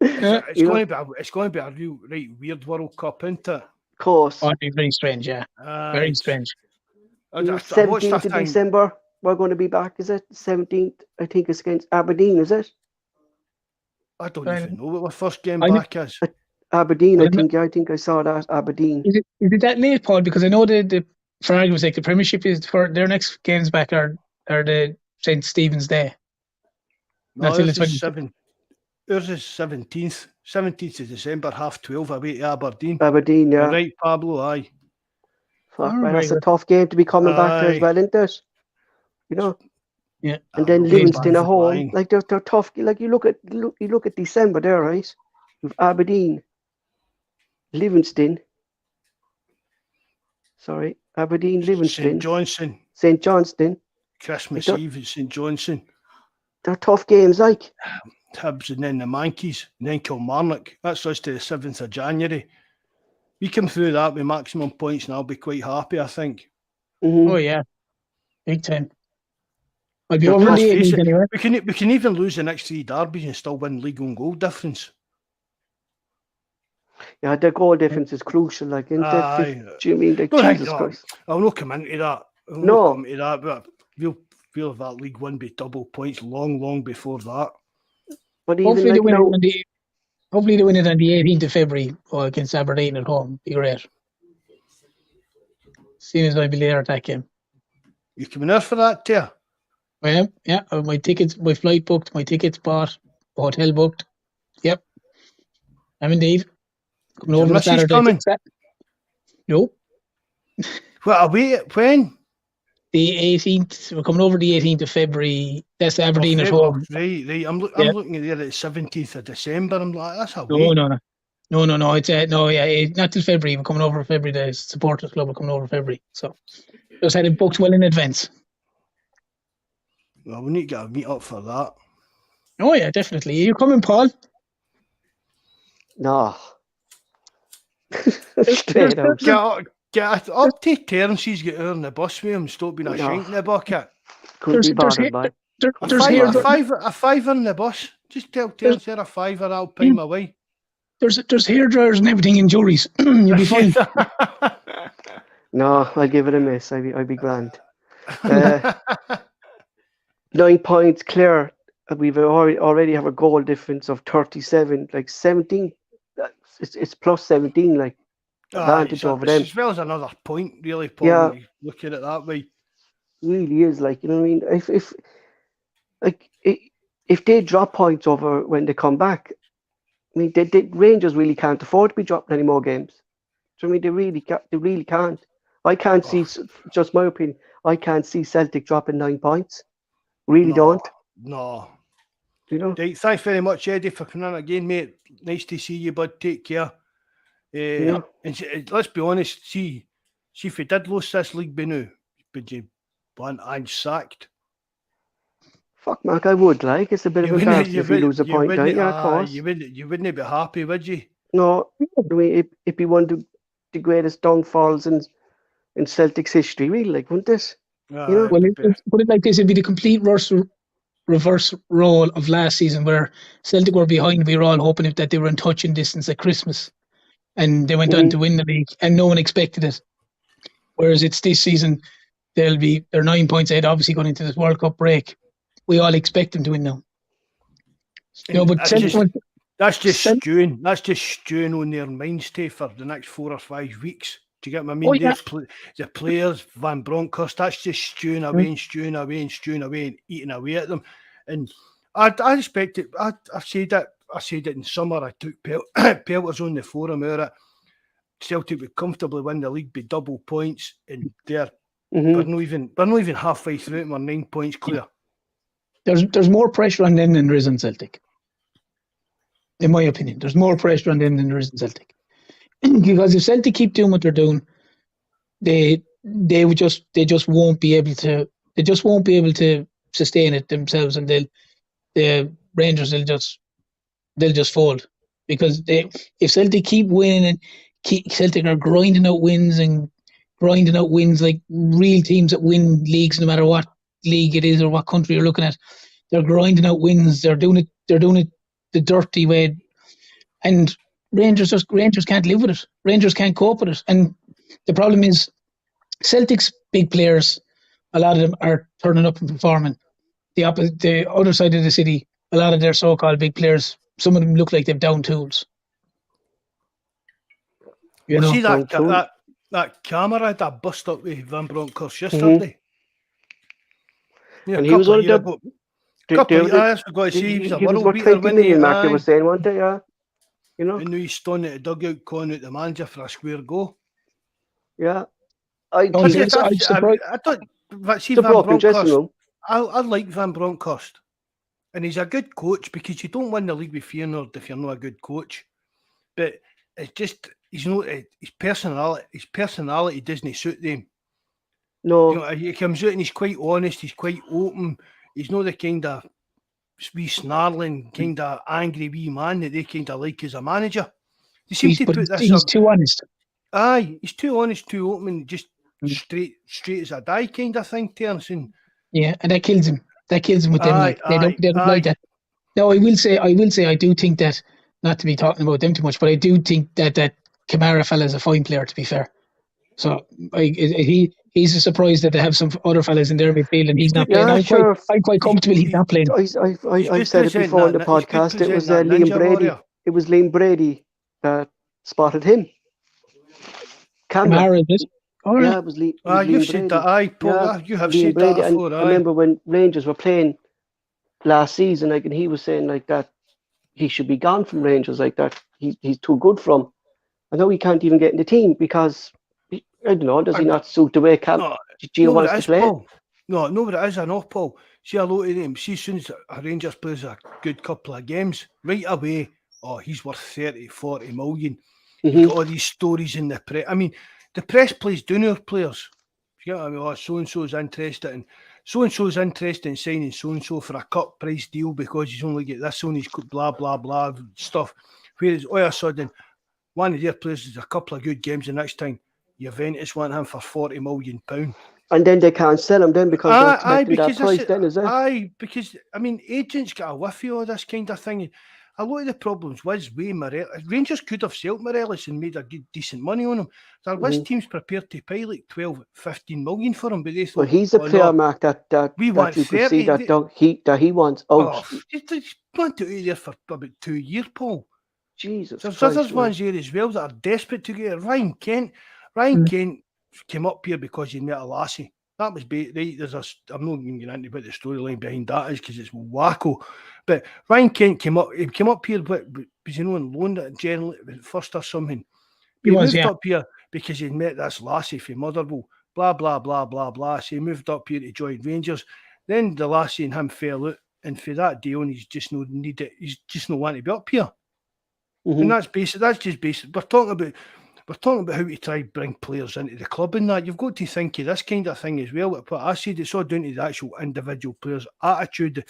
It's going to be a real weird World Cup, isn't it? Of course. Oh, it'd be very strange, yeah. Very strange. 17th of December, we're going to be back, is it? 17th, I think it's against Aberdeen, is it? I don't even know what the first game back is. Aberdeen, I think I saw that, Aberdeen. Is it that late, Paul? Because I know for argument's sake, the Premiership is for their next games back are the St. Stephen's Day. No, ours is 17th. 17th of December, 12:30 away to Aberdeen. Aberdeen, yeah. Right, Pablo, aye. That's a tough game to be coming back to as well, isn't it? You know? Yeah. And then Livingston at home. They're tough. You look at December there, right? With Aberdeen, Livingston. Aberdeen, Livingston. St. Johnston. Christmas Eve at St. Johnston. They're tough games, Hibs and then the Mankeys and then Kilmarnock. That's us to the 7th of January. We come through that with maximum points and I'll be quite happy, I think. Mm-hmm. Oh, yeah. Big time. I'll be But over Let's the face 18th it, anyway. we can even lose the next 3 derbies and still win league on goal difference. Yeah, the goal difference is crucial. Like, in the Aye. do you mean like No, Jesus no, Christ? I'll not come into that. No. But we'll have that League One be double points long before that. But even Hopefully, like they win it now, on the. Hopefully, they win it on the 18th of February against Aberdeen at home. Be great. Seeing as I'll be there at that game. You coming there for that, Tia? I am. Yeah, my tickets, my flight booked, my tickets bought, hotel booked. Yep, I'm indeed coming Your over the missus Saturday. coming? No, Well, away when? the 18th. We're coming over the 18th of February. That's Aberdeen at home. Right. I'm Yeah. looking at there at the 17th of December. I'm like, that's a No. It's not till February. We're coming over February. The supporters club are coming over February. So just had it booked well in advance. Well, we need to get a meet up for that. Oh yeah, definitely. Are you coming, Paul? no. Straight out. Get up to Terence, get her on the bus with him, stop being a No. shank in the bucket. Couldn't be bothered, man. A fiver in the bus. Just tell Terence there a fiver, I'll pay him away. There's hairdryers and everything in juries. You'll be fine. No, I'll give it a miss. I'd be grand. 9 points clear. We've already have a goal difference of 37, like 17. It's plus 17, like advantage over them. As well as another point, really, Paul. Yeah. When you look at it that way. Really is, like, you know what I mean? If they drop points over when they come back, I mean, Rangers really can't afford to be dropping any more games. So I mean, they really can't. I can't see, just my opinion, I can't see Celtic dropping 9 points. Really don't. No. You know? Right, thanks very much, Eddie, for coming in again, mate. Nice to see you, bud. Take care. And let's be honest, see if we did lose this league by now, would you want and sacked? Fuck, Mark, I would. Like, it's a bit of embarrassing if we lose a point, don't you? Of course. You wouldn't be happy, would you? No, I mean, it'd be one of the greatest downfalls in Celtic's history, really, like, wouldn't it? Well, put it like this: it'd be the complete reverse role of last season, where Celtic were behind. We were all hoping that they were in touching distance at Christmas, and they went on to win the league, and no one expected it. Whereas it's this season, they're 9 points ahead, obviously going into this World Cup break. We all expect them to win now. But that's just stewing. That's just stewing on their minds for the next 4 or 5 weeks. Do you get what I mean? The players, Van Bronckhorst, that's just stewing away and stewing away and stewing away and eating away at them. And I expect it. I said it in summer. I took Pelters on the forum about it. Celtic would comfortably win the league by double points, and we're not even halfway through it, and we're 9 points clear. There's more pressure on them than there is on Celtic. In my opinion, there's more pressure on them than there is on Celtic. Because if Celtic keep doing what they're doing, they just won't be able to sustain it themselves, and the Rangers they'll just fold, because if Celtic keep winning and Celtic are grinding out wins like real teams that win leagues no matter what league it is or what country you're looking at, they're grinding out wins. They're doing it the dirty way, and Rangers can't live with it. Rangers can't cope with it. And the problem is Celtic's big players, a lot of them are turning up and performing. The other side of the city, a lot of their so-called big players, some of them look like they've down tools. See that camera that bust up with Van Bronckhorst yesterday? Yeah, and he was on the... He was a world beater, 20 million mark, they were saying, weren't they? Yeah. You know? And now he's standing at the dugout calling out the manager for a square goal. Yeah. I like Van Bronckhorst. And he's a good coach, because you don't win the league with Feyenoord if you're not a good coach. But it's just, he's not, his personality doesn't suit them. No. He comes out and he's quite honest, he's quite open. He's not the kind of wee snarling, kind of angry wee man that they kind of like as a manager. He's too honest. Aye, he's too honest, too open, just straight as a die kind of thing, Terence. Yeah, and that kills him. That kills them with them. Like they don't like that. Now I will say I do think that, not to be talking about them too much, but I do think that Kamara fella is a fine player, to be fair. So he's a surprise that they have some other fellas in their midfield and he's not playing. I'm quite comfortable he's not playing. I've said it before on the podcast. It was Liam Brady. Warrior. It was Liam Brady that spotted him. Kamara, is it? All Yeah, right. it was Liam You've Brady. said that, Paul. Yeah, You have Liam said Brady. that before. I remember when Rangers were playing last season, like, and he was saying like that he should be gone from Rangers, like that he's too good from. I know he can't even get in the team because I don't know. Does he not suit the way Gio wants to play? Paul. No, but it is enough, Paul. See a lot of them. See, as soon as a Rangers plays a good couple of games, right away, he's worth 30, 40 million. You've got all these stories in the press. I mean, the press plays down our players. You know what I mean? So-and-so's interested in signing so-and-so for a cut price deal because he's only get this on his blah, blah, blah stuff. Whereas all of a sudden, one of their players is a couple of good games the next time. Juventus want him for £40 million. And then they can't sell him then because they're expecting that price then, is it? Because, I mean, agents got a whiff of all this kind of thing. A lot of the problems was with Morelos. Rangers could have sold Morelos and made a good, decent money on him. There was teams prepared to pay like 12, 15 million for him, but they thought, well, he's a player, Mark, that we want you 30, could see that he wants out. They want to be there for about 2 years, Paul. Jesus There's Christ, others ones here as well that are desperate to get it. Ryan Kent came up here because he met a lassie. That was right. I'm not even getting into what the storyline behind that is because it's wacko. But Ryan Kent came up here, was on loan generally first or something. He moved up here because he'd met this lassie from Motherwell. Blah blah blah blah blah. So he moved up here to join Rangers. Then the lassie and him fell out, and for that deal, he's just no need it. He's just no want to be up here. And that's basic. That's just basic. We're talking about how to try and bring players into the club and that. You've got to think of this kind of thing as well. But I said it's all down to the actual individual players' attitude,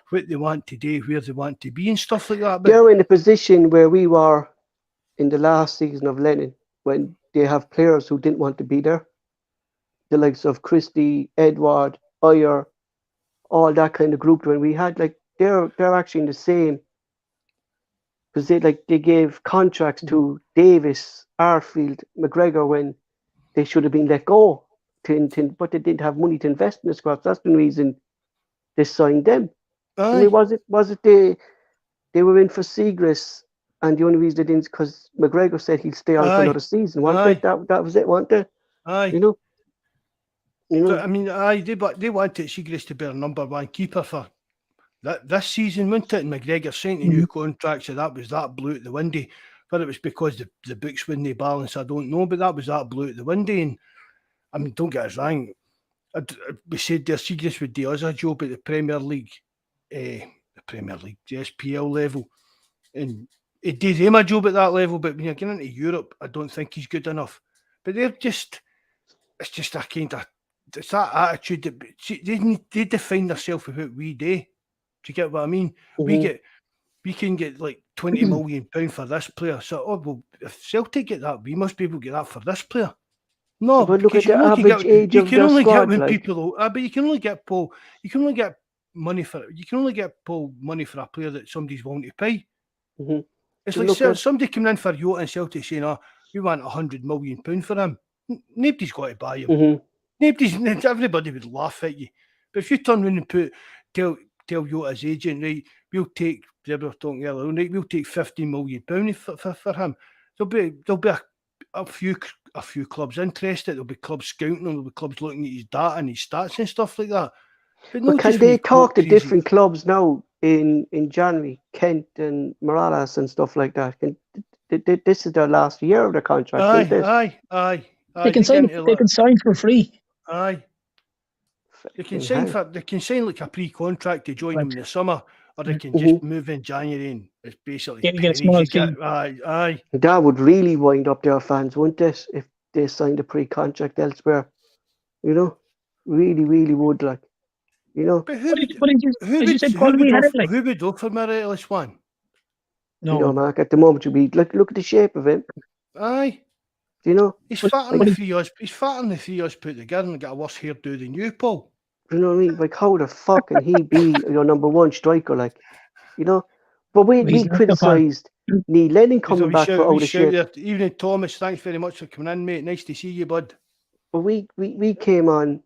what they want to do, where they want to be and stuff like that. But they're in the position where we were in the last season of Lennon when they have players who didn't want to be there. The likes of Christie, Edward, Ayer, all that kind of group. When we had they're actually in the same because they gave contracts to Davis, Arfield, McGregor when they should have been let go, but they didn't have money to invest in the squad. That's the reason they signed them. And was it they were in for Seagrass, and the only reason they didn't because McGregor said he'd stay on for another season. That was it, wasn't it? You know. I mean, they wanted Seagrass to be a number one keeper for this season, wasn't it? And McGregor signed a new contract, so that blew out the window. But it was because the books wouldn't balance, I don't know, but that blew out the window. And I mean, don't get us wrong. We said their Seagrass would do us a job at the Premier League, the SPL level, and it did him a job at that level. But when you're getting into Europe, I don't think he's good enough. But it's just a kind of, it's that attitude that they define themselves with what we do. Do you get what I mean? We can get like £20 million for this player. So, if Celtic get that, we must be able to get that for this player. No, but look at the average age of their squad. But you can only get Paul. You can only get money for a player that somebody's willing to pay. It's like somebody coming in for Jota and Celtic saying, we want £100 million for him. Nobody's got to buy him. Everybody would laugh at you. But if you turn around and tell Jota's agent, right, we'll take £15 million for him. There'll be a few clubs interested. There'll be clubs scouting him. There'll be clubs looking at his data and his stats and stuff like that. But can they talk to different clubs now in January? Kent and Morales and stuff like that. This is their last year of their contract. Aye. They can sign for free. Aye. They can sign like a pre-contract to join them in the summer, or they can just move in January and it's basically get a small team. Aye. That would really wind up their fans, wouldn't it? If they signed a pre-contract elsewhere, really, really would like. But who would offer Morelos one? No, Mark. At the moment, look at the shape of him. Aye. He's fat on the 3 years. He's fat on the 3 years put together and got a worse hairdo than you, Paul. You know what I mean? Like, how the fuck can he be your number one striker? Like, you know. But we He's not the part. criticised Neil Lennon There's a coming wee back shout, for wee out of shout shape. there. Evening, Thomas. Thanks very much for coming in, mate. Nice to see you, bud. But we came on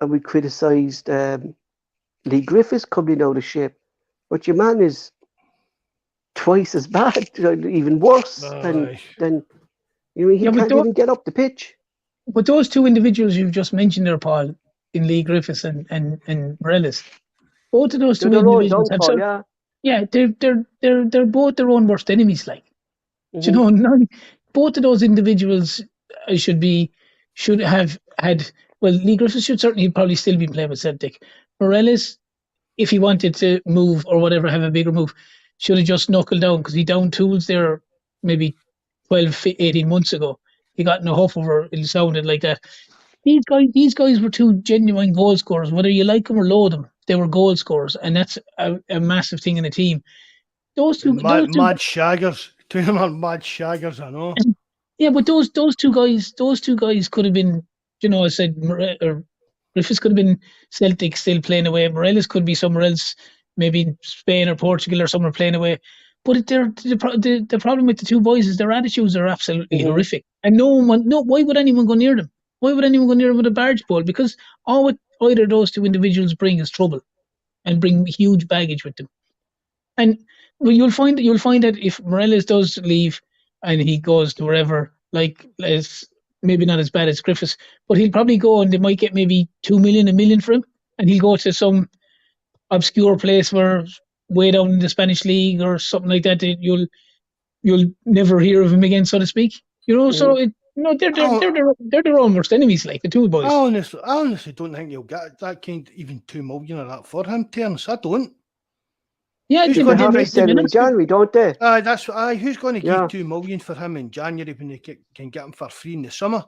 and we criticised Lee Griffiths coming out of shape. But your man is twice as bad, even worse than you know, he Yeah, but can't even get up the pitch. But those two individuals you've just mentioned there, Paul, in Lee Griffiths and Morelos, both of those They're two their own individuals have downfall, yeah. they're both their own worst enemies. Like, Mhm. you know, both of those individuals should have had. Well, Lee Griffiths should certainly probably still be playing with Celtic. Morelos, if he wanted to move or whatever, have a bigger move, should have just knuckled down because he downed tools there maybe 12, 18 months ago. He got in a huff over it sounded like that. These guys were two genuine goal scorers. Whether you like them or loathe them, they were goal scorers, and that's a massive thing in a team. Those two, mad shaggers. Two of them are mad shaggers, I know. Yeah, but those two guys could have been, you know, I said Griffiths could have been Celtic still playing away. Morelos could be somewhere else, maybe Spain or Portugal or somewhere playing away. But the problem with the two boys is their attitudes are absolutely horrific, and why would anyone go near them? Why would anyone go near them with a barge pole? Because all what either of those two individuals bring is trouble, and bring huge baggage with them. And you'll find that if Morelos does leave and he goes to wherever, like maybe not as bad as Griffiths, but he'll probably go and they might get maybe 2 million, $1 million for him, and he'll go to some obscure place where way down in the Spanish league or something like that. You'll never hear of him again, so to speak. You know, so they're their own worst enemies, like the two boys. I honestly don't think you'll get that kind, even 2 million or that for him, Terence. I don't. Yeah, they have to sell him in January, don't they? Who's going to give 2 million for him in January when they can get him for free in the summer?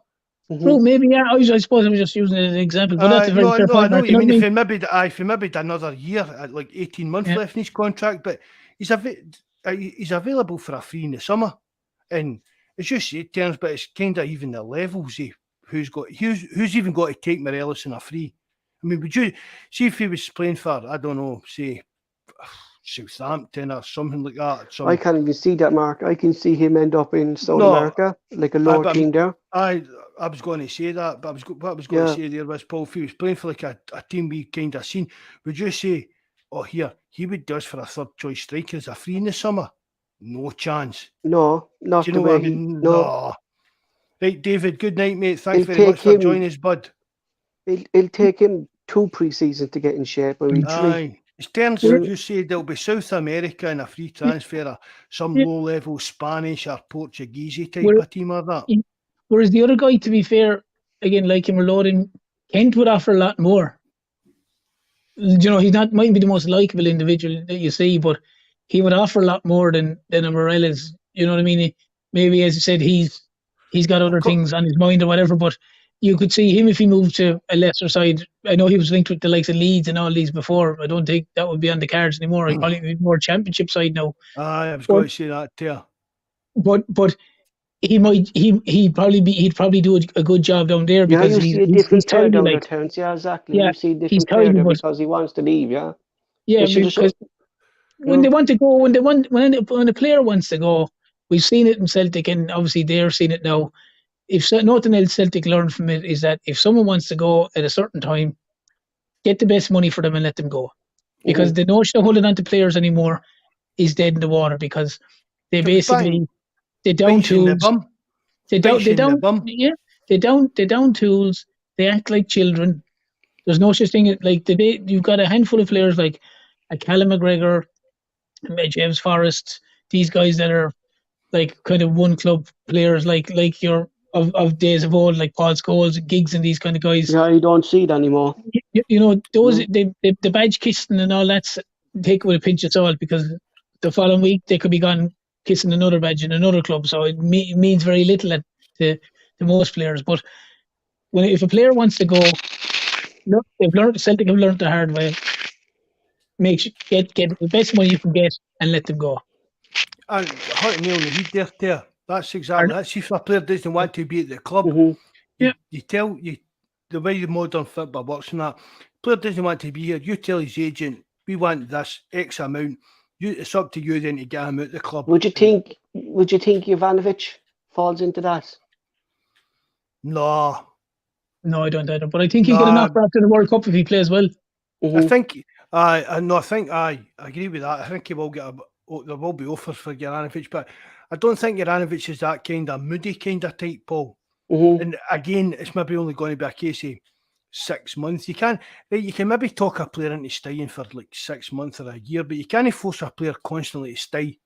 Well, maybe, yeah. I suppose I was just using it as an example, but that's a very fair point. I know what you mean. If he maybe did another year, like 18 months left in his contract, but he's available for a free in the summer, and it's just it turns, but it's kind of even the levels of who's even got to take Morelos in a free. I mean, would you see if he was playing for, I don't know, say Southampton or something like that? I can't even see that, Mark. I can see him end up in South America, like a lower team there. I was going to say that, but what I was going to say there was, Paul, if he was playing for like a team we kind of seen, would you say, oh, here, he would do us for a third choice striker as a free in the summer? No chance. No, not the way. No. Right, David, good night, mate. Thanks very much for joining us, bud. It'll take him 2 pre-seasons to get in shape. It's Terence, you said there'll be South America and a free transfer of some low-level Spanish or Portuguese type of team or that. Whereas the other guy, to be fair, again, like him or loading, Kent would offer a lot more. You know, he might be the most likeable individual that you see, but he would offer a lot more than a Morelos. You know what I mean? Maybe, as you said, he's got other things on his mind or whatever, but you could see him if he moved to a lesser side. I know he was linked with the likes of Leeds and all these before. I don't think that would be on the cards anymore. He'd probably be more championship side now. I was going to say that too. But he'd probably do a good job down there because you see a different player down there, Terence. Yeah, exactly. You see a different player there because he wants to leave. Yeah. Yeah, because when they want to go, when a player wants to go, we've seen it in Celtic, and obviously they're seeing it now. If nothing else Celtic learned from it is that if someone wants to go at a certain time, get the best money for them and let them go, because the notion of holding on to players anymore is dead in the water because they basically. They down tools. They down tools. They act like children. There's no such thing like you've got a handful of players like a Callum McGregor, James Forrest. These guys that are like kind of one club players, like your of days of old, like Paul Scholes, Giggs, and these kind of guys. Yeah, you don't see it anymore. You know those the badge kissing and all that's take it with a pinch of salt because the following week they could be gone kissing another badge in another club, so it means very little to most players. But if a player wants to go, look, Celtic have learned the hard way. Get the best money you can get and let them go. And hard to nail on the head there too. That's exactly that. See if a player doesn't want to be at the club, you tell the way the modern football works and that Player doesn't want to be here. You tell his agent, we want this X amount. It's up to you then to get him out the club. Would you think Ivanovic falls into that? No. No, I don't either. But I think he'll get an offer after the World Cup if he plays well. I think I agree with that. I think he will get there will be offers for Juranovic, but I don't think Juranovic is that kind of moody kind of type, Paul. And again, it's maybe only going to be a case of 6 months. You can maybe talk a player into staying for like 6 months or a year, but you can't force a player constantly to stay.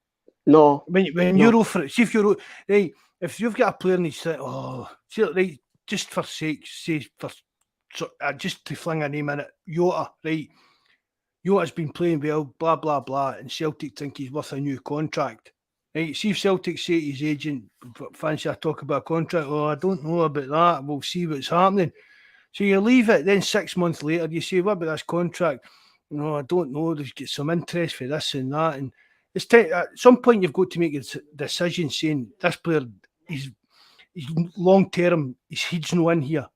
No. When you're over it, see if you're right, if you've got a player and he's saying, right, just for sake, just to fling a name in it, Jota, right? Jota's been playing well, blah blah blah, and Celtic think he's worth a new contract. Right? See if Celtic say to his agent, fancy I talk about a contract. Oh, I don't know about that. We'll see what's happening. So you leave it. Then 6 months later, you say, what about this contract? No, I don't know. There's get some interest for this and that, and it's at some point you've got to make a decision saying this player, he's long term, his head's no in here.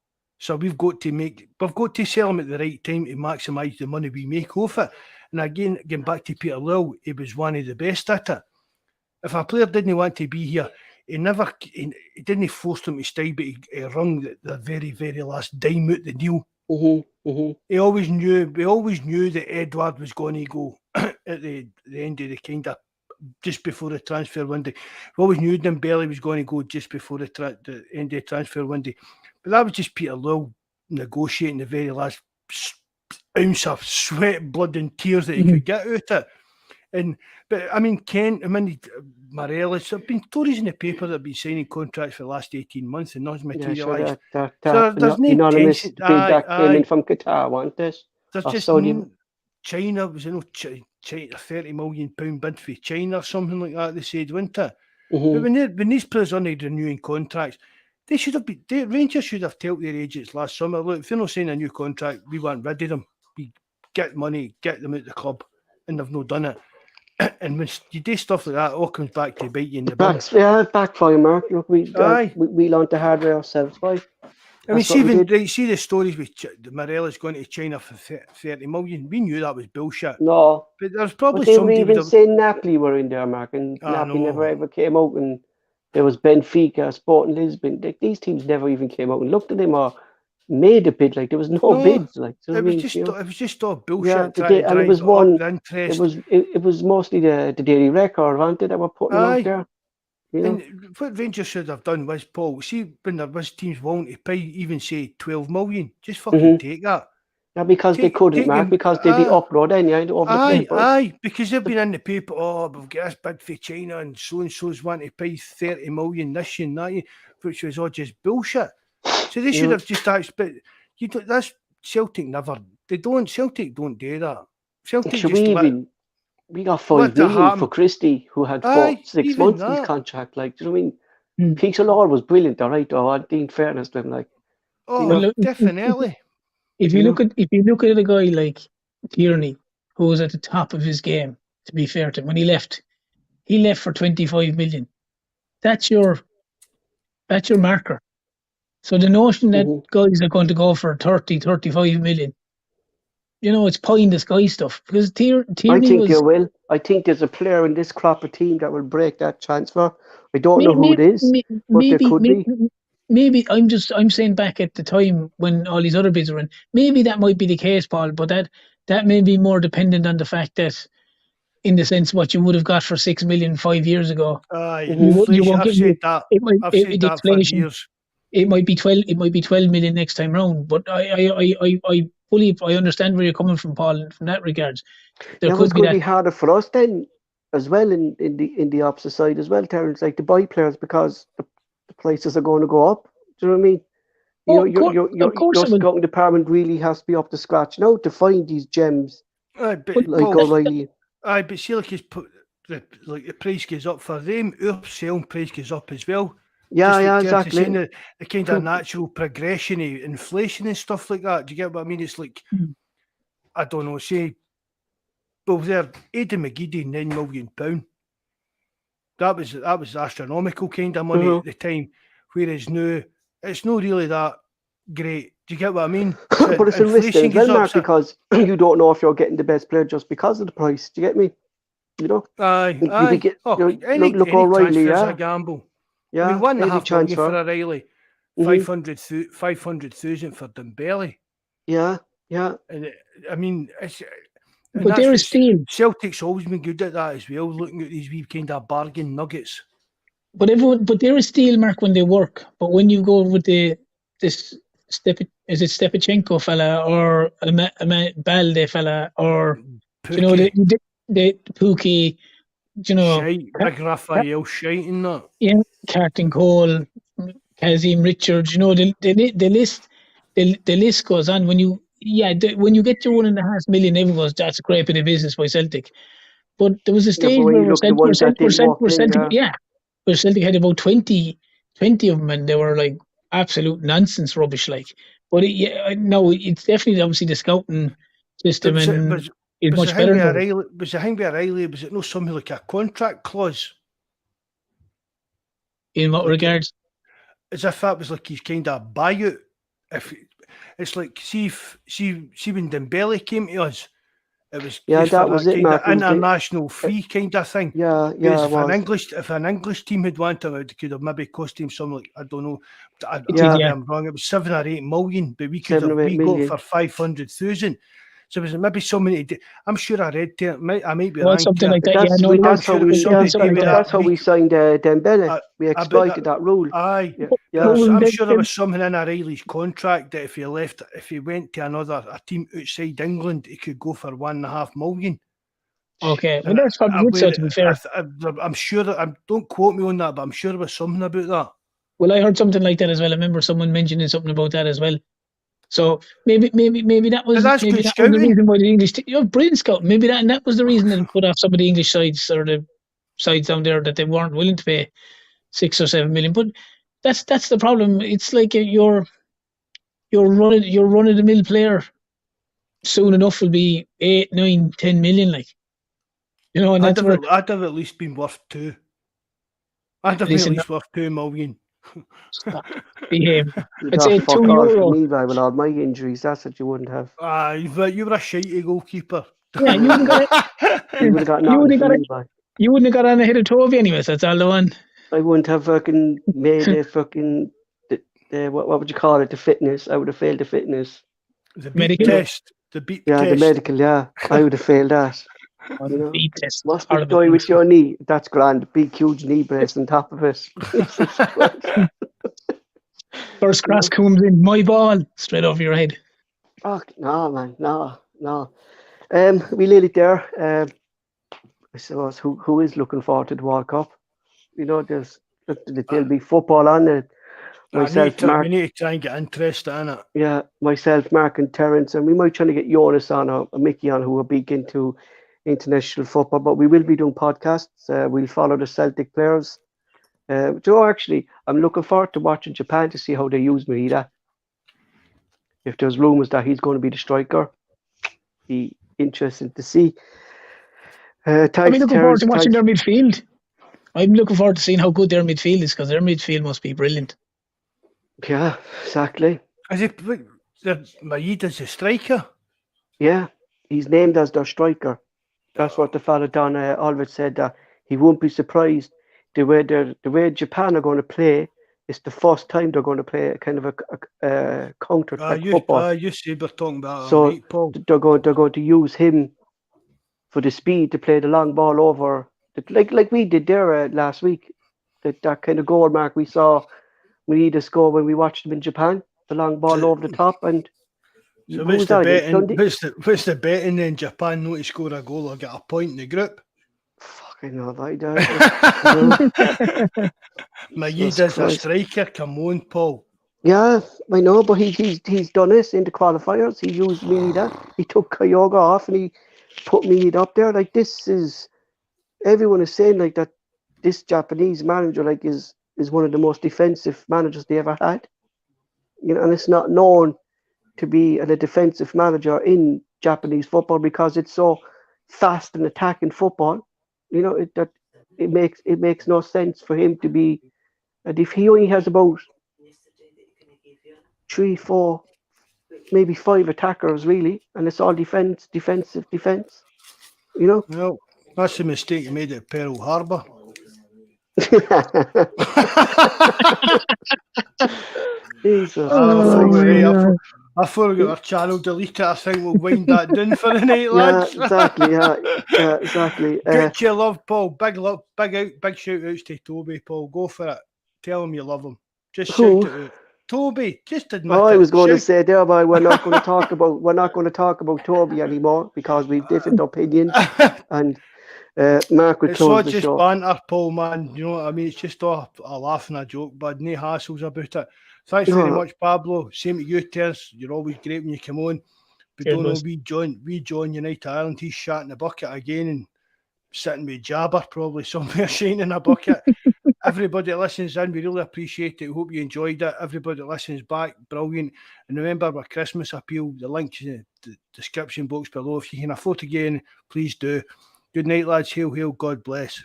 So we've got to sell him at the right time to maximise the money we make off it. And again, getting back to Peter Lille, he was one of the best at it. If a player didn't want to be here, he didn't force them to stay, but he rung the very, very last dime out the deal. We always knew that Edward was going to go at the end of the kind of just before the transfer window. We always knew Dembele was going to go just before the end of the transfer window. But that was just Peter Lille negotiating the very last ounce of sweat, blood and tears that he could get out it. But I mean, Morelos, there have been stories in the paper that have been signing contracts for the last 18 months and nothing's materialised. So there's no anonymous tension. that came in from Qatar, wasn't this? There's just China was China, £30 million bid for China or something like that. They said, wasn't it? But when these players are not renewing contracts, Rangers should have told their agents last summer, look, if they're not signing a new contract, we want rid of them. We get money, get them out the club, and they've not done it. And when you do stuff like that, it all comes back to bite you in the bum. Backfire, Mark. Look, we learned the hard way ourselves. Why? I mean, see the stories with Morelos going to China for 30 million. We knew that was bullshit. No, but there's probably they were somebody even saying Napoli were in there, Mark, and Napoli never ever came out. And there was Benfica, Sporting Lisbon. These teams never even came out and looked at them or made a bid. Like there was no bids. Like it was just all bullshit. Yeah, and it was It was mostly the Daily Record, wasn't it, that were putting out there. You know? And what Rangers should have done was, Paul, see when there was teams willing to pay, even say 12 million, just fucking take that. Yeah, because they couldn't, Mark, because they'd be uproading because they've been in the paper, we've got this bid for China and so's want to pay 30 million this and that, which was all just bullshit. So they should have just asked, but that's Celtic Celtic don't do that. Celtic we got 5 million for Christie, who had 6 months in his contract. Like, do you know what I mean? Peter Lord was brilliant, all right, though. In fairness to him, like. Definitely. If you look at a guy like Tierney, who was at the top of his game, to be fair to him, when he left for 25 million. That's your marker. So the notion that guys are going to go for 30, 35 million, it's pie in the sky stuff. Because Tierney I think there's a player in this crop of team that will break that transfer. I don't know who it is, but there could be. Maybe I'm saying back at the time when all these other bids were in, maybe that might be the case, Paul, but that may be more dependent on the fact that, in the sense, what you would have got for 6 million 5 years ago. You won't get that. I've said that for years. It might be 12. It might be 12 million next time round. But I fully understand where you're coming from, Paul. From that regards, it could be harder for us then, as well, in the opposite side as well, Terence, like to buy players because the prices are going to go up. Do you know what I mean? Your scouting department really has to be up to scratch now to find these gems. But O'Reilly. But see, the price goes up for them. Our selling price goes up as well. Exactly. The kind of natural progression of inflation and stuff like that. Do you get what I mean? It's like, I don't know, say, there, Aidan McGeady, £9 million. That was astronomical kind of money at the time. Whereas now, it's not really that great Do you get what I mean? But it's a risk then Inflation as well, goes up. Mark, because you don't know if you're getting the best player just because of the price. Do you get me? You know? Aye, You aye. could get, Oh, you know, any look O'Reilly, transfer's yeah. a gamble. Yeah, I mean, any £1.5 million for transfer. O'Reilly, Mhm. 500,000 for Dembele. Yeah, yeah. And I mean, and But that's they're a what steal. Celtic's always been good at that as well, looking at these wee kind of bargain nuggets. But they're a steal, Mark, when they work. But when you go with this is it Stepachenko fella or Balde fella or you know Pookie, the Pookie, you know, shite, big Raphael shite and that. yeah, Carton Cole, Kazim Richards, you know, the list goes on. When you when you get to 1.5 million, everyone goes, that's a great bit of business by Celtic. But there was a Yeah, but stage when where you look at the ones that didn't work in, Celtic, yeah. yeah, where Celtic had about 20 of them, and they were like absolute nonsense rubbish. Like, but no, it's definitely obviously the scouting system Was it, and was, is was the much thing better with now. O'Reilly, was it not something like a contract clause? In what Like regards? as if that was like his kind of buyout. If it's like, see when Dembele came to us, it was Yeah, just for that was that it, kind Mark. of It was international fee kind of thing. yeah, Whereas it was. if an English team had wanted him, it could have maybe cost him something like, I don't know, It is, Yeah, maybe yeah. I'm wrong. It was 7 or 8 million, but 7 or 8 we got it million. for 500,000. So was it maybe somebody? I'm sure I read it. I might be Well, wrong. something Here. like that. Yeah, no, I'm That's how sure it we was something to do with like that. that's that. how we signed Dembele. I, We I bet exploited that rule. Aye. Yeah, There yeah. I'm sure there was something in O'Reilly's contract that if he went to a team outside England, he could go for 1.5 million. Okay, well, And that's probably good. So to be fair, I'm sure that don't quote me on that, but I'm sure there was something about that. well, I heard something like that as well. I remember someone mentioning something about that as well. So maybe that But was that's good the scouting. reason why the English brilliant scout. Maybe that was the reason that it put off some of the English sides or the sides down there that they weren't willing to pay 6 or 7 million. But that's the problem. It's like you're running the mill player. Soon enough will be 8, 9, 10 million. Like, you know, and that's where. I'd have at least been worth 2. I'd have been at Listen, least worth 2 million. stop, behave. You I'd got say fuck all from €2. me, by with all my injuries. That's what you wouldn't have. But you were a shitey goalkeeper. Yeah, you wouldn't got You would have got you nothing wouldn't from got me, by. You wouldn't have got on ahead of Toby anyways. That's all the one. I wouldn't have fucking made a fucking what would you call it? The fitness. I would have failed the fitness. The beat Medical? test. The beat Yeah, test. the medical. Yeah, I would have failed that. On You know, beat test. what's the Horrible story things. with your knee? That's grand. Big, huge knee brace on top of it. Jesus Christ. First cross comes in, my ball, straight over your head. Fuck, no, man, no. We leave it there. I suppose who is looking forward to the World Cup? You know, there'll be football on it. Myself, Mark. We need to try and get interest in it. Yeah, myself, Mark, and Terence, and we might try to get Jonas on or Mickey on, who are big into international football. But we will be doing podcasts. We'll follow the Celtic players. Joe, actually, I'm looking forward to watching Japan to see how they use Merida. If there's rumours that he's going to be the striker, be interesting to see. I'm looking forward to watching their midfield. I'm looking forward to seeing how good their midfield is, because their midfield must be brilliant. Yeah, exactly. Is it Maeda's a striker? Yeah, he's named as their striker. That's what the fella Don Alvid said, that he won't be surprised the way Japan are going to play. It's the first time they're going to play a kind of a counter-attack football. You see, we're talking about So right, Paul. they're going to use him for the speed to play the long ball over, like we did there last week. That kind of goal, Mark, we saw Merida score when we watched them in Japan. The long ball over the top, and so what's the betting in Japan not to score a goal or get a point in the group? Fucking know that. Maeda's a striker. Come on, Paul. Yeah, I know, but he's done this in the qualifiers. He used Merida. He took Kyoga off and he put Merida up there. Like, this is, everyone is saying like that. This Japanese manager like is one of the most defensive managers they ever had. You know, and it's not known to be a defensive manager in Japanese football because it's so fast and attacking football. You know, it makes no sense for him to be. And if he only has about 3, 4, maybe 5 attackers really, and it's all defense. You know. Well, that's the mistake you made at Pearl Harbor. Jesus. I thought we got our channel deleted. I think we'll wind that down for the night, Yeah, lads. exactly. Yeah, exactly. Get your love, Paul. Big shout outs to Toby, Paul. Go for it. Tell him you love him. Just Who? shout it out. Toby, just admit it. I was going to say there, but we're not going to talk about Toby anymore because we've different opinions, and Mark will It's close not the just show. banter, Paul, man. You know what I mean? It's just a laugh and a joke, but no hassles about it. Thanks very much, Pablo. Same to you, Ters. You're always great when you come on. We don't know, we John United Ireland, he's shot in the bucket again and sitting with Jabber probably somewhere shining in a bucket. Everybody that listens in, we really appreciate it. Hope you enjoyed it. Everybody that listens back, brilliant. And remember our Christmas appeal, the link's in the description box below. If you can afford to get in, please do. Good night, lads. Hail, hail. God bless.